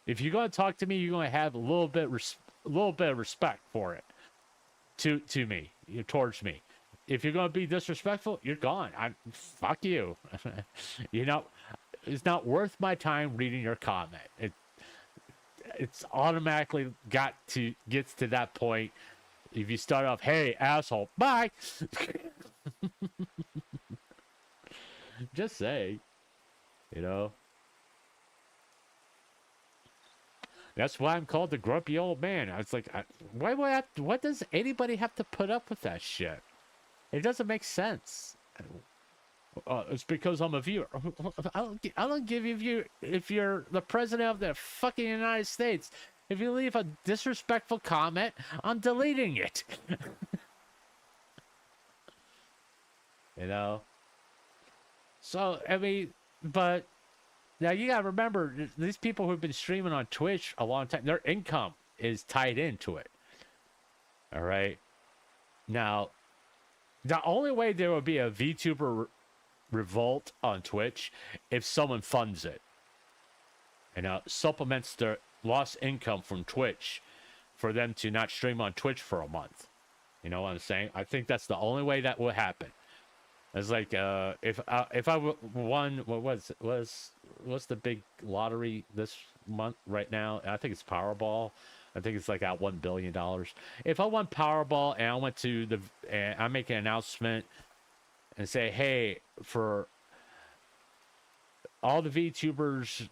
If you're going to talk to me, you're going to have a little bit of respect for it to me, towards me. If you're going to be disrespectful, you're gone. Fuck you. It's not worth my time reading your comment. It's automatically gets to that point. If you start off, hey, asshole, bye. Just say, That's why I'm called the grumpy old man. I was like, what does anybody have to put up with that shit? It doesn't make sense. It's because I'm a viewer. I don't give you a view if you're the president of the fucking United States. If you leave a disrespectful comment, I'm deleting it. So, but now you gotta remember, these people who've been streaming on Twitch a long time, their income is tied into it. All right. Now, the only way there would be a VTuber revolt on Twitch if someone funds it. Supplements their lost income from Twitch for them to not stream on Twitch for a month. You know what I'm saying? I think that's the only way that will happen. It's like if I won, what's the big lottery this month right now? I think it's Powerball. I think it's like at $1 billion. If I won Powerball and I went to and I make an announcement and say, hey, for all the VTubers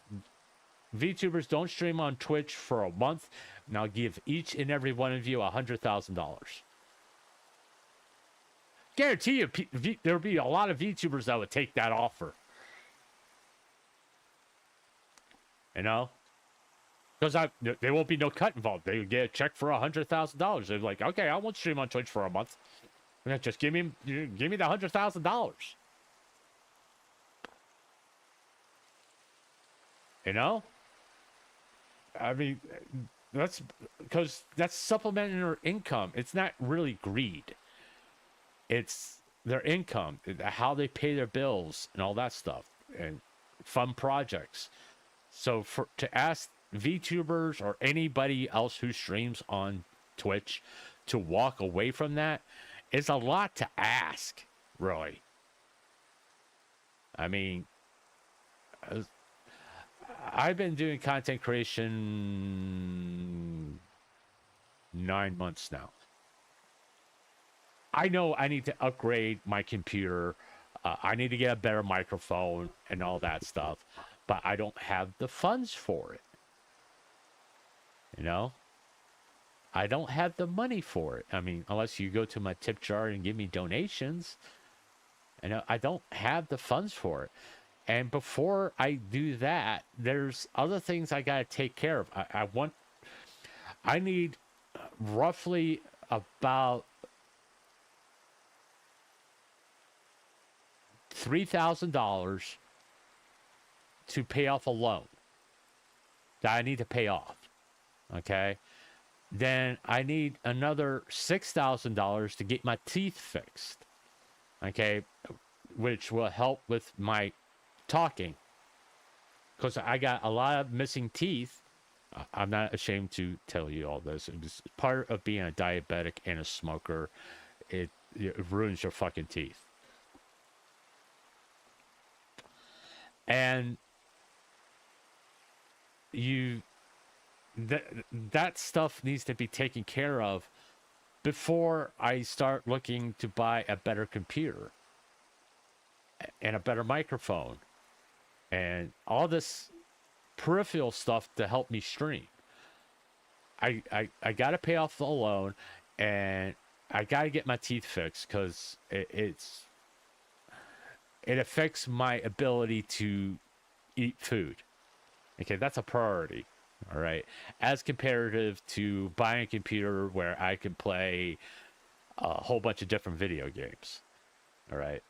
don't stream on Twitch for a month, and I'll give each and every one of you $100,000. Guarantee you, there'll be a lot of VTubers that would take that offer. Because there won't be no cut involved. They would get a check for $100,000. They're like, okay, I won't stream on Twitch for a month. Just give me the $100,000. That's because that's supplementing their income. It's not really greed. It's their income, how they pay their bills and all that stuff, and fun projects. So to ask VTubers or anybody else who streams on Twitch to walk away from that is a lot to ask, really. I mean, I've been doing content creation 9 months now. I know I need to upgrade my computer. I need to get a better microphone and all that stuff, but I don't have the funds for it. You know? I don't have the money for it. I mean, unless you go to my tip jar and give me donations. And I don't have the funds for it. And before I do that, there's other things I got to take care of. I need roughly about $3,000 to pay off a loan that I need to pay off. Okay. Then I need another $6,000 to get my teeth fixed. Okay. Which will help with my talking. Because I got a lot of missing teeth. I'm not ashamed to tell you all this. It's part of being a diabetic and a smoker. It ruins your fucking teeth. And that stuff needs to be taken care of before I start looking to buy a better computer and a better microphone and all this peripheral stuff to help me stream. I got to pay off the loan, and I got to get my teeth fixed because it affects my ability to eat food. Okay, that's a priority. All right, as comparative to buying a computer where I can play a whole bunch of different video games. All right.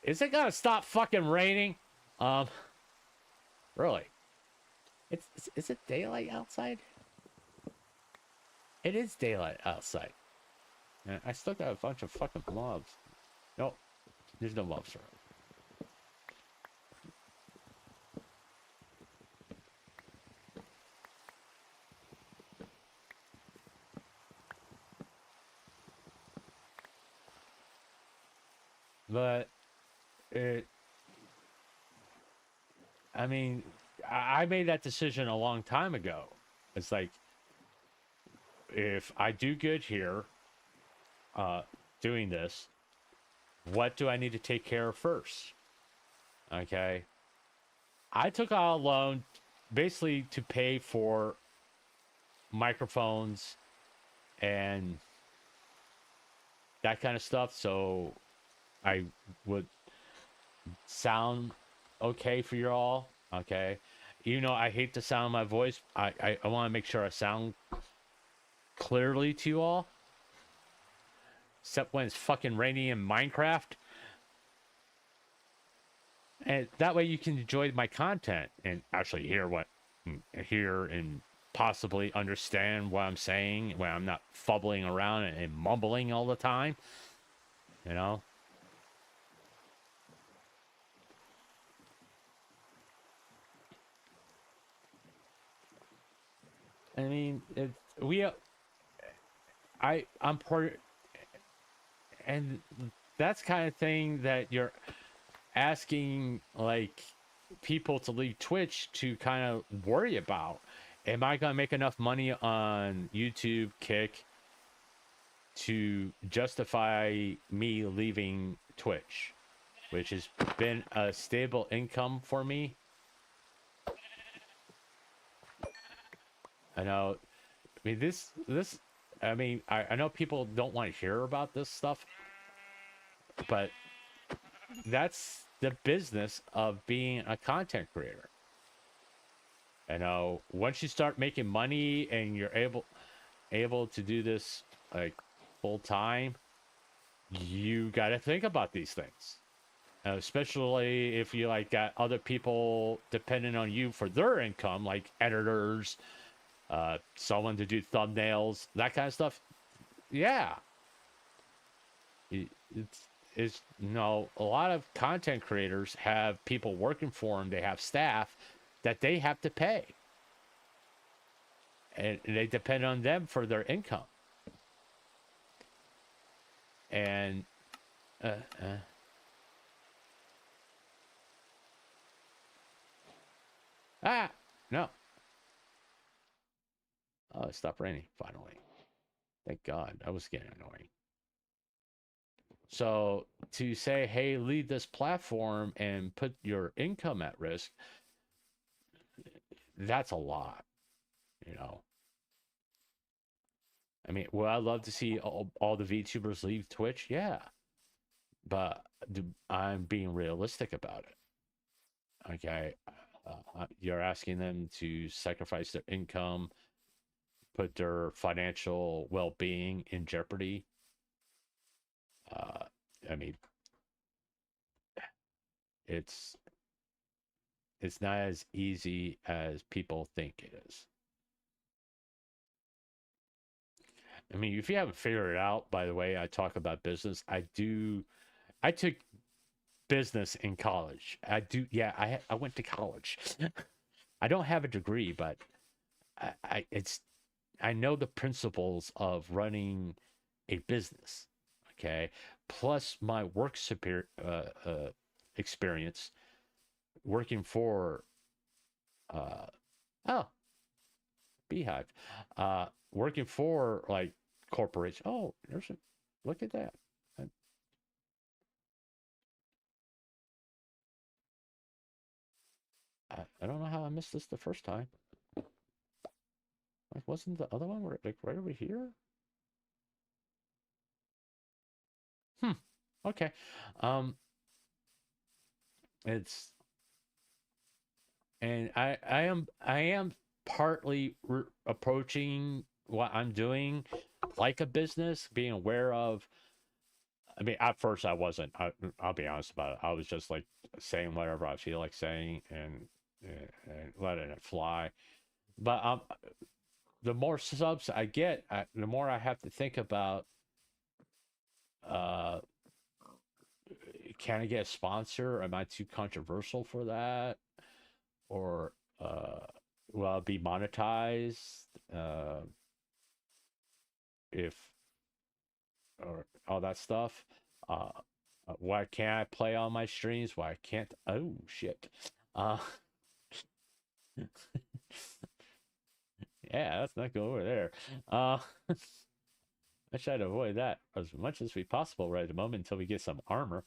Is it gonna stop fucking raining? Really? Is it daylight outside? It is daylight outside. And I still got a bunch of fucking mobs. Nope, there's no mobs around. But I mean, I made that decision a long time ago. It's like, if I do good here, doing this, what do I need to take care of first? Okay. I took out a loan basically to pay for microphones and that kind of stuff, so I would sound okay for you all. Okay. Even though I hate the sound of my voice, I want to make sure I sound clearly to you all. Except when it's fucking raining in Minecraft. And that way you can enjoy my content and actually hear and possibly understand what I'm saying when I'm not fumbling around and mumbling all the time. You know? I mean, I'm part, and that's kind of thing that you're asking, like, people to leave Twitch to kind of worry about. Am I going to make enough money on YouTube, Kick, to justify me leaving Twitch, which has been a stable income for me? I know. I mean, I know people don't want to hear about this stuff, but that's the business of being a content creator. You know, once you start making money and you're able to do this like full time, you got to think about these things. Especially if you like got other people depending on you for their income, like editors, someone to do thumbnails, that kind of stuff. Yeah. It's a lot of content creators have people working for them. They have staff that they have to pay. And they depend on them for their income. And uh, uh, no. Oh, it stopped raining finally. Thank God. That was getting annoying. So to say, hey, leave this platform and put your income at risk, that's a lot, you know. I mean, would I love to see all the VTubers leave Twitch? Yeah. But I'm being realistic about it. Okay. You're asking them to sacrifice their income, put their financial well-being in jeopardy. I mean, it's not as easy as people think it is. I mean, if you haven't figured it out, by the way, I talk about business. I took business in college. I went to college. I don't have a degree, but I know the principles of running a business. Okay, plus my work experience working for Beehive, working for like corporation. Oh, look at that. I don't know how I missed this the first time. Like, wasn't the other one like right over here? Okay. It's and I am partly approaching what I'm doing like a business, being aware of. I mean, at first I wasn't. I'll be honest about it. I was just like saying whatever I feel like saying and letting it fly. But the more subs I get, the more I have to think about. Can I get a sponsor? Am I too controversial for that? Or will I be monetized? If or all that stuff. Why can't I play on my streams? Why can't? Oh shit. Yeah, let's not go over there. I try to avoid that as much as we possible right at the moment until we get some armor.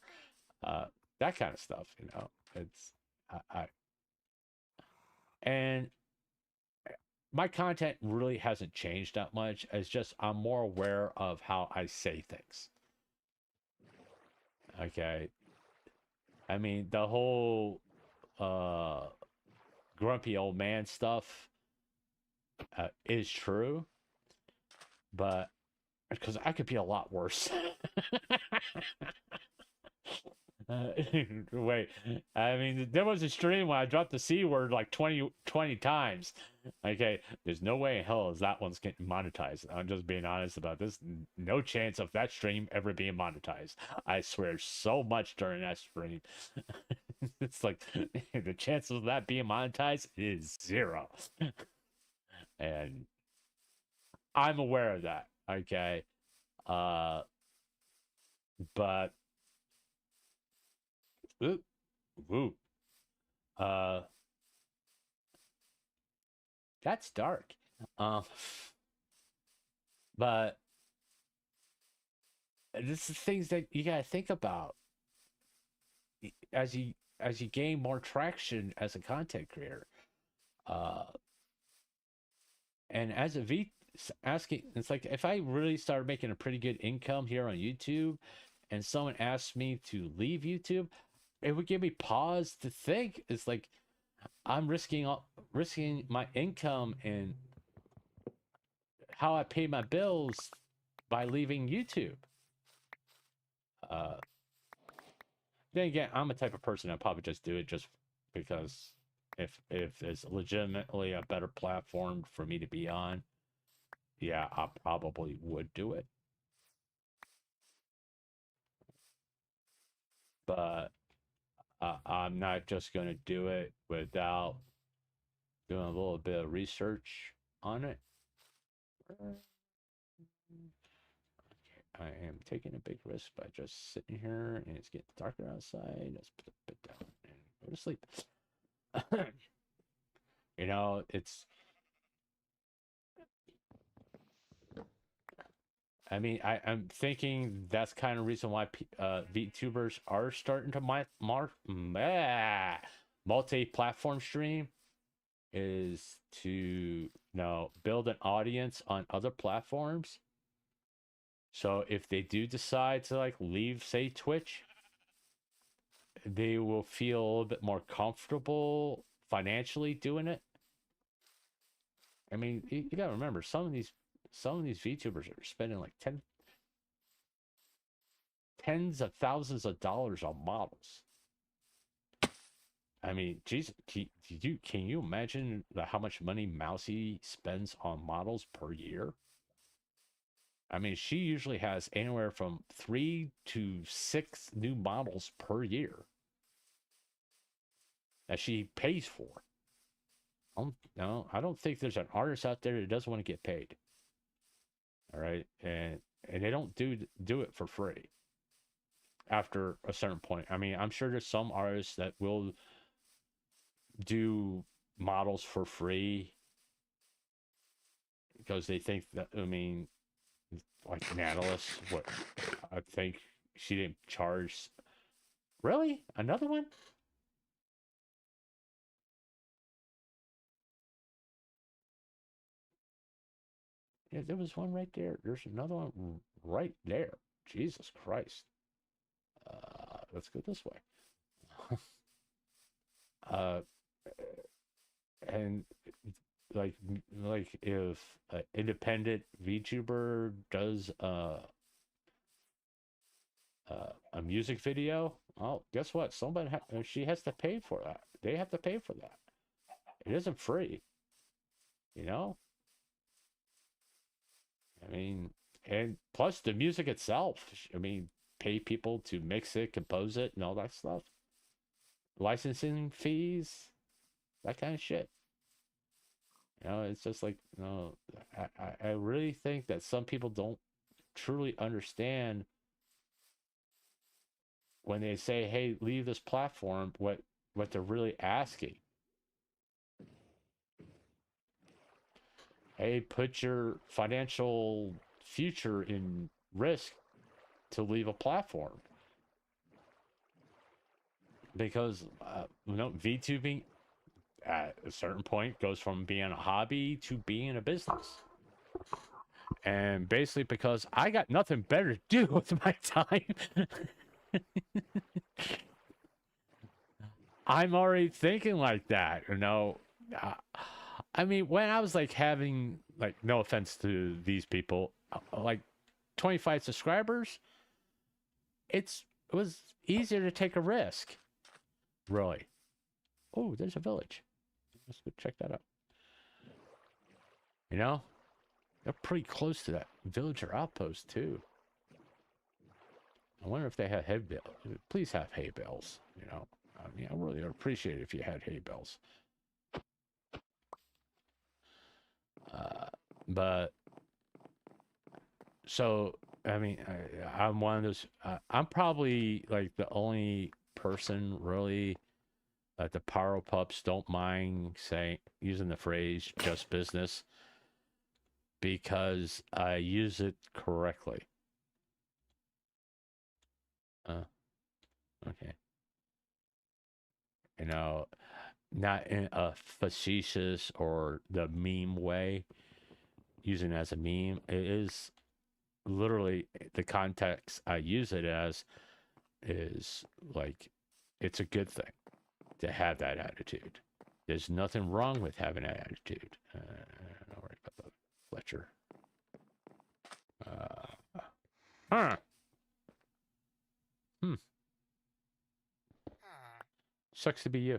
That kind of stuff, you know. It's and my content really hasn't changed that much. It's just I'm more aware of how I say things. Okay. I mean, the whole grumpy old man stuff is true, but because I could be a lot worse. Wait, I mean, there was a stream where I dropped the C word like 20 times. Okay, there's no way in hell is that one's getting monetized. I'm just being honest about this. No chance of that stream ever being monetized. I swear so much during that stream. It's like the chances of that being monetized is 0. And I'm aware of that. Okay. But ooh, that's dark. But this is things that you gotta think about as you gain more traction as a content creator. And as a asking, it's like if I really started making a pretty good income here on YouTube, and someone asked me to leave YouTube, it would give me pause to think. It's like I'm risking my income and how I pay my bills by leaving YouTube. Then again, I'm a type of person that probably just do it just because if there's legitimately a better platform for me to be on, yeah, I probably would do it. But I'm not just going to do it without doing a little bit of research on it. I am taking a big risk by just sitting here and it's getting darker outside. Let's put the bed down and go to sleep. You know, I mean, I'm thinking that's kind of reason why VTubers are starting to multi-platform stream is to, you know, build an audience on other platforms. So if they do decide to like leave, say, Twitch, they will feel a little bit more comfortable financially doing it. I mean, you gotta remember some of these VTubers are spending like tens of thousands of dollars on models. I mean, geez, can you imagine how much money Mousy spends on models per year? I mean, she usually has anywhere from 3 to 6 new models per year that she pays for. No, I don't think there's an artist out there that doesn't want to get paid. All right, and they don't do it for free. After a certain point, I mean, I'm sure there's some artists that will do models for free because they think that, I mean, like Nautilus, what I think she didn't charge. Really? Another one? Yeah, there was one right there. There's another one right there. Jesus Christ. Let's go this way. And like if an independent VTuber does a music video, well, guess what? Somebody she has to pay for that. They have to pay for that. It isn't free, you know. I mean, and plus the music itself. I mean, pay people to mix it, compose it, and all that stuff. Licensing fees, that kind of shit. You know, it's just like, you know, I really think that some people don't truly understand when they say, hey, leave this platform, what they're really asking. Hey, put your financial future in risk to leave a platform. Because, you know, VTubing at a certain point goes from being a hobby to being a business. And basically because I got nothing better to do with my time. I'm already thinking like that, you know. I mean, when I was like having, like, no offense to these people, like 25 subscribers, it was easier to take a risk. Really. Oh, there's a village. Let's go check that out. You know, they're pretty close to that villager outpost too. I wonder if they have hay bales. Please have hay bales. You know, I mean, I really would appreciate it if you had hay bales. But so, I mean, I'm one of those. I'm probably like the only person really that the Power Pups don't mind saying, using the phrase "just business" because I use it correctly. Okay. You know, not in a facetious or the meme way, using it as a meme. It is literally the context I use it as is like, it's a good thing to have that attitude. There's nothing wrong with having that attitude. Don't worry about the Fletcher. Sucks to be you.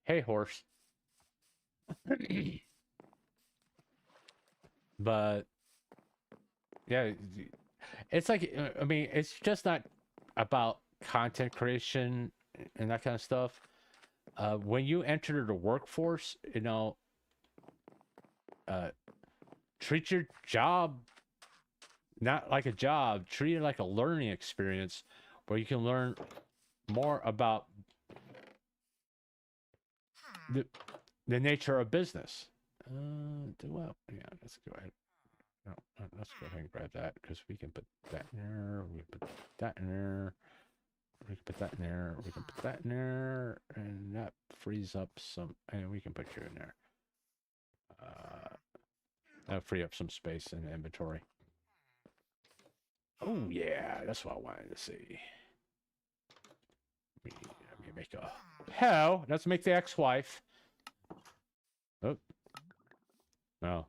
Hey, horse. But yeah, it's like, I mean, it's just not about content creation and that kind of stuff. when you enter the workforce, you know, treat your job not like a job, treat it like a learning experience where you can learn more about the nature of business. Well, yeah, let's go ahead. No, let's go ahead and grab that because we can put that in there. We can put that in there. We can put that in there. We can put that in there, and that frees up some. And we can put you in there. That'll free up some space in the inventory. Oh yeah, that's what I wanted to see. Let me make a hell. Let's make the ex-wife. Oh no.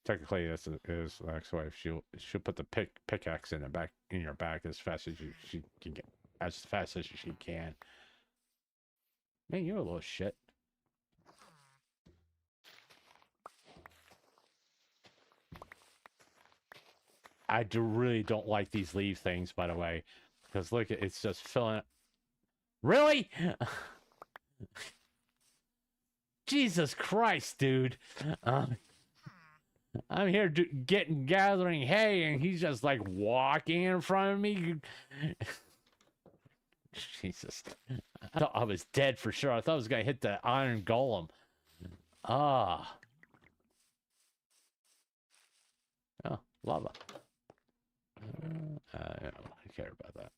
Technically, this is the ex-wife. She'll put the pickaxe in the back in your back as fast as she can get, as fast as she can. Man, you're a little shit. I really don't like these leave things, by the way, because look, it's just filling. Really? Jesus Christ, dude. I'm here gathering hay, and he's just like walking in front of me. Jesus. I thought I was dead for sure. I thought I was going to hit the iron golem. Ah. Oh, lava. I don't care about that.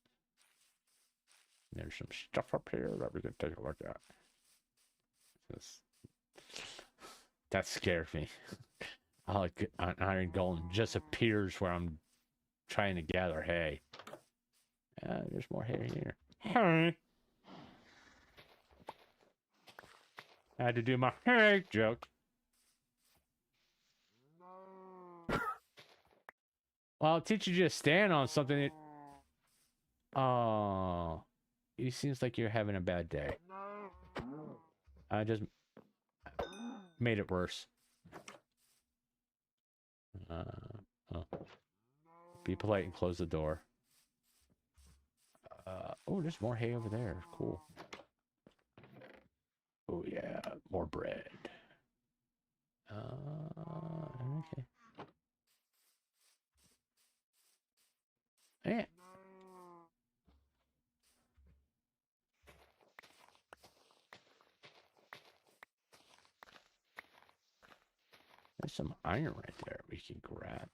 There's some stuff up here that we can take a look at. That scared me. I like an iron golem just appears where I'm trying to gather hay. There's more hay here. Hey. I had to do my hay joke. Well, I'll teach you to stand on something. Oh, it seems like you're having a bad day. I just made it worse. Oh. Be polite and close the door. Oh, there's more hay over there. Cool. Oh yeah, more bread. Okay. Yeah. There's some iron right there we can grab.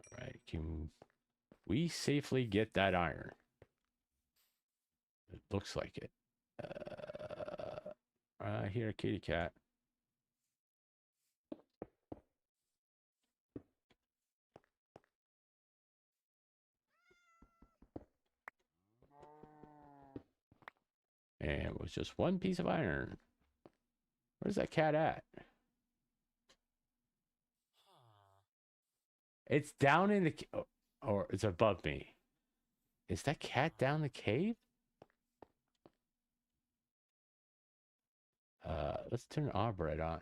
All right, can we safely get that iron? It looks like it. I hear a kitty cat. And it was just one piece of iron. Where's that cat at? It's down in the... or it's above me. Is that cat down the cave? Let's turn the arborite on.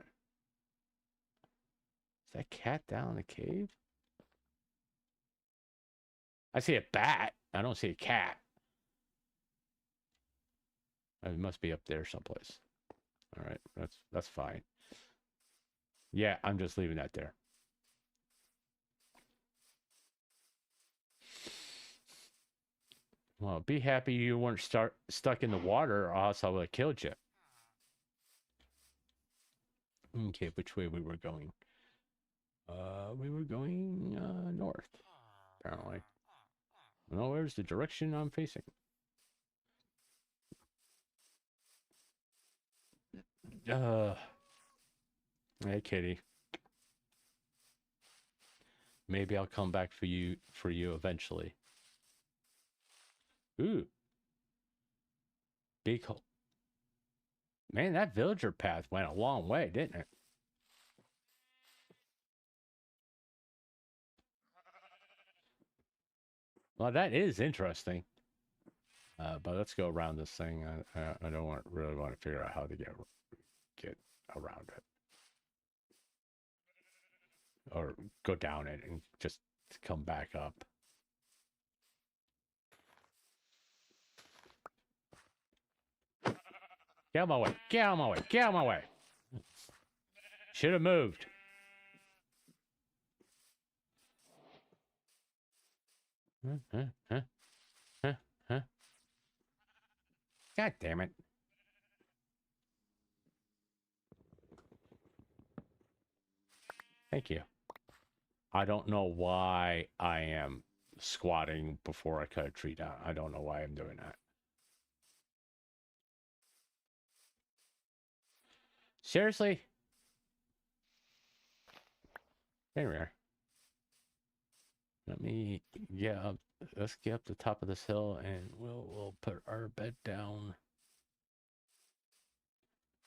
Is that cat down the cave? I see a bat. I don't see a cat. It must be up there someplace. All right, that's fine. Yeah, I'm just leaving that there. Well, be happy you weren't stuck in the water, or else I would have killed you. Okay, which way we were going? We were going north, apparently. No, where's the direction I'm facing? Hey, kitty. Maybe I'll come back for you eventually. Ooh. Big hole. Man, that villager path went a long way, didn't it? Well, that is interesting. But let's go around this thing. I don't really want to figure out how to get around it. or go down it and just come back up. Get out of my way. Get out of my way. Get out of my way. Should have moved. Huh? God damn it. Thank you. I don't know why I am squatting before I cut a tree down. I don't know why I'm doing that. Seriously? There we are. Let me get up. Let's get up the top of this hill and we'll put our bed down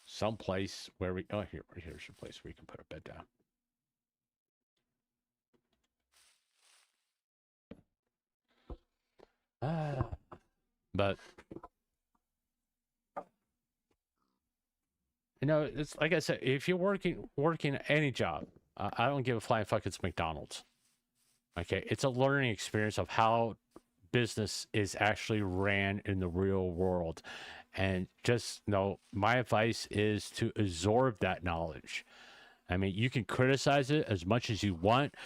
someplace where we here's your place where you can put our bed down. But it's like I said, if you're working any job, I don't give a flying fuck. It's McDonald's. Okay, it's a learning experience of how business is actually ran in the real world, and just my advice is to absorb that knowledge. I mean, you can criticize it as much as you want,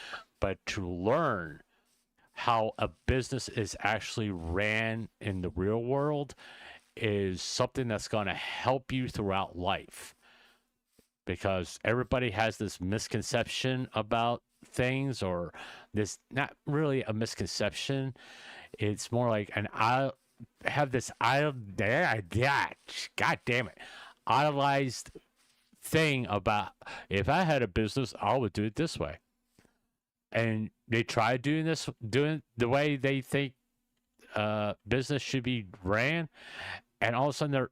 but to learn how a business is actually ran in the real world is something that's going to help you throughout life, because everybody has this misconception about things, or this, not really a misconception, it's more like I have this god damn it, idolized thing about, if I had a business, I would do it this way. And they try doing the way they think business should be ran, and all of a sudden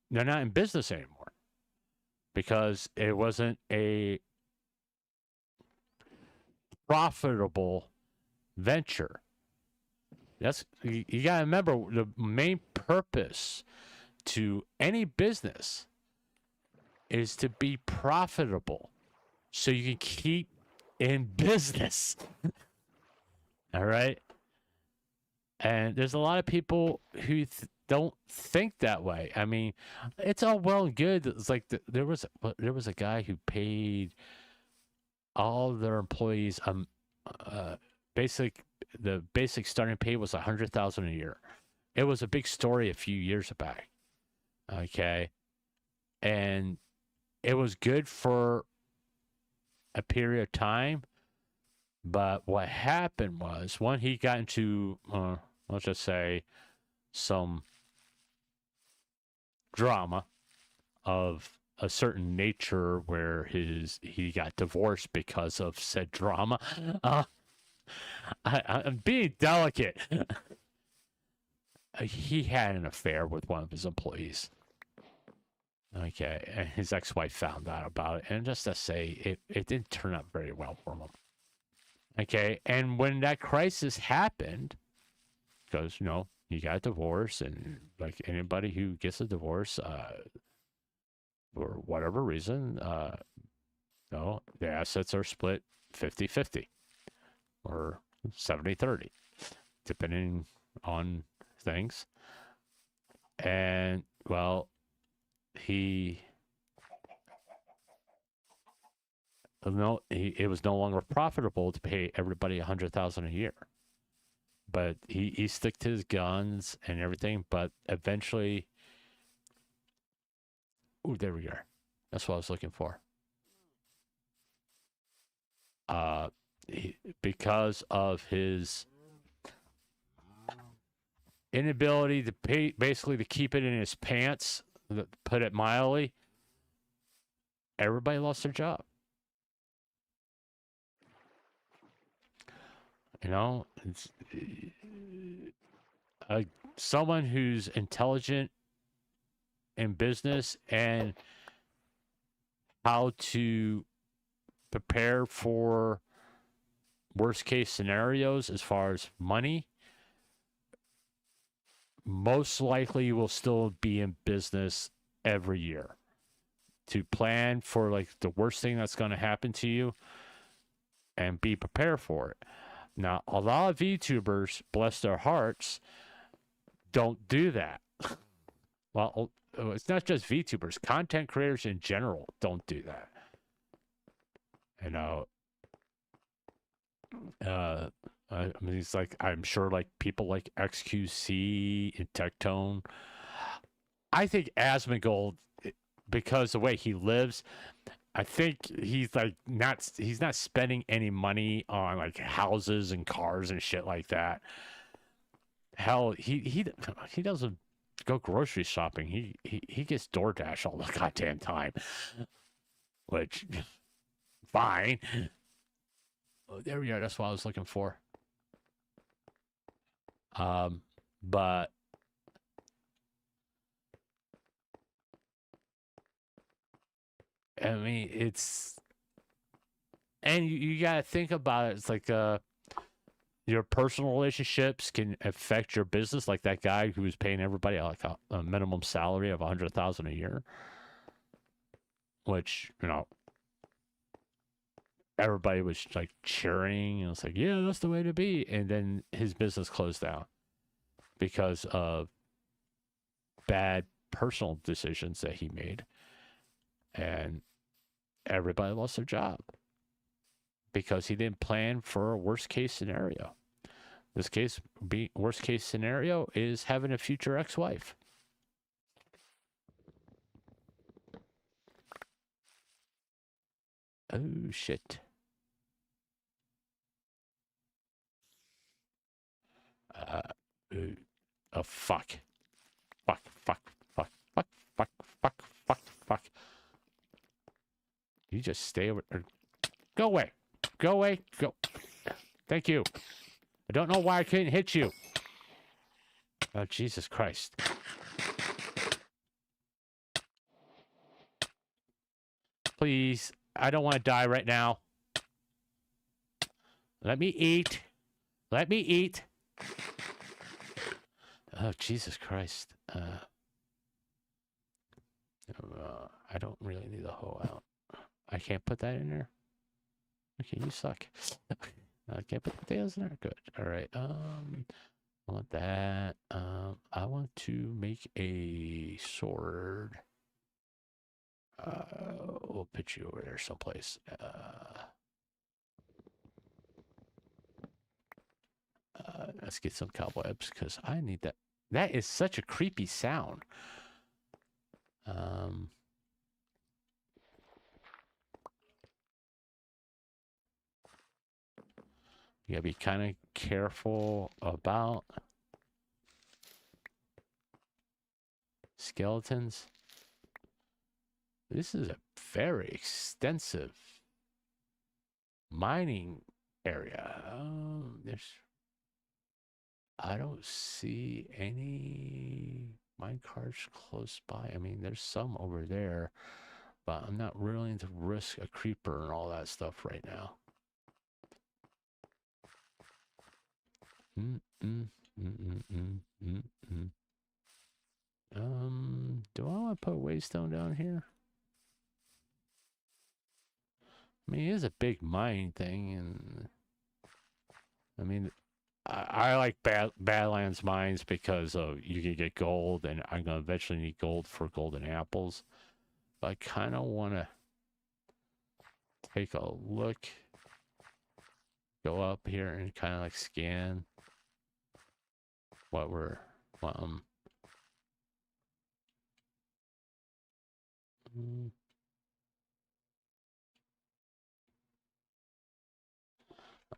they're not in business anymore because it wasn't a profitable venture. You gotta remember, the main purpose to any business is to be profitable, so you can keep in business. All right. And there's a lot of people who don't think that way. I mean, it's all well and good. It's like there was a guy who paid all their employees the basic starting pay was $100,000 a year. It was a big story a few years back. Okay. And it was good for a period of time, but what happened was, when he got into let's just say some drama of a certain nature where he got divorced because of said drama. I'm being delicate. He had an affair with one of his employees. Okay, and his ex-wife found out about it, and just to say, it didn't turn out very well for him. Okay, and when that crisis happened, because he got a divorce, and like anybody who gets a divorce, for whatever reason, the assets are split 50-50 or 70-30, depending on things. And well, it was no longer profitable to pay everybody $100,000 a year. But he stuck to his guns and everything. But eventually, there we go. That's what I was looking for. Because of his inability to pay, basically to keep it in his pants, put it mildly, everybody lost their job. It's someone who's intelligent in business and how to prepare for worst case scenarios as far as money, most likely will still be in business every year. to plan for like the worst thing that's going to happen to you and be prepared for it. Now, a lot of VTubers, bless their hearts, don't do that. Well, it's not just VTubers, content creators in general don't do that. You know, I mean, it's like, I'm sure like people like XQC and Tectone. I think Asmongold, because the way he lives, I think he's not spending any money on like houses and cars and shit like that. Hell, he doesn't go grocery shopping. He gets DoorDash all the goddamn time, which fine. Oh, there we go. That's what I was looking for. But I mean, and you gotta think about it. It's like your personal relationships can affect your business. Like that guy who was paying everybody like a minimum salary of $100,000 a year, which, you know, everybody was like cheering and it's like, yeah, that's the way to be. And then his business closed down because of bad personal decisions that he made, and everybody lost their job because he didn't plan for a worst case scenario. Worst case scenario is having a future ex-wife. Oh shit. Oh fuck. Fuck. You just stay over. Go away. Go. Thank you. I don't know why I couldn't hit you. Oh, Jesus Christ. Please. I don't want to die right now. Let me eat. Oh, Jesus Christ. I don't really need a hoe out. I can't put that in there. Okay, you suck. I can't put potatoes in there. Good. All right. I want that. I want to make a sword. We'll put you over there someplace. Let's get some cobwebs because I need that. That is such a creepy sound. You gotta be kind of careful about skeletons. This is a very extensive mining area. I don't see any mine carts close by. I mean, there's some over there, but I'm not willing to risk a creeper and all that stuff right now. Do I want to put a waystone down here? I mean, it is a big mine thing, and I mean, I like Badlands mines because you can get gold, and I'm gonna eventually need gold for golden apples. But I kind of want to take a look, go up here, and kind of like scan what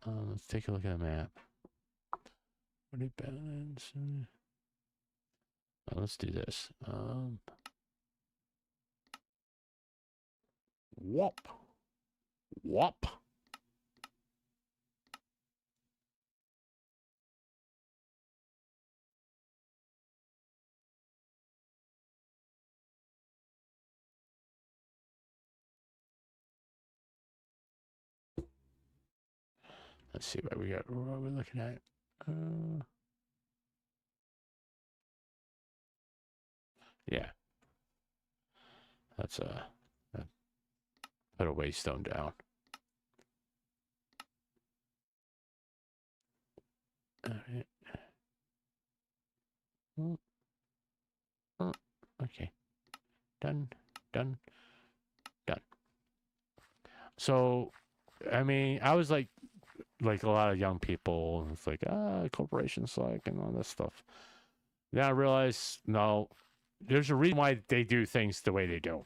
let's take a look at the map. What do balance? Let's do this. Whoop. Let's see what we got. What are we looking at? Yeah. That's put a waystone down. All right. Okay. Done. Done. Done. So, I mean, I was like a lot of young people. It's like, corporations suck and all this stuff. Then I realized, no, there's a reason why they do things the way they do.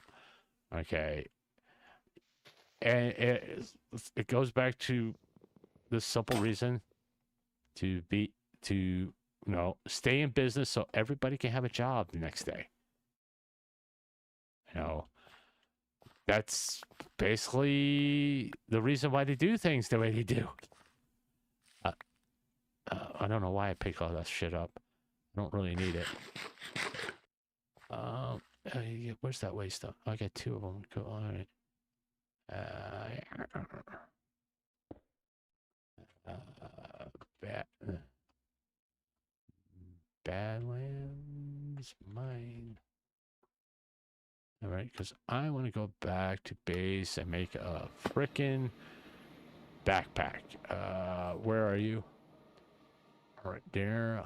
Okay. And it goes back to the simple reason to stay in business so everybody can have a job the next day. That's basically the reason why they do things the way they do. I don't know why I picked all that shit up. I don't really need it. Where's that waste stuff? I got 2 of them. Cool. All right. Badlands mine. All right, because I want to go back to base and make a frickin' backpack. Where are you? All right, there.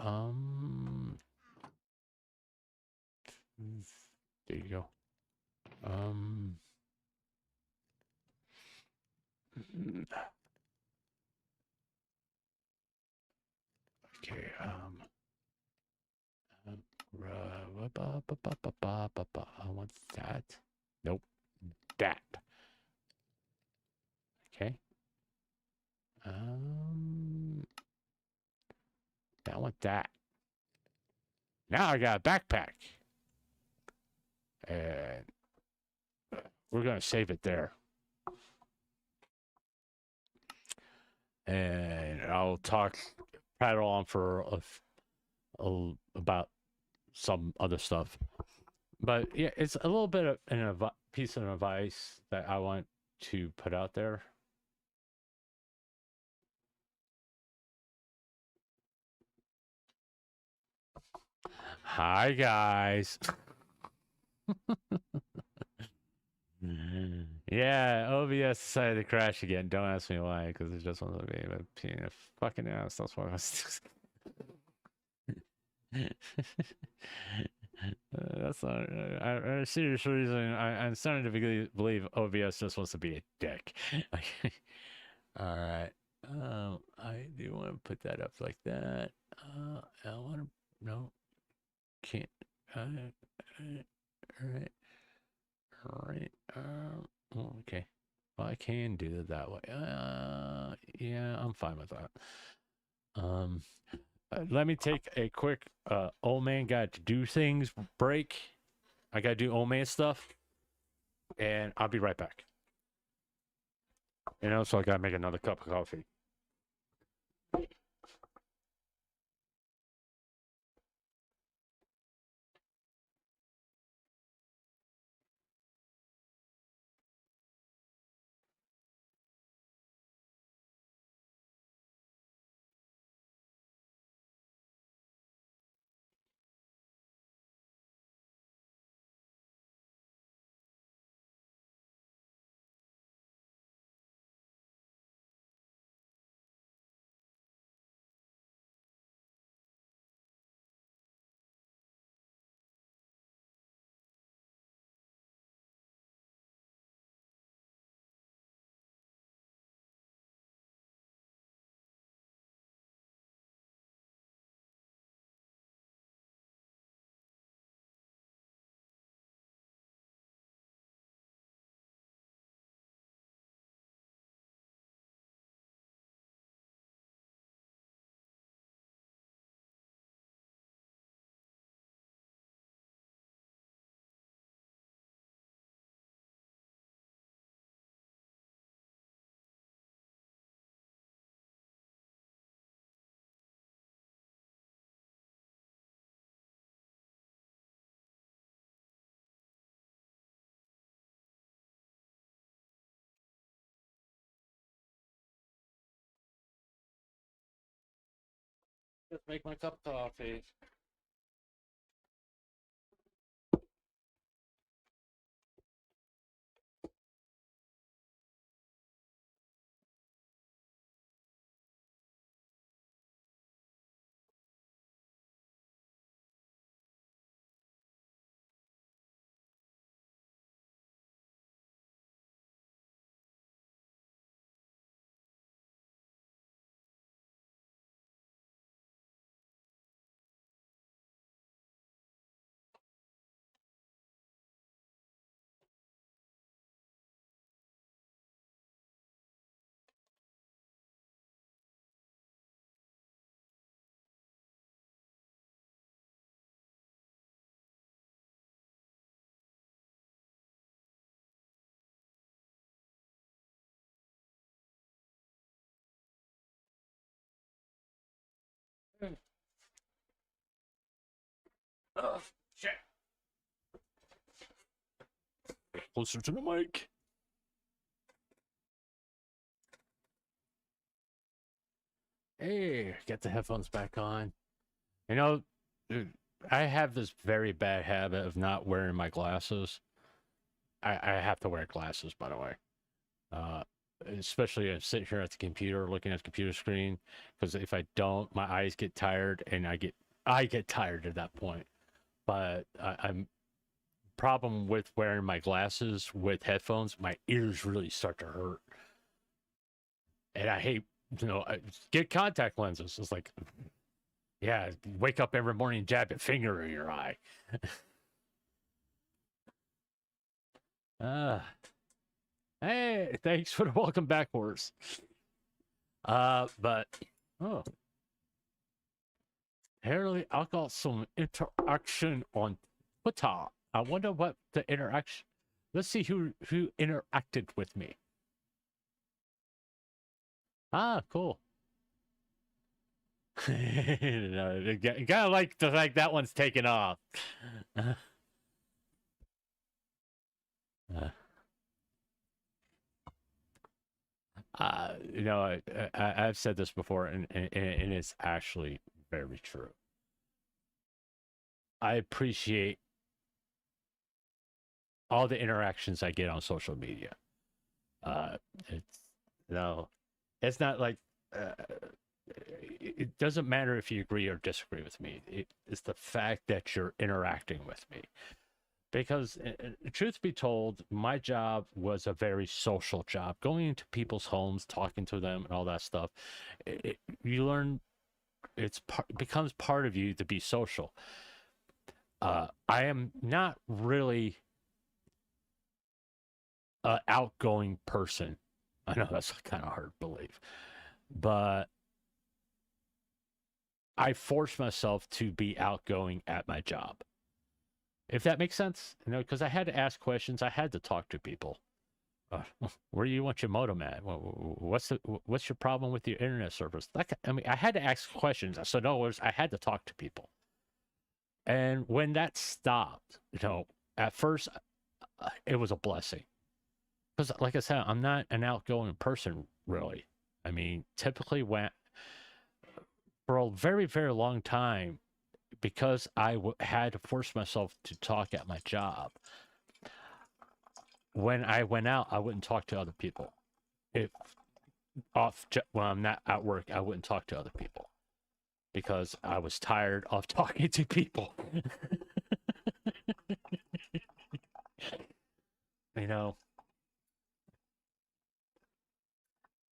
There you go. Okay. I want that. Nope. That. Okay. I want that. Now I got a backpack. And we're going to save it there. And I'll prattle on for about some other stuff. But yeah, it's a little bit of a piece of advice that I want to put out there. Hi, guys. Yeah, OBS decided to crash again. Don't ask me why, because it just wants to be a pain in the fucking ass. That's what I was. That's not a serious reason. I'm starting to believe OBS just wants to be a dick. All right. I do want to put that up like that. I want to. No. Can't. All right. All right. Okay. Well, I can do it that way. Yeah, I'm fine with that. Let me take a quick old man got to do things break. I got to do old man stuff, and I'll be right back. So I got to make another cup of coffee. Just make my cup of coffee. Oh, shit. Closer to the mic. Hey, get the headphones back on. You know, I have this very bad habit of not wearing my glasses. I have to wear glasses, by the way. Especially sitting here at the computer, looking at the computer screen, because if I don't, my eyes get tired, and I get tired at that point. But I'm problem with wearing my glasses with headphones. My ears really start to hurt, and I hate, I get contact lenses. It's like, yeah, wake up every morning, jab a finger in your eye. Hey, thanks for the welcome back, horse. But apparently I got some interaction on Twitter. I wonder what the interaction. Let's see who interacted with me. Ah, cool. You gotta like that one's taken off. I've said this before, and it's actually very true. I appreciate all the interactions I get on social media. It's not like it doesn't matter if you agree or disagree with me. It's the fact that you're interacting with me. Because, truth be told, my job was a very social job. Going into people's homes, talking to them, and all that stuff. You learn, becomes part of you to be social. I am not really an outgoing person. I know that's kind of hard to believe, but I force myself to be outgoing at my job. If that makes sense, because I had to ask questions, I had to talk to people. Where do you want your modem at? What's your problem with your internet service? I had to ask questions. So in other words, I had to talk to people. And when that stopped, at first, it was a blessing. Because, like I said, I'm not an outgoing person, really. I mean, typically, for a very, very long time, because I had to force myself to talk at my job, when I went out, I wouldn't talk to other people. When I'm not at work, I wouldn't talk to other people because I was tired of talking to people.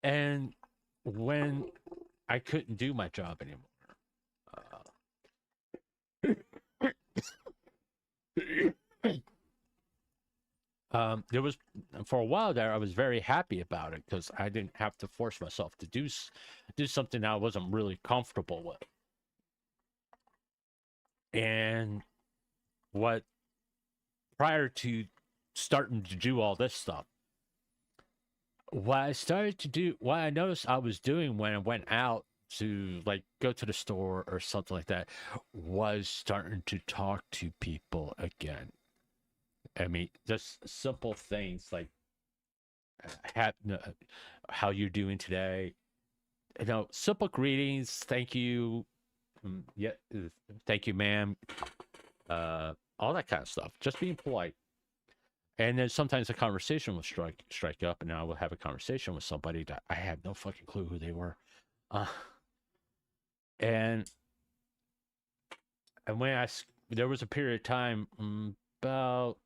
And when I couldn't do my job anymore, there was, for a while there, I was very happy about it because I didn't have to force myself to do something I wasn't really comfortable with. And prior to starting to do all this stuff, what I noticed I was doing when I went out to go to the store or something like that was starting to talk to people again. I mean, just simple things like how you're doing today. Simple greetings. Thank you. Yeah, thank you, ma'am. All that kind of stuff. Just being polite. And then sometimes a conversation will strike up, and I will have a conversation with somebody that I had no fucking clue who they were. And when there was a period of time about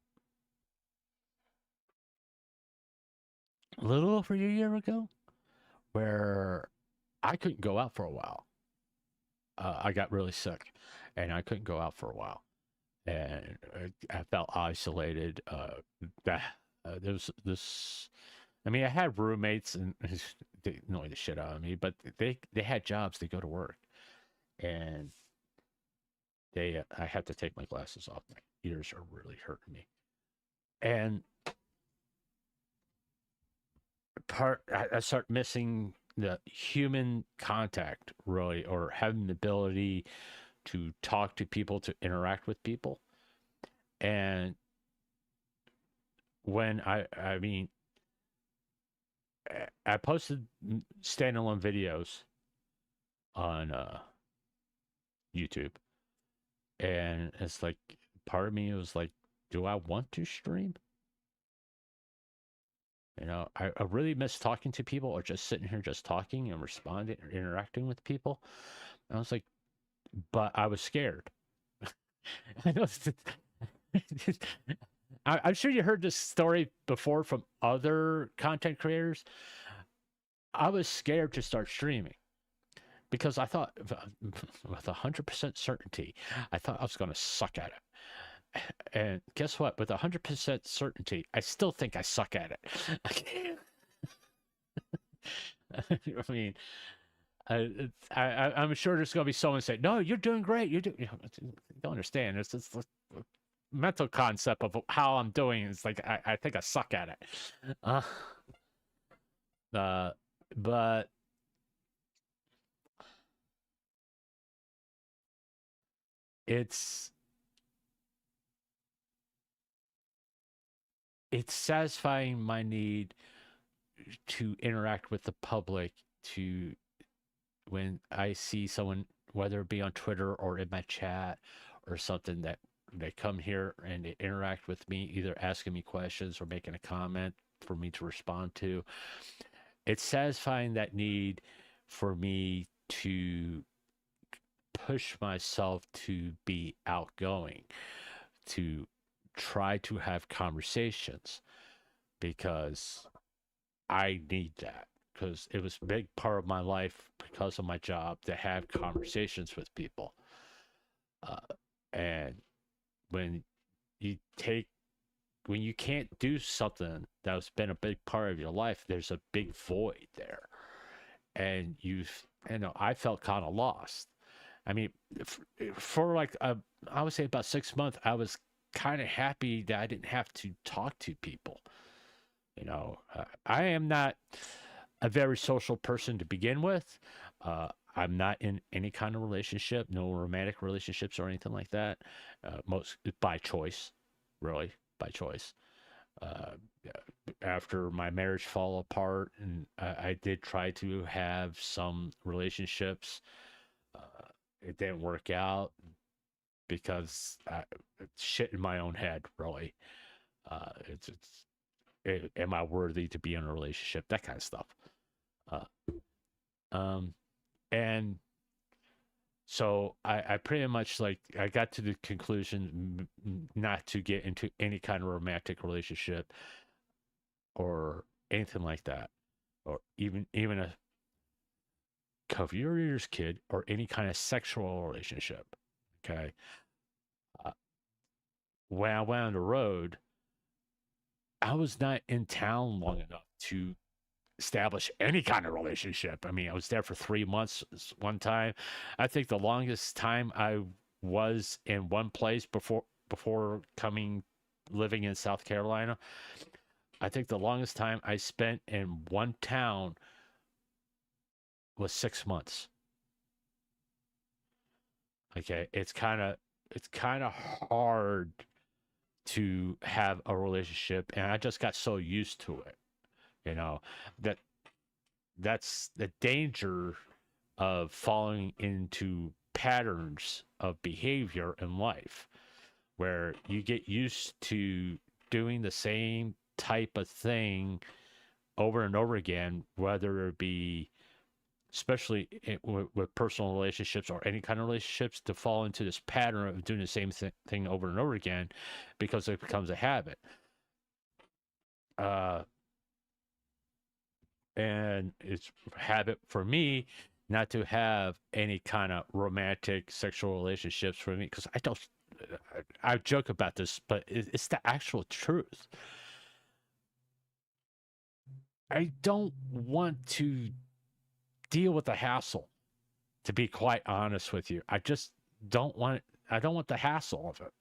a little over a year ago where I couldn't go out for a while. I got really sick, and I couldn't go out for a while, and I felt isolated. There was this. I mean, I had roommates, and they annoyed the shit out of me, but they had jobs. They go to work, and I have to take my glasses off. My ears are really hurting me, and I start missing the human contact, really, or having the ability to talk to people, to interact with people. And when I mean, I posted standalone videos on YouTube, and it's like part of me was like, do I want to stream? You know, I really miss talking to people, or just sitting here just talking and responding or interacting with people. And I was like, but I was scared. I know I'm sure you heard this story before from other content creators. I was scared to start streaming because I thought, with 100% certainty, I thought I was going to suck at it. And guess what? With 100% certainty, I still think I suck at it. I mean, I'm sure there's going to be someone saying, "No, you're doing great. You don't understand. It's this mental concept of how I'm doing. It's like I think I suck at it." But it's satisfying my need to interact with the public, to when I see someone, whether it be on Twitter or in my chat or something, that they come here and they interact with me, either asking me questions or making a comment for me to respond to. It's satisfying that need for me to push myself to be outgoing, to try to have conversations, because I need that, because it was a big part of my life because of my job to have conversations with people. And when you can't do something that's been a big part of your life, there's a big void there. And I felt kind of lost. I mean, for like, I would say about 6 months, I was kind of happy that I didn't have to talk to people. You know, I am not a very social person to begin with. I'm not in any kind of relationship, no romantic relationships or anything like that. Most by choice, really, by choice. After my marriage fell apart, and I did try to have some relationships, it didn't work out because it's shit in my own head, really. Am I worthy to be in a relationship? That kind of stuff. And so I pretty much, like, I got to the conclusion not to get into any kind of romantic relationship or anything like that, or even a career's kid, or any kind of sexual relationship. Okay. When I went on the road, I was not in town long enough to establish any kind of relationship. I mean, I was there for 3 months one time. I think the longest time I was in one place before living in South Carolina, I think the longest time I spent in one town was 6 months. Okay, it's kind of hard to have a relationship, and I just got so used to it. You know, that's the danger of falling into patterns of behavior in life, where you get used to doing the same type of thing over and over again, whether it be, especially with personal relationships or any kind of relationships, to fall into this pattern of doing the same thing over and over again, because it becomes a habit. And it's a habit for me not to have any kind of romantic sexual relationships for me, because I joke about this, but it's the actual truth. I don't want to deal with the hassle, to be quite honest with you. I just don't want the hassle of it.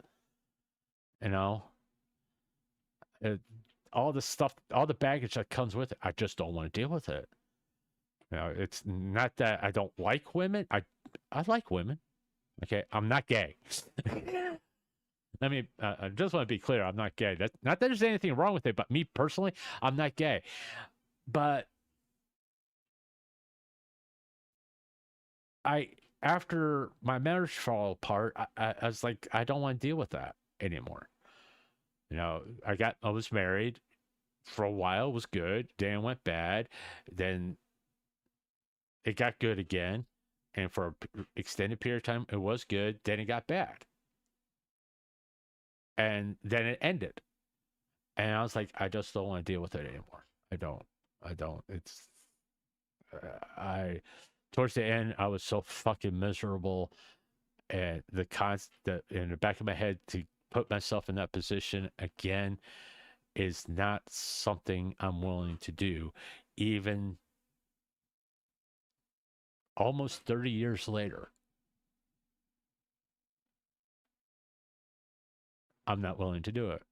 You know, all the stuff, all the baggage that comes with it, I just don't want to deal with it. You know, it's not that I don't like women. I like women. Okay, I'm not gay. Let me. I just want to be clear. I'm not gay. That's not that there's anything wrong with it, but me personally, I'm not gay. But after my marriage fell apart, I was like, I don't want to deal with that anymore. You know, I was married for a while, it was good. Then it went bad. Then it got good again. And for an extended period of time, it was good. Then it got bad. And then it ended. And I was like, I just don't want to deal with it anymore. I don't. It's, towards the end, I was so fucking miserable. And in the back of my head to put myself in that position again is not something I'm willing to do, even almost 30 years later. I'm not willing to do it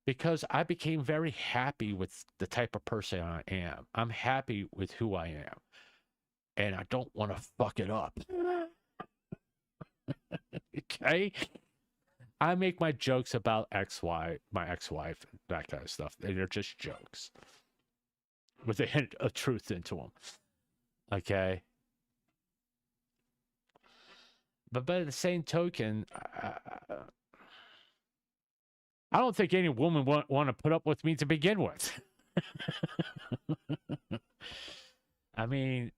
because I became very happy with the type of person I am. I'm happy with who I am, and I don't want to fuck it up. Okay? I make my jokes about my ex-wife, that kind of stuff. And they're just jokes with a hint of truth into them. Okay? But by the same token, I don't think any woman want to put up with me to begin with. I mean,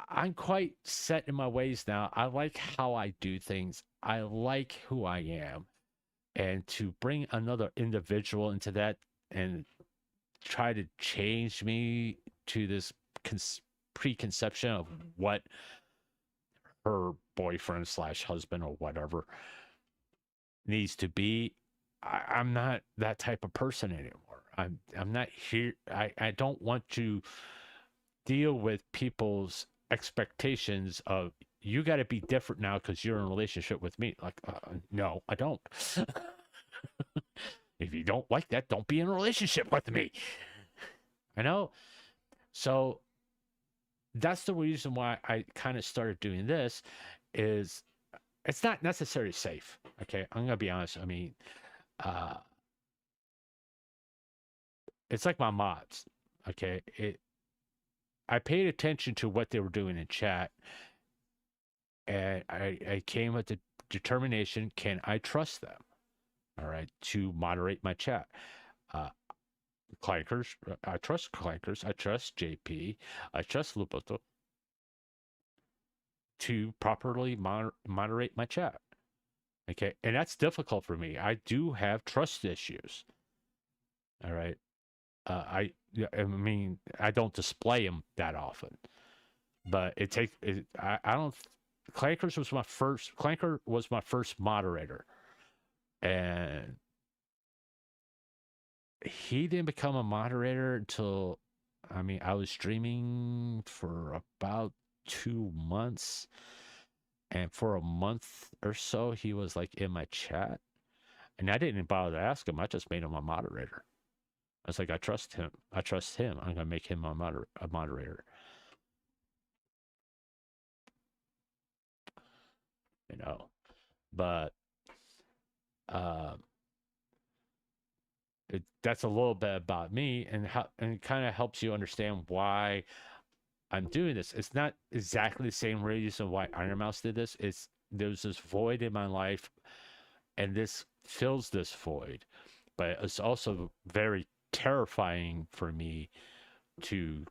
I'm quite set in my ways now. I like how I do things. I like who I am. And to bring another individual into that and try to change me to this preconception of what her boyfriend / husband or whatever needs to be, I'm not that type of person anymore. I'm not here. I don't want to deal with people's expectations of you got to be different now because you're in a relationship with me. Like, no, I don't. If you don't like that, don't be in a relationship with me. I know. So that's the reason why I kind of started doing this. Is it's not necessarily safe. Okay, I'm gonna be honest. I mean, it's like my mods. Okay, I paid attention to what they were doing in chat, and I came with the determination: can I trust them? All right, to moderate my chat. Clankers, I trust Clankers. I trust JP. I trust Lupoto to properly moderate my chat. Okay, and that's difficult for me. I do have trust issues. All right, I mean, I don't display them that often, but it takes. I don't. Clanker was my first moderator, and he didn't become a moderator until, I mean, I was streaming for about 2 months, and for a month or so, he was like in my chat, and I didn't bother to ask him. I just made him a moderator. I was like, I trust him. I'm gonna make him a moderator. You know, but that's a little bit about me, and it kind of helps you understand why I'm doing this. It's not exactly the same reason why Iron Mouse did this. There's this void in my life, and this fills this void. But it's also very terrifying for me to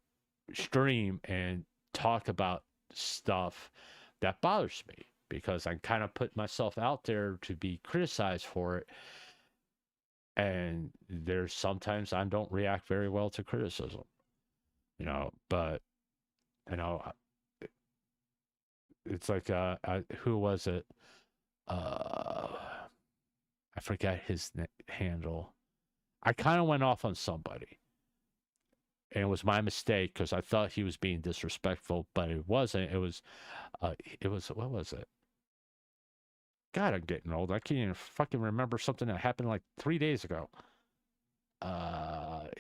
stream and talk about stuff that bothers me, because I kind of put myself out there to be criticized for it. And there's sometimes I don't react very well to criticism, you know, but, you know, it's like, who was it? I forget his handle. I kind of went off on somebody, and it was my mistake because I thought he was being disrespectful, but it wasn't. It was, what was it? God, I'm getting old. I can't even fucking remember something that happened like 3 days ago.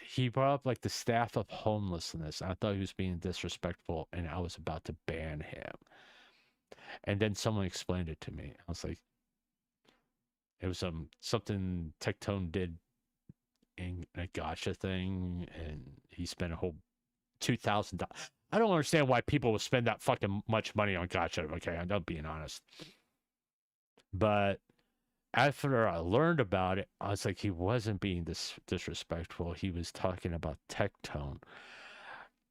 He brought up like the staff of homelessness. I thought he was being disrespectful, and I was about to ban him. And then someone explained it to me. I was like, it was something Tectone did in a gotcha thing, and he spent a whole $2,000. I don't understand why people would spend that fucking much money on gotcha. Okay, I'm not being honest. But after I learned about it, I was like, he wasn't being disrespectful. He was talking about Tectone.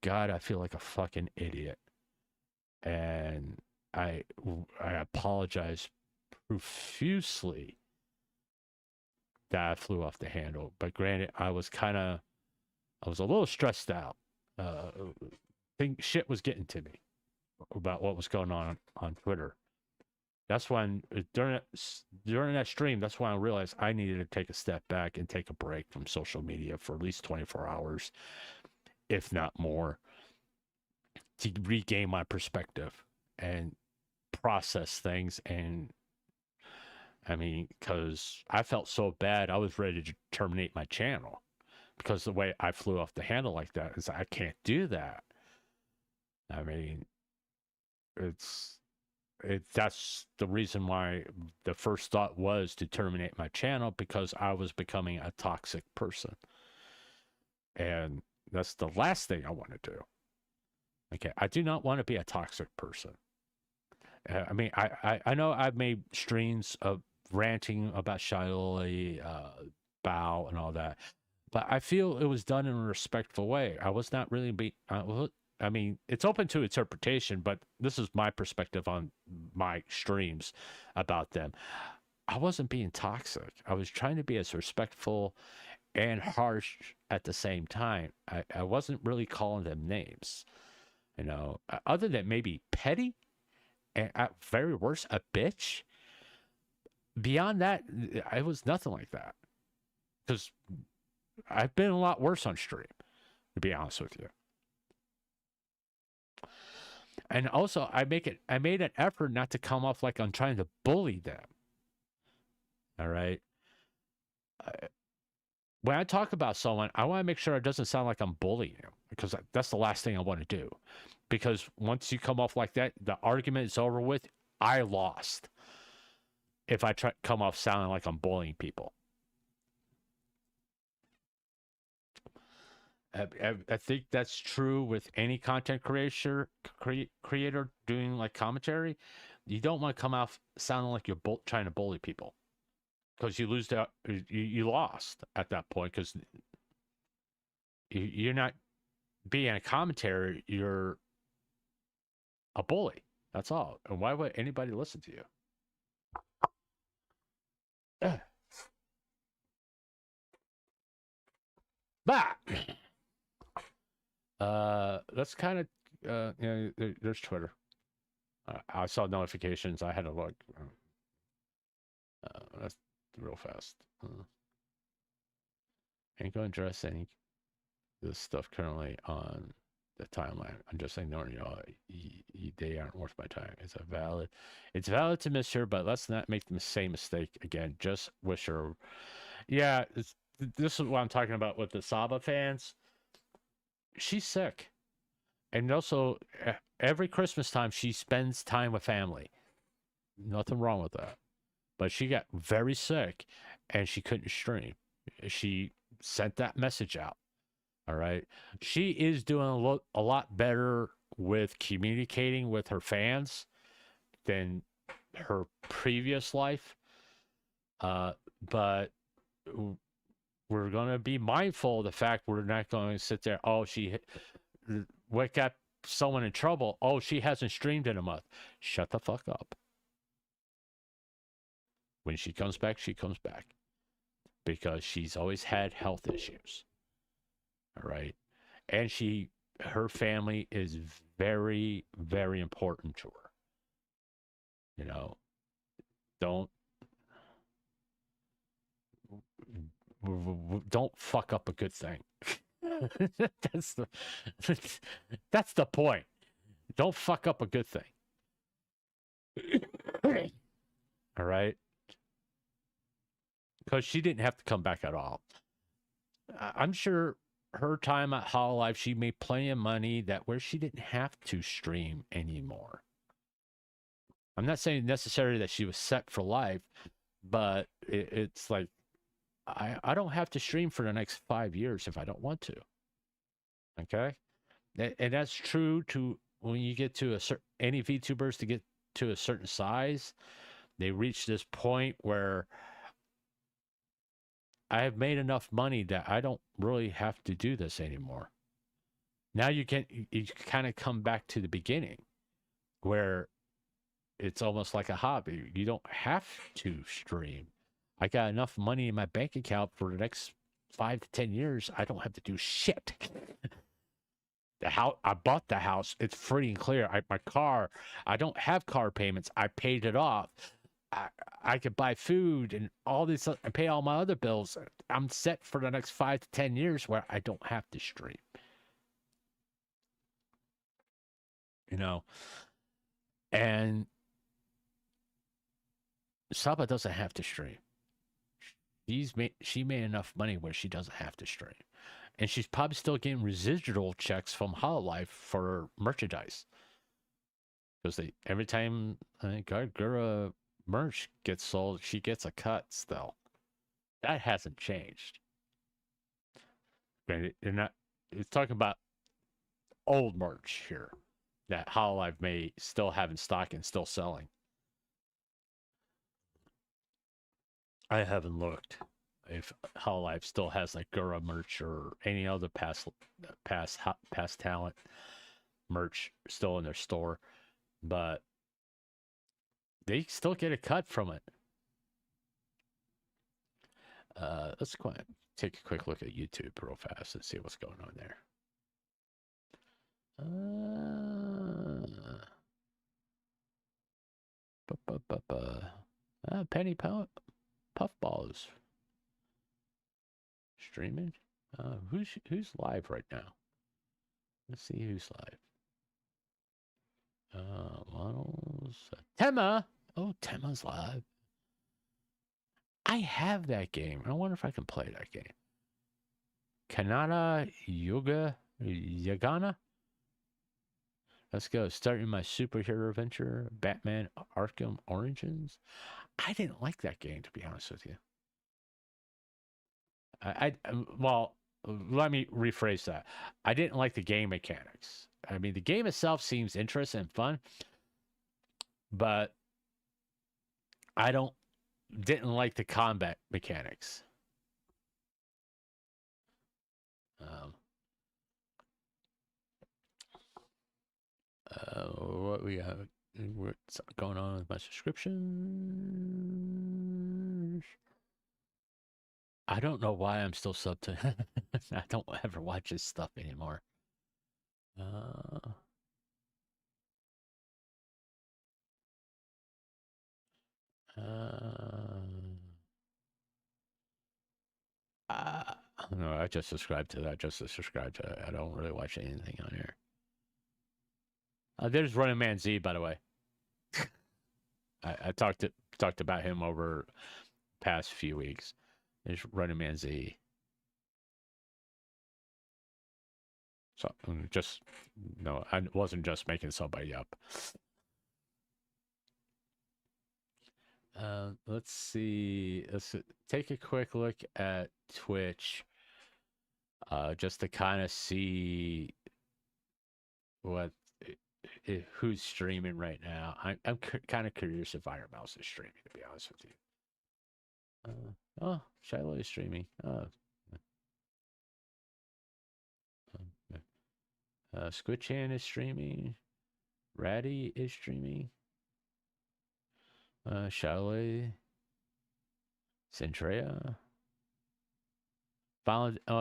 God, I feel like a fucking idiot. And I apologize profusely that I flew off the handle. But granted, I was a little stressed out. Think shit was getting to me about what was going on Twitter. That's when during that stream, that's when I realized I needed to take a step back and take a break from social media for at least 24 hours, if not more, to regain my perspective and process things. And I mean, because I felt so bad, I was ready to terminate my channel because the way I flew off the handle like that is I can't do that. I mean, that's the reason why the first thought was to terminate my channel, because I was becoming a toxic person. And that's the last thing I want to do. Okay, I do not want to be a toxic person. I mean, I know I've made streams of ranting about Shiley, Bow, and all that, but I feel it was done in a respectful way. I was not really I mean, it's open to interpretation, but this is my perspective on my streams about them. I wasn't being toxic. I was trying to be as respectful and harsh at the same time. I wasn't really calling them names, you know, other than maybe petty and at very worst, a bitch. Beyond that, it was nothing like that. Because I've been a lot worse on stream, to be honest with you. And also, I made an effort not to come off like I'm trying to bully them. All right. When I talk about someone, I want to make sure it doesn't sound like I'm bullying them, because that's the last thing I want to do. Because once you come off like that, the argument is over with. I lost if I come off sounding like I'm bullying people. I think that's true with any content creator doing like commentary. You don't want to come off sounding like you're trying to bully people, because you lose that. You lost at that point, because you're not being a commentator. You're a bully. That's all. And why would anybody listen to you? But that's kind of you know, there's Twitter. I saw notifications. I had to look. That's real fast. Ain't going to address any this stuff currently on the timeline. I'm just ignoring y'all. They aren't worth my time. It's valid to miss her, but let's not make the same mistake again. Just wish her. Yeah, this is what I'm talking about with the Saba fans. She's sick. And also, every Christmas time, she spends time with family. Nothing wrong with that. But she got very sick, and she couldn't stream. She sent that message out. All right. She is doing a lot better with communicating with her fans than her previous life. But we're going to be mindful of the fact we're not going to sit there. Oh, what got someone in trouble? Oh, she hasn't streamed in a month. Shut the fuck up. When she comes back, she comes back. Because she's always had health issues. All right. And her family is very, very important to her. You know, don't fuck up a good thing. That's the point. Don't fuck up a good thing. All right. Because she didn't have to come back at all. I'm sure her time at Hololive, she made plenty of money where she didn't have to stream anymore. I'm not saying necessarily that she was set for life, but it's like I don't have to stream for the next 5 years if I don't want to. Okay, and that's true to when you get to a certain any VTubers to get to a certain size, they reach this point where I have made enough money that I don't really have to do this anymore. Now you kind of come back to the beginning where it's almost like a hobby. You don't have to stream. I got enough money in my bank account for the next 5 to 10 years. I don't have to do shit. The house, I bought the house. It's free and clear. My car, I don't have car payments. I paid it off. I could buy food and all this and pay all my other bills. I'm set for the next 5 to 10 years where I don't have to stream. You know, and Saba doesn't have to stream. She made enough money where she doesn't have to stream. And she's probably still getting residual checks from Hololive for merchandise. Because every time Gura merch gets sold, she gets a cut still. That hasn't changed. It's talking about old merch here that Hololive may still have in stock and still selling. I haven't looked if Hololive still has like Gura merch or any other past talent merch still in their store, but they still get a cut from it. Let's go ahead and take a quick look at YouTube real fast and see what's going on there. Penny Puffballs streaming. Who's live right now? Let's see who's live. Models. Tema. Oh, Tema's live. I have that game. I wonder if I can play that game. Kanata Yagana. Let's go. Starting my superhero adventure, Batman Arkham Origins. I didn't like that game, to be honest with you. Well, let me rephrase that. I didn't like the game mechanics. I mean, the game itself seems interesting and fun, but I didn't like the combat mechanics. What we have? What's going on with my subscriptions? I don't know why I'm still subbed to. I don't ever watch this stuff anymore. No, I just subscribed to that. Just to subscribe to it. I don't really watch anything on here. There's Running Man Z, by the way. I talked about him over past few weeks. There's Running Man Z. So no, I wasn't just making somebody up. Let's see. Let's take a quick look at Twitch, just to kind of see who's streaming right now. I'm kind of curious if Iron Mouse is streaming, to be honest with you. Oh, Shiloh is streaming. Squidchan is streaming. Ratty is streaming. Shiloh. Centrea.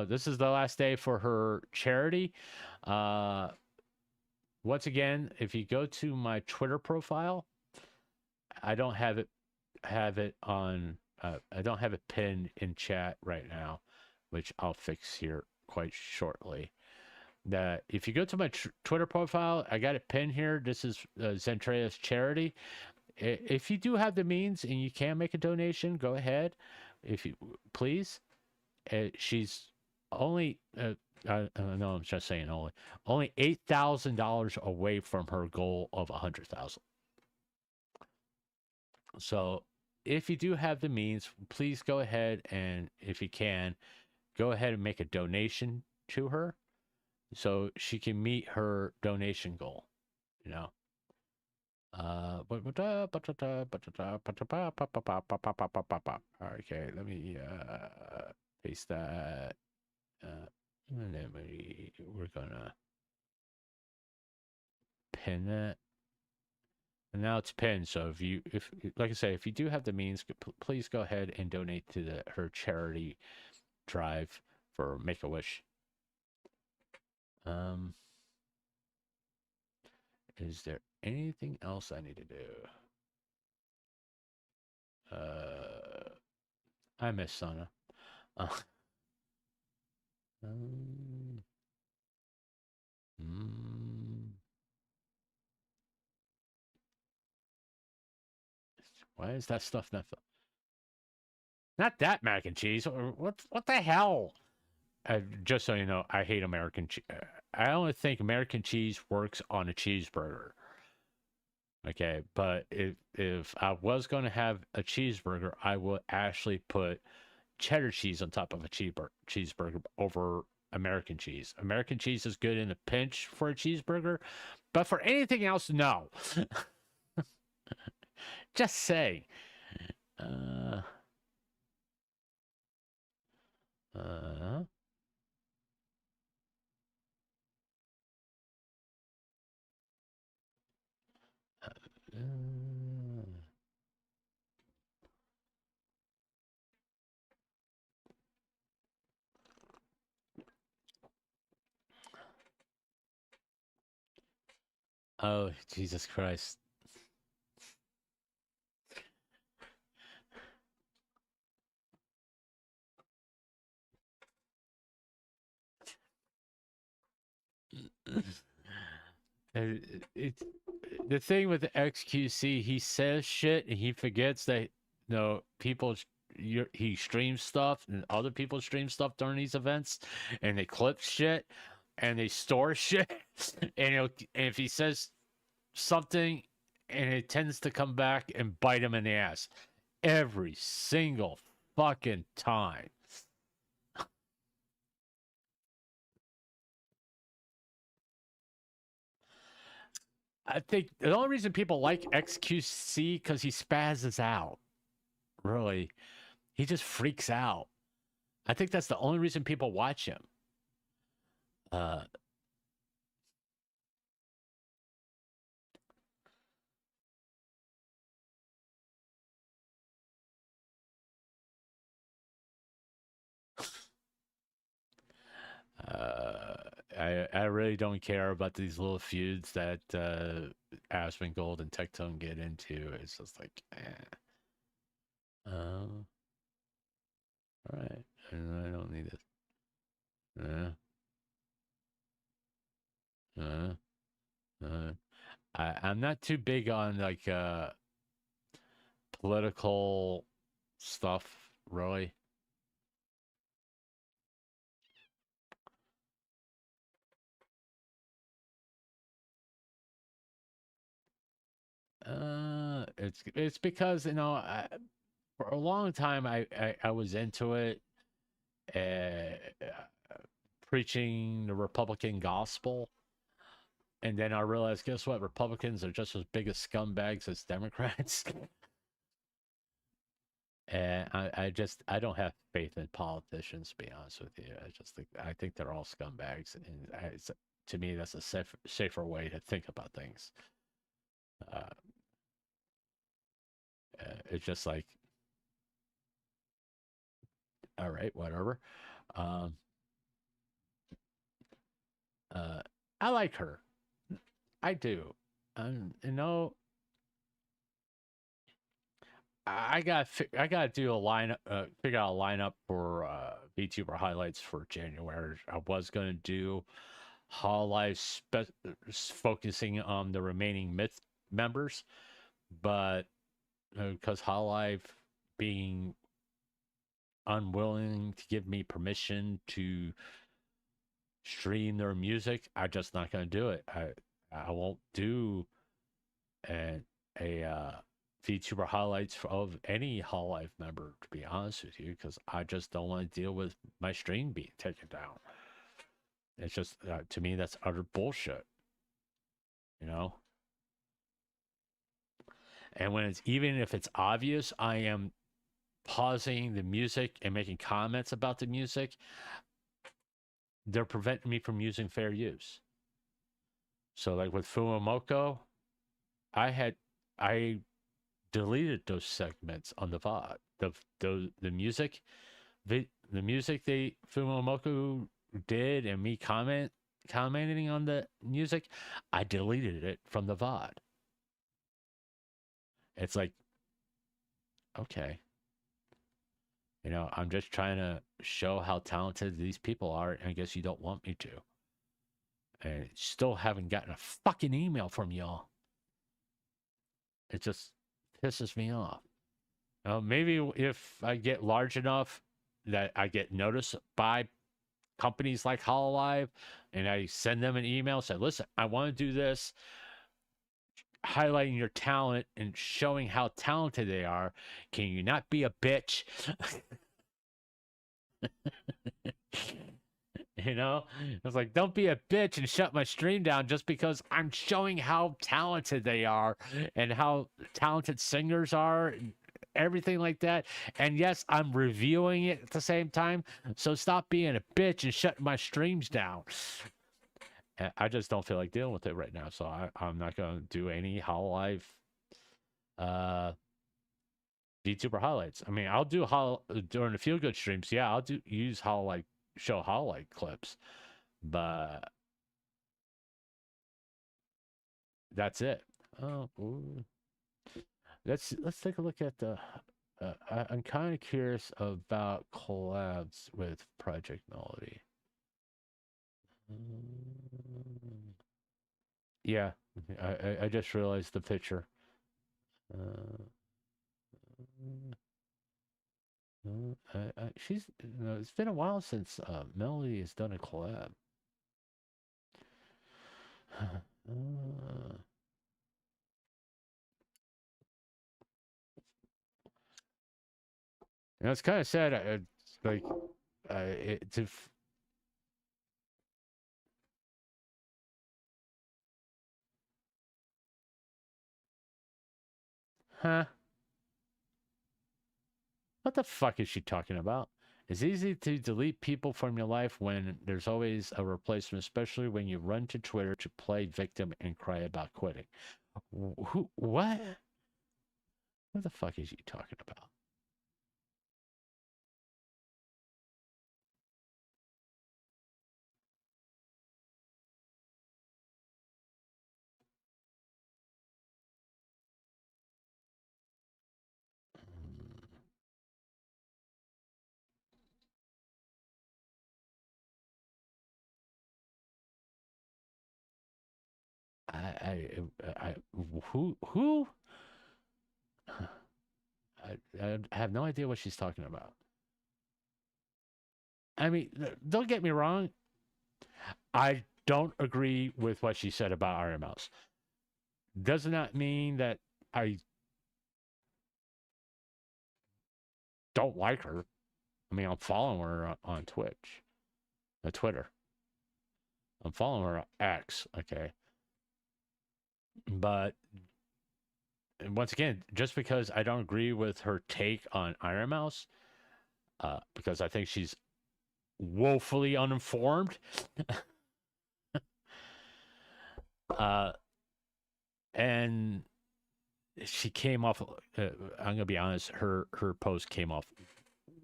This is the last day for her charity. Once again, if you go to my Twitter profile, I don't have it on. I don't have it pinned in chat right now, which I'll fix here quite shortly. That if you go to my Twitter profile, I got it pinned here. This is Zentrea's charity. If you do have the means and you can make a donation, go ahead. If you please. She's only no, I'm just saying only $8,000 away from her goal of 100,000. So if you do have the means, please go ahead and, if you can, go ahead and make a donation to her so she can meet her donation goal. You know. Okay, let me paste that. And then we're gonna pin it. And now it's pinned. So if like I say, if you do have the means, please go ahead and donate to her charity drive for Make a Wish. Is there anything else I need to do? I miss Sana. Why is that stuff not that mac and cheese? What the hell? Just so you know, I hate American cheese. I only think American cheese works on a cheeseburger. Okay, but if I was going to have a cheeseburger, I would actually put cheddar cheese on top of a cheeseburger over American cheese. American cheese is good in a pinch for a cheeseburger, but for anything else, no. Just say. Oh, Jesus Christ. It's the thing with the XQC, he says shit and he forgets that, you know, people he streams stuff and other people stream stuff during these events, and they clip shit and they store shit, and if he says something, and it tends to come back and bite him in the ass every single fucking time. I think the only reason people like XQC because he spazzes out. Really, he just freaks out. I think that's the only reason people watch him. I really don't care about these little feuds that Aspen Gold and Tectone get into. It's just like, all right, I don't need it. I'm not too big on like political stuff, really. It's because, you know, for a long time I was into it, preaching the Republican gospel, and then I realized, guess what? Republicans are just as big as scumbags as Democrats. And I don't have faith in politicians, to be honest with you. I think they're all scumbags, and to me that's a safer way to think about things. It's just like, all right, whatever. I like her. I do. You know, I got to do a lineup, figure out a lineup for VTuber highlights for January. I was gonna do Hololive focusing on the remaining Myth members, but because Hololive being unwilling to give me permission to stream their music, I'm just not gonna do it. I won't do a VTuber highlights of any Hololive member, to be honest with you, because I just don't want to deal with my stream being taken down. It's just, to me, that's utter bullshit. You know? And when it's, even if it's obvious, I am pausing the music and making comments about the music, they're preventing me from using fair use. So like with Fumamoko, I deleted those segments on the VOD. The music they Fumamoko did and me commenting on the music, I deleted it from the VOD. It's like, okay. You know, I'm just trying to show how talented these people are, and I guess you don't want me to. And still haven't gotten a fucking email from y'all. It just pisses me off. Maybe if I get large enough that I get noticed by companies like Hololive, and I send them an email, say, listen, I want to do this, highlighting your talent and showing how talented they are. Can you not be a bitch? You know, it's like, don't be a bitch and shut my stream down just because I'm showing how talented they are and how talented singers are and everything like that. And yes, I'm reviewing it at the same time. So stop being a bitch and shut my streams down. I just don't feel like dealing with it right now. So I'm not going to do any Hololive VTuber highlights. I mean, I'll do during the Feel Good streams. Yeah, I'll use Hololive, show Hololive clips, but that's it. Oh, ooh. Let's take a look at the. I'm kind of curious about collabs with Project Melody. Yeah, I just realized the picture. She's. You know, it's been a while since Melody has done a collab. You know, it's kind of sad. Like, to. Huh? What the fuck is she talking about? It's easy to delete people from your life when there's always a replacement, especially when you run to Twitter to play victim and cry about quitting. Who? What? What the fuck is she talking about? Who? I have no idea what she's talking about. I mean, don't get me wrong. I don't agree with what she said about Iron Mouse. Does not mean that I don't like her. I mean, I'm following her on Twitch, Twitter. I'm following her on X, okay? But once again, just because I don't agree with her take on Iron Mouse, because I think she's woefully uninformed, and she came off. I'm gonna be honest. Her post came off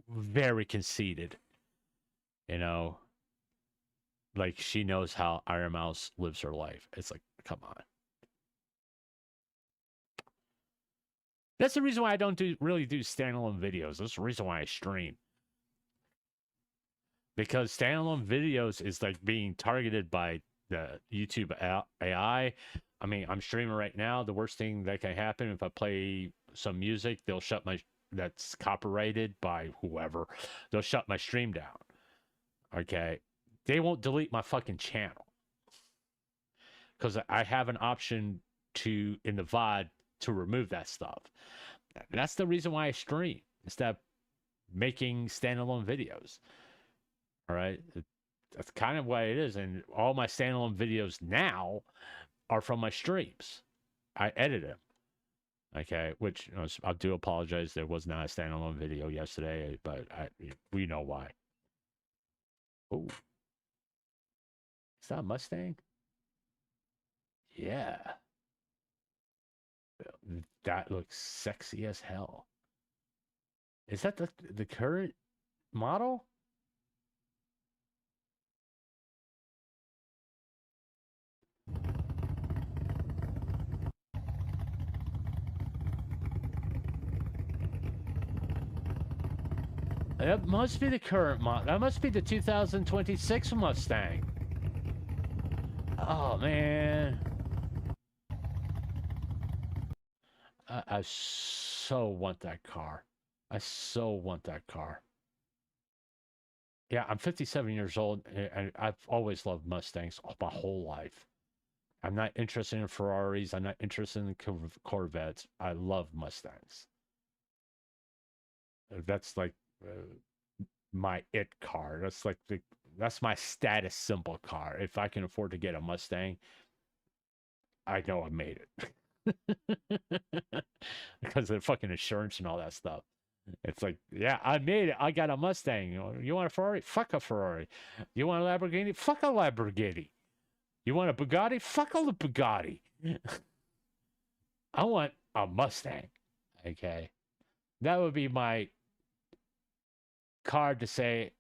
very conceited. You know, like she knows how Iron Mouse lives her life. It's like, come on. That's the reason why I don't really do standalone videos. That's the reason why I stream. Because standalone videos is like being targeted by the YouTube AI. I mean, I'm streaming right now. The worst thing that can happen if I play some music, they'll shut that's copyrighted by whoever. They'll shut my stream down. Okay. They won't delete my fucking channel. Because I have an option to, in the VOD, to remove that stuff. And that's the reason why I stream instead of making standalone videos. All right. That's kind of what it is. And all my standalone videos now are from my streams. I edit them. Okay. Which, you know, I do apologize. There was not a standalone video yesterday, but we know why. Oh. Is that a Mustang? Yeah. That looks sexy as hell. Is that the current model? That must be the current model. That must be the 2026 Mustang. Oh, man. I so want that car. I so want that car. Yeah, I'm 57 years old, and I've always loved Mustangs my whole life. I'm not interested in Ferraris. I'm not interested in Corvettes. I love Mustangs. That's like my it car. That's my status symbol car. If I can afford to get a Mustang, I know I made it. Because of the fucking insurance and all that stuff. It's like, yeah, I made it. I got a Mustang. You want a Ferrari? Fuck a Ferrari. You want a Lamborghini? Fuck a Lamborghini. You want a Bugatti? Fuck a Bugatti. I want a Mustang. Okay. That would be my card to say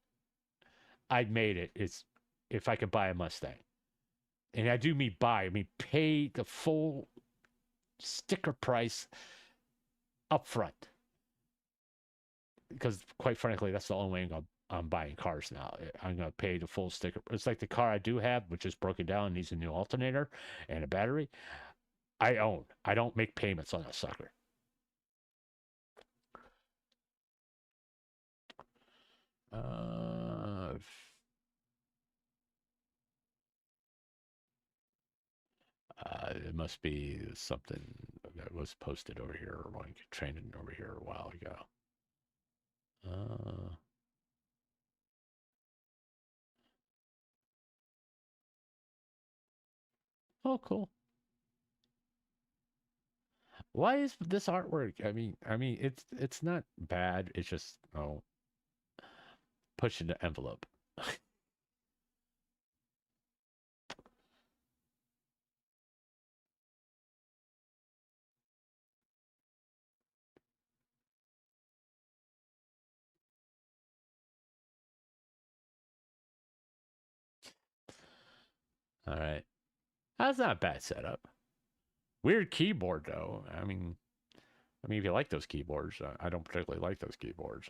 I made it. It's if I could buy a Mustang. And I do mean buy. I mean pay the full sticker price up front. Because quite frankly, that's the only way I'm buying cars now. I'm going to pay the full sticker. It's like the car I do have, which is broken down and needs a new alternator and a battery. I own. I don't make payments on a sucker. It must be something that was posted over here or one training over here a while ago. Oh, cool. Why is this artwork? I mean, it's not bad. It's just pushing the envelope. All right. That's not a bad setup. Weird keyboard though. I mean, if you like those keyboards, I don't particularly like those keyboards.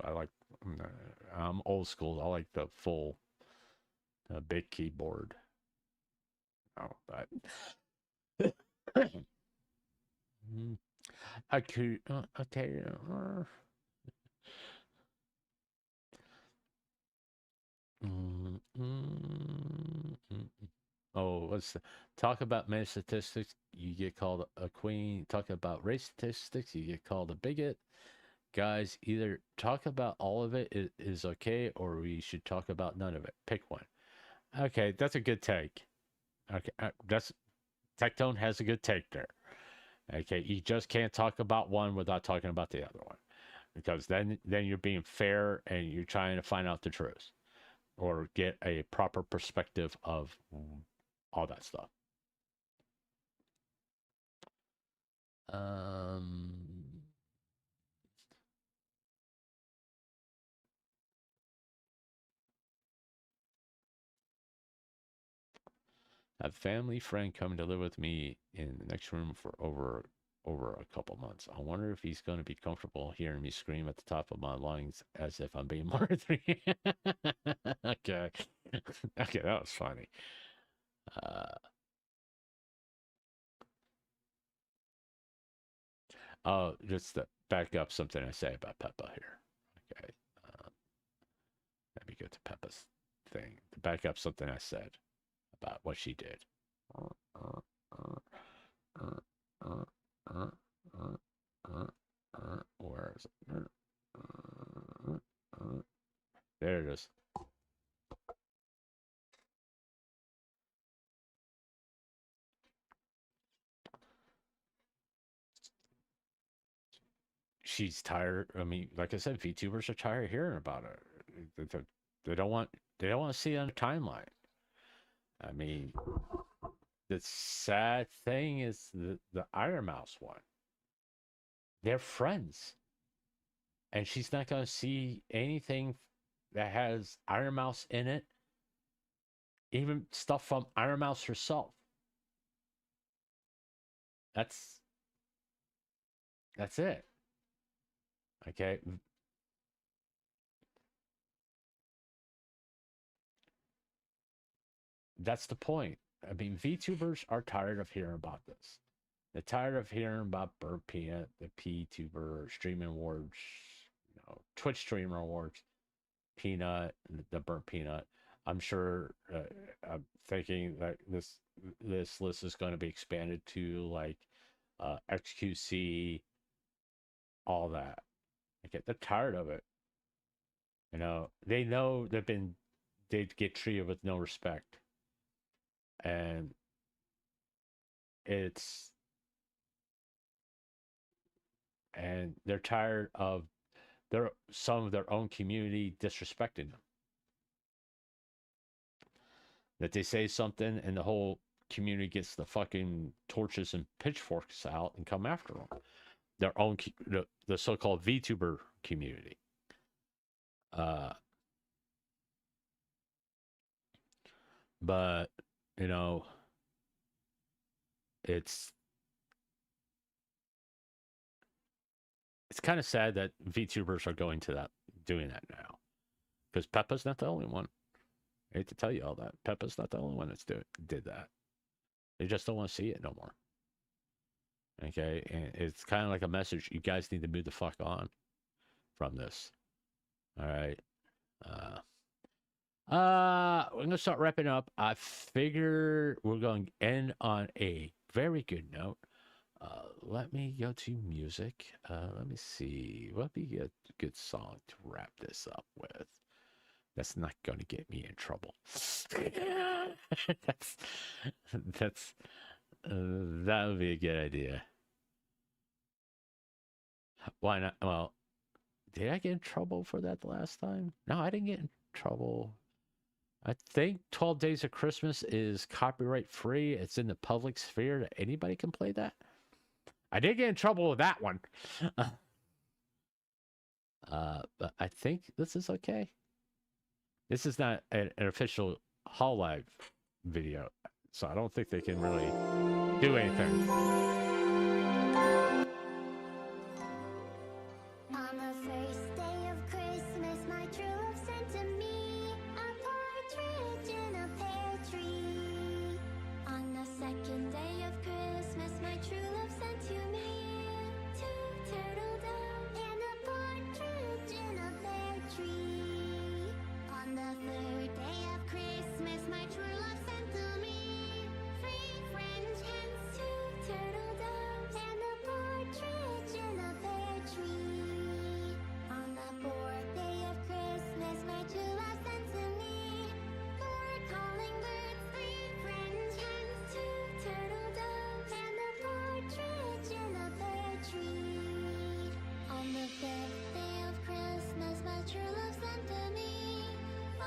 I'm old school. I like the full big keyboard. Oh, but I could. Okay. Oh, talk about many statistics, you get called a queen. Talk about race statistics, you get called a bigot. Guys, either talk about all of it is okay, or we should talk about none of it. Pick one. Okay, that's a good take. Okay, Tectone has a good take there. Okay, you just can't talk about one without talking about the other one, because then you're being fair and you're trying to find out the truth or get a proper perspective of all that stuff. A family friend coming to live with me in the next room for over a couple months. I wonder if he's going to be comfortable hearing me scream at the top of my lungs as if I'm being murdered. Okay. Okay, that was funny. Oh, just to back up something I say about Peppa here. Okay. Let me get to Peppa's thing. To back up something I said about what she did. Where is it? There it is. She's tired. I mean, like I said, VTubers are tired of hearing about it. They don't want to see it on the timeline. I mean, the sad thing is the Iron Mouse one. They're friends, and she's not going to see anything that has Iron Mouse in it, even stuff from Iron Mouse herself. That's it. Okay. That's the point. I mean, VTubers are tired of hearing about this. They're tired of hearing about Burnt Peanut, the PTuber streaming awards, Twitch streamer awards, Peanut, the Burnt Peanut. I'm sure. I'm thinking that this list is going to be expanded to like XQC, all that. Okay, they're tired of it. They know they'd get treated with no respect, and they're tired of some of their own community disrespecting them. That they say something and the whole community gets the fucking torches and pitchforks out and come after them. Their own the so-called VTuber community. But it's kind of sad that VTubers are doing that now, because Peppa's not the only one. I hate to tell you all that. Peppa's not the only one that's did that. They just don't want to see it no more. Okay, and it's kind of like a message. You guys need to move the fuck on from this. All right. We're gonna start wrapping up. I figure we're going to end on a very good note. Let me go to music. Let me see. What would be a good song to wrap this up with? That's not going to get me in trouble. That would be a good idea. Why not? Well, did I get in trouble for that the last time? No, I didn't get in trouble. I think 12 Days of Christmas is copyright free. It's in the public sphere that anybody can play that. I did get in trouble with that one. But I think this is okay. This is not an official Hall Live video, so I don't think they can really do anything. On the first day of Christmas, my true love sent to me a partridge in a pear tree. On the second day of Christmas, my true love sent to me two turtle doves and a partridge in a pear tree. On the third day of Christmas, my true love sent to me 3 French hens, 2 turtle doves, and a partridge in a pear tree. On the fourth day of Christmas, my true love sent to me 4 calling birds, 3 French hens, 2 turtle doves, and a partridge in a pear tree. On the fifth day of Christmas, my true love sent to me 5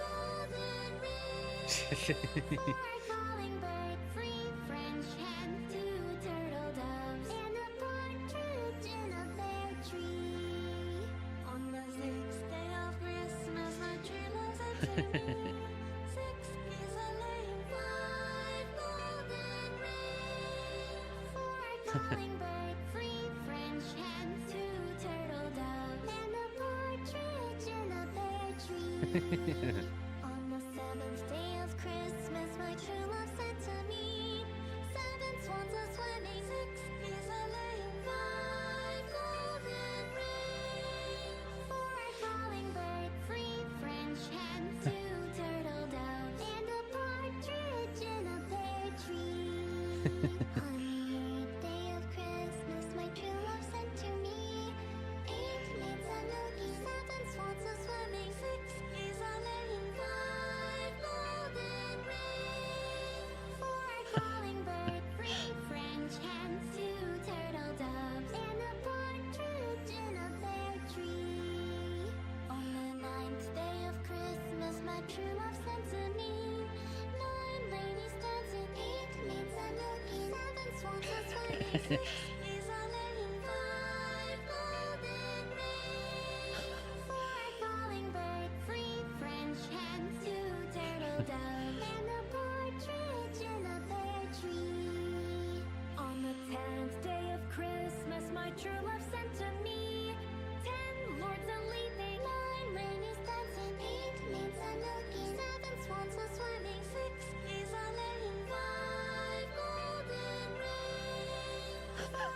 golden rings, 4 calling birds, 3 French hens, 2 turtle doves, and a partridge in a pear tree. On the sixth day of Christmas, my true love sent to me 6 geese a laying, 5 golden rings, 4 calling birds, 3 French hens, 2 turtle doves, and a partridge in a pear tree. On the seventh day of Christmas, my true love sent to me 7 swans a swimming, 6 geese a laying, 5 golden rings, 4 calling birds, 3 French hens, 2 turtle doves, and a partridge in a pear tree. On the eighth day of Christmas, is a living 5 golden rings. 4 calling bird, 3 French hens, 2 turtle doves, and a partridge in a pear tree. On the 10th day of Christmas, my true love sent to me 10 lords a leaping, 9 ladies dancing, 8 maids a milking, 7 swans a swimming, 6 is a living 5 golden rings.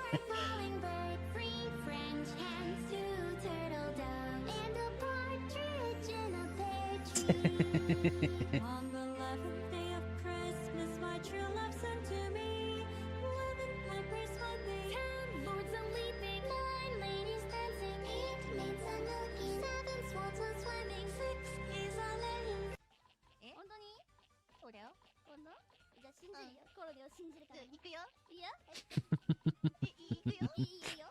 4 calling bird, 3 French hens, 2 turtle doves, and a partridge in a pear tree. On the 11th day of Christmas, my true love sent to me 11 pipers piping, 10 lords a leaping, 9 ladies dancing, 8 maids a milking, 7 swans a swimming, 6 is a living. 本当にそうだよ。本当じゃあ信じるよ。コロニを信じるから。行くよ。いいよ。行くよ。いいよ。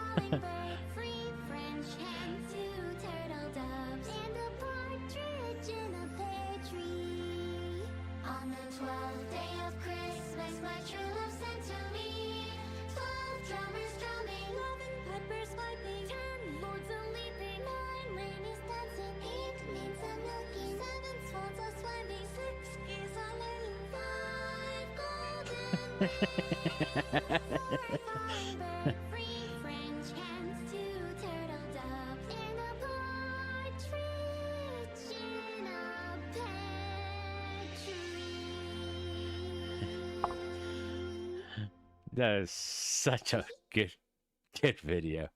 Calling bird, 3 French hens, 2 turtle doves, and a partridge in a pear tree. On the 12th day of Christmas, my true love sent to me 12 drummers drumming, 11 pipers piping, 10 lords a leaping, 9 ladies dancing, 8 maids a milking, 7 swans a swimming, 6 is a living 5 golden rings. 4 calling bird, 3 French hens, 2 turtle doves, and a partridge in a pear tree. That is such a good video.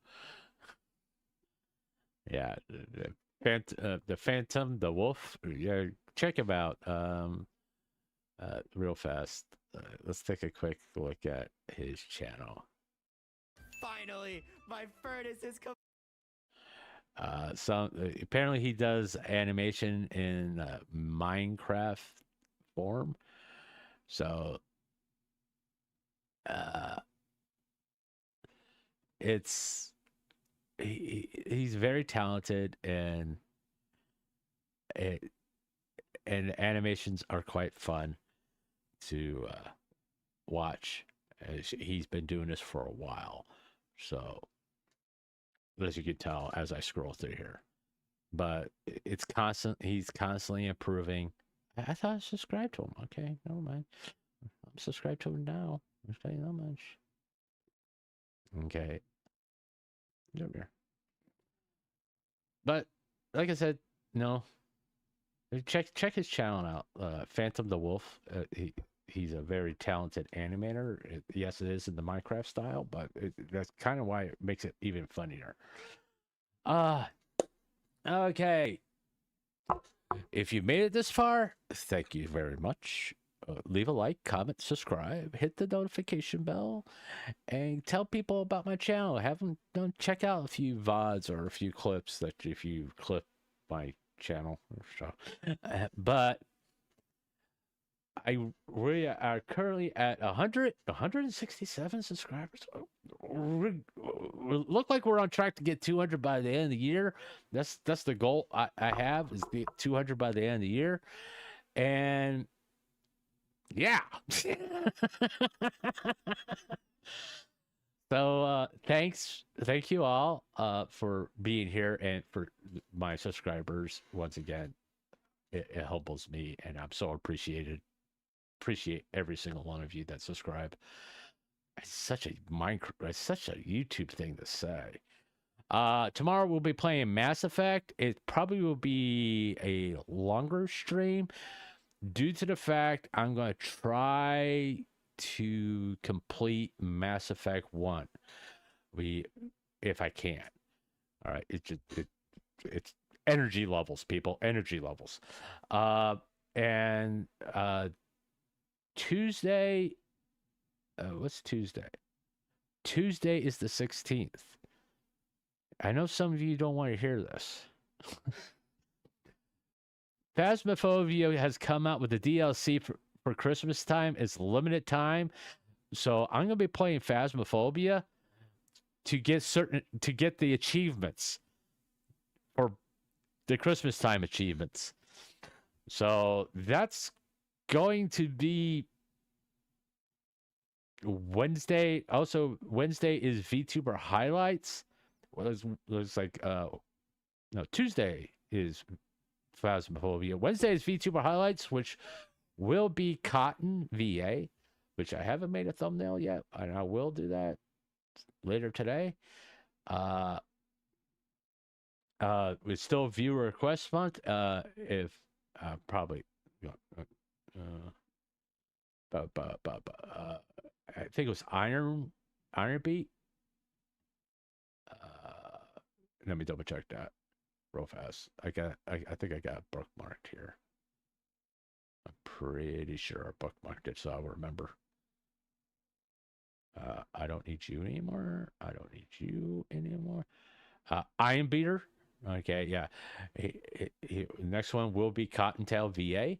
Yeah, the Phantom, the Wolf. Yeah, check him out. Real fast. Let's take a quick look at his channel. Finally, my furnace is complete. Apparently he does animation in Minecraft form. So he's very talented, and animations are quite fun to watch. He's been doing this for a while, so as you can tell as I scroll through here, but it's constant. He's constantly improving. I thought I was subscribed to him. Okay, never mind. I'm subscribed to him now. I'll tell you that much. Okay. He's over here. But like I said, no. Check his channel out. Phantom the Wolf. He's a very talented animator. Yes, it is in the Minecraft style, but that's kind of why it makes it even funnier. Okay. If you made it this far, thank you very much. Leave a like, comment, subscribe, hit the notification bell, and tell people about my channel. Have them check out a few VODs or a few clips that if you clip my channel or stuff. But we are currently at 167 subscribers. We look like we're on track to get 200 by the end of the year. That's the goal I have, is to get 200 by the end of the year. And yeah. So thank you all for being here, and for my subscribers. Once again, it humbles me, and I'm so appreciate every single one of you that subscribe. It's such a YouTube thing to say. Tomorrow we'll be playing Mass Effect. It probably will be a longer stream, due to the fact I'm going to try to complete Mass Effect 1. If I can. All right. It's energy levels, people. Energy levels. And Tuesday. What's Tuesday? Tuesday is the 16th. I know some of you don't want to hear this. Phasmophobia has come out with the DLC for Christmas time. It's limited time, so I'm gonna be playing Phasmophobia to get the achievements the Christmas time achievements. So that's going to be Wednesday. Also, Wednesday is VTuber highlights. Well, it's like no, Tuesday is Phasmophobia. Wednesday is VTuber highlights, which will be Cotton VA, which I haven't made a thumbnail yet, and I will do that later today. It's still viewer request month. If probably, I think it was Iron Beat. Let me double check that real fast. I think I got it bookmarked here. I'm pretty sure I bookmarked it, so I'll remember. I don't need you anymore. I don't need you anymore. Iron Beater. Okay, yeah. Next one will be Cottontail VA,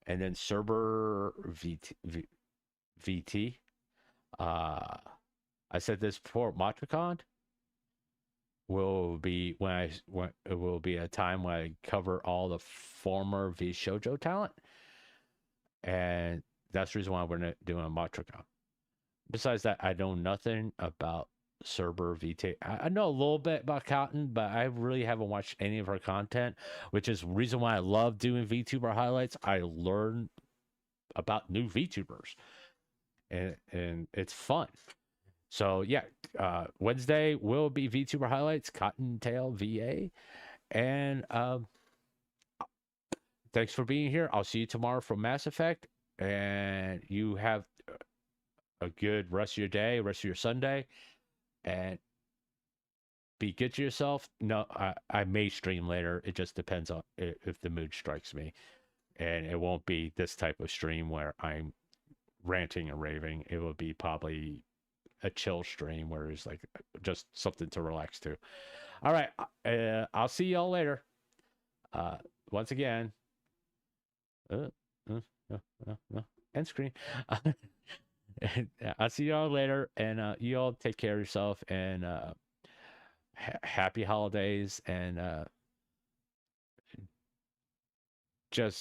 and then Cerber VT. I said this before. MatraCon will be when it will be a time when I cover all the former V Shoujo talent, and that's the reason why we're not doing a MatraCon. Besides that, I know nothing about Cerber VT. I know a little bit about Cotton, but I really haven't watched any of her content, which is the reason why I love doing VTuber highlights. I learn about new VTubers, and it's fun. So yeah, Wednesday will be VTuber highlights, Cottontail VA, and thanks for being here. I'll see you tomorrow for Mass Effect, and you have a good rest of your day, rest of your Sunday, and be good to yourself. No, I may stream later. It just depends on if the mood strikes me, and it won't be this type of stream where I'm ranting and raving. It will be probably a chill stream where it's like just something to relax to. All right, I'll see y'all later. Once again, end screen. I'll see y'all later, and you all take care of yourself, and happy holidays, and just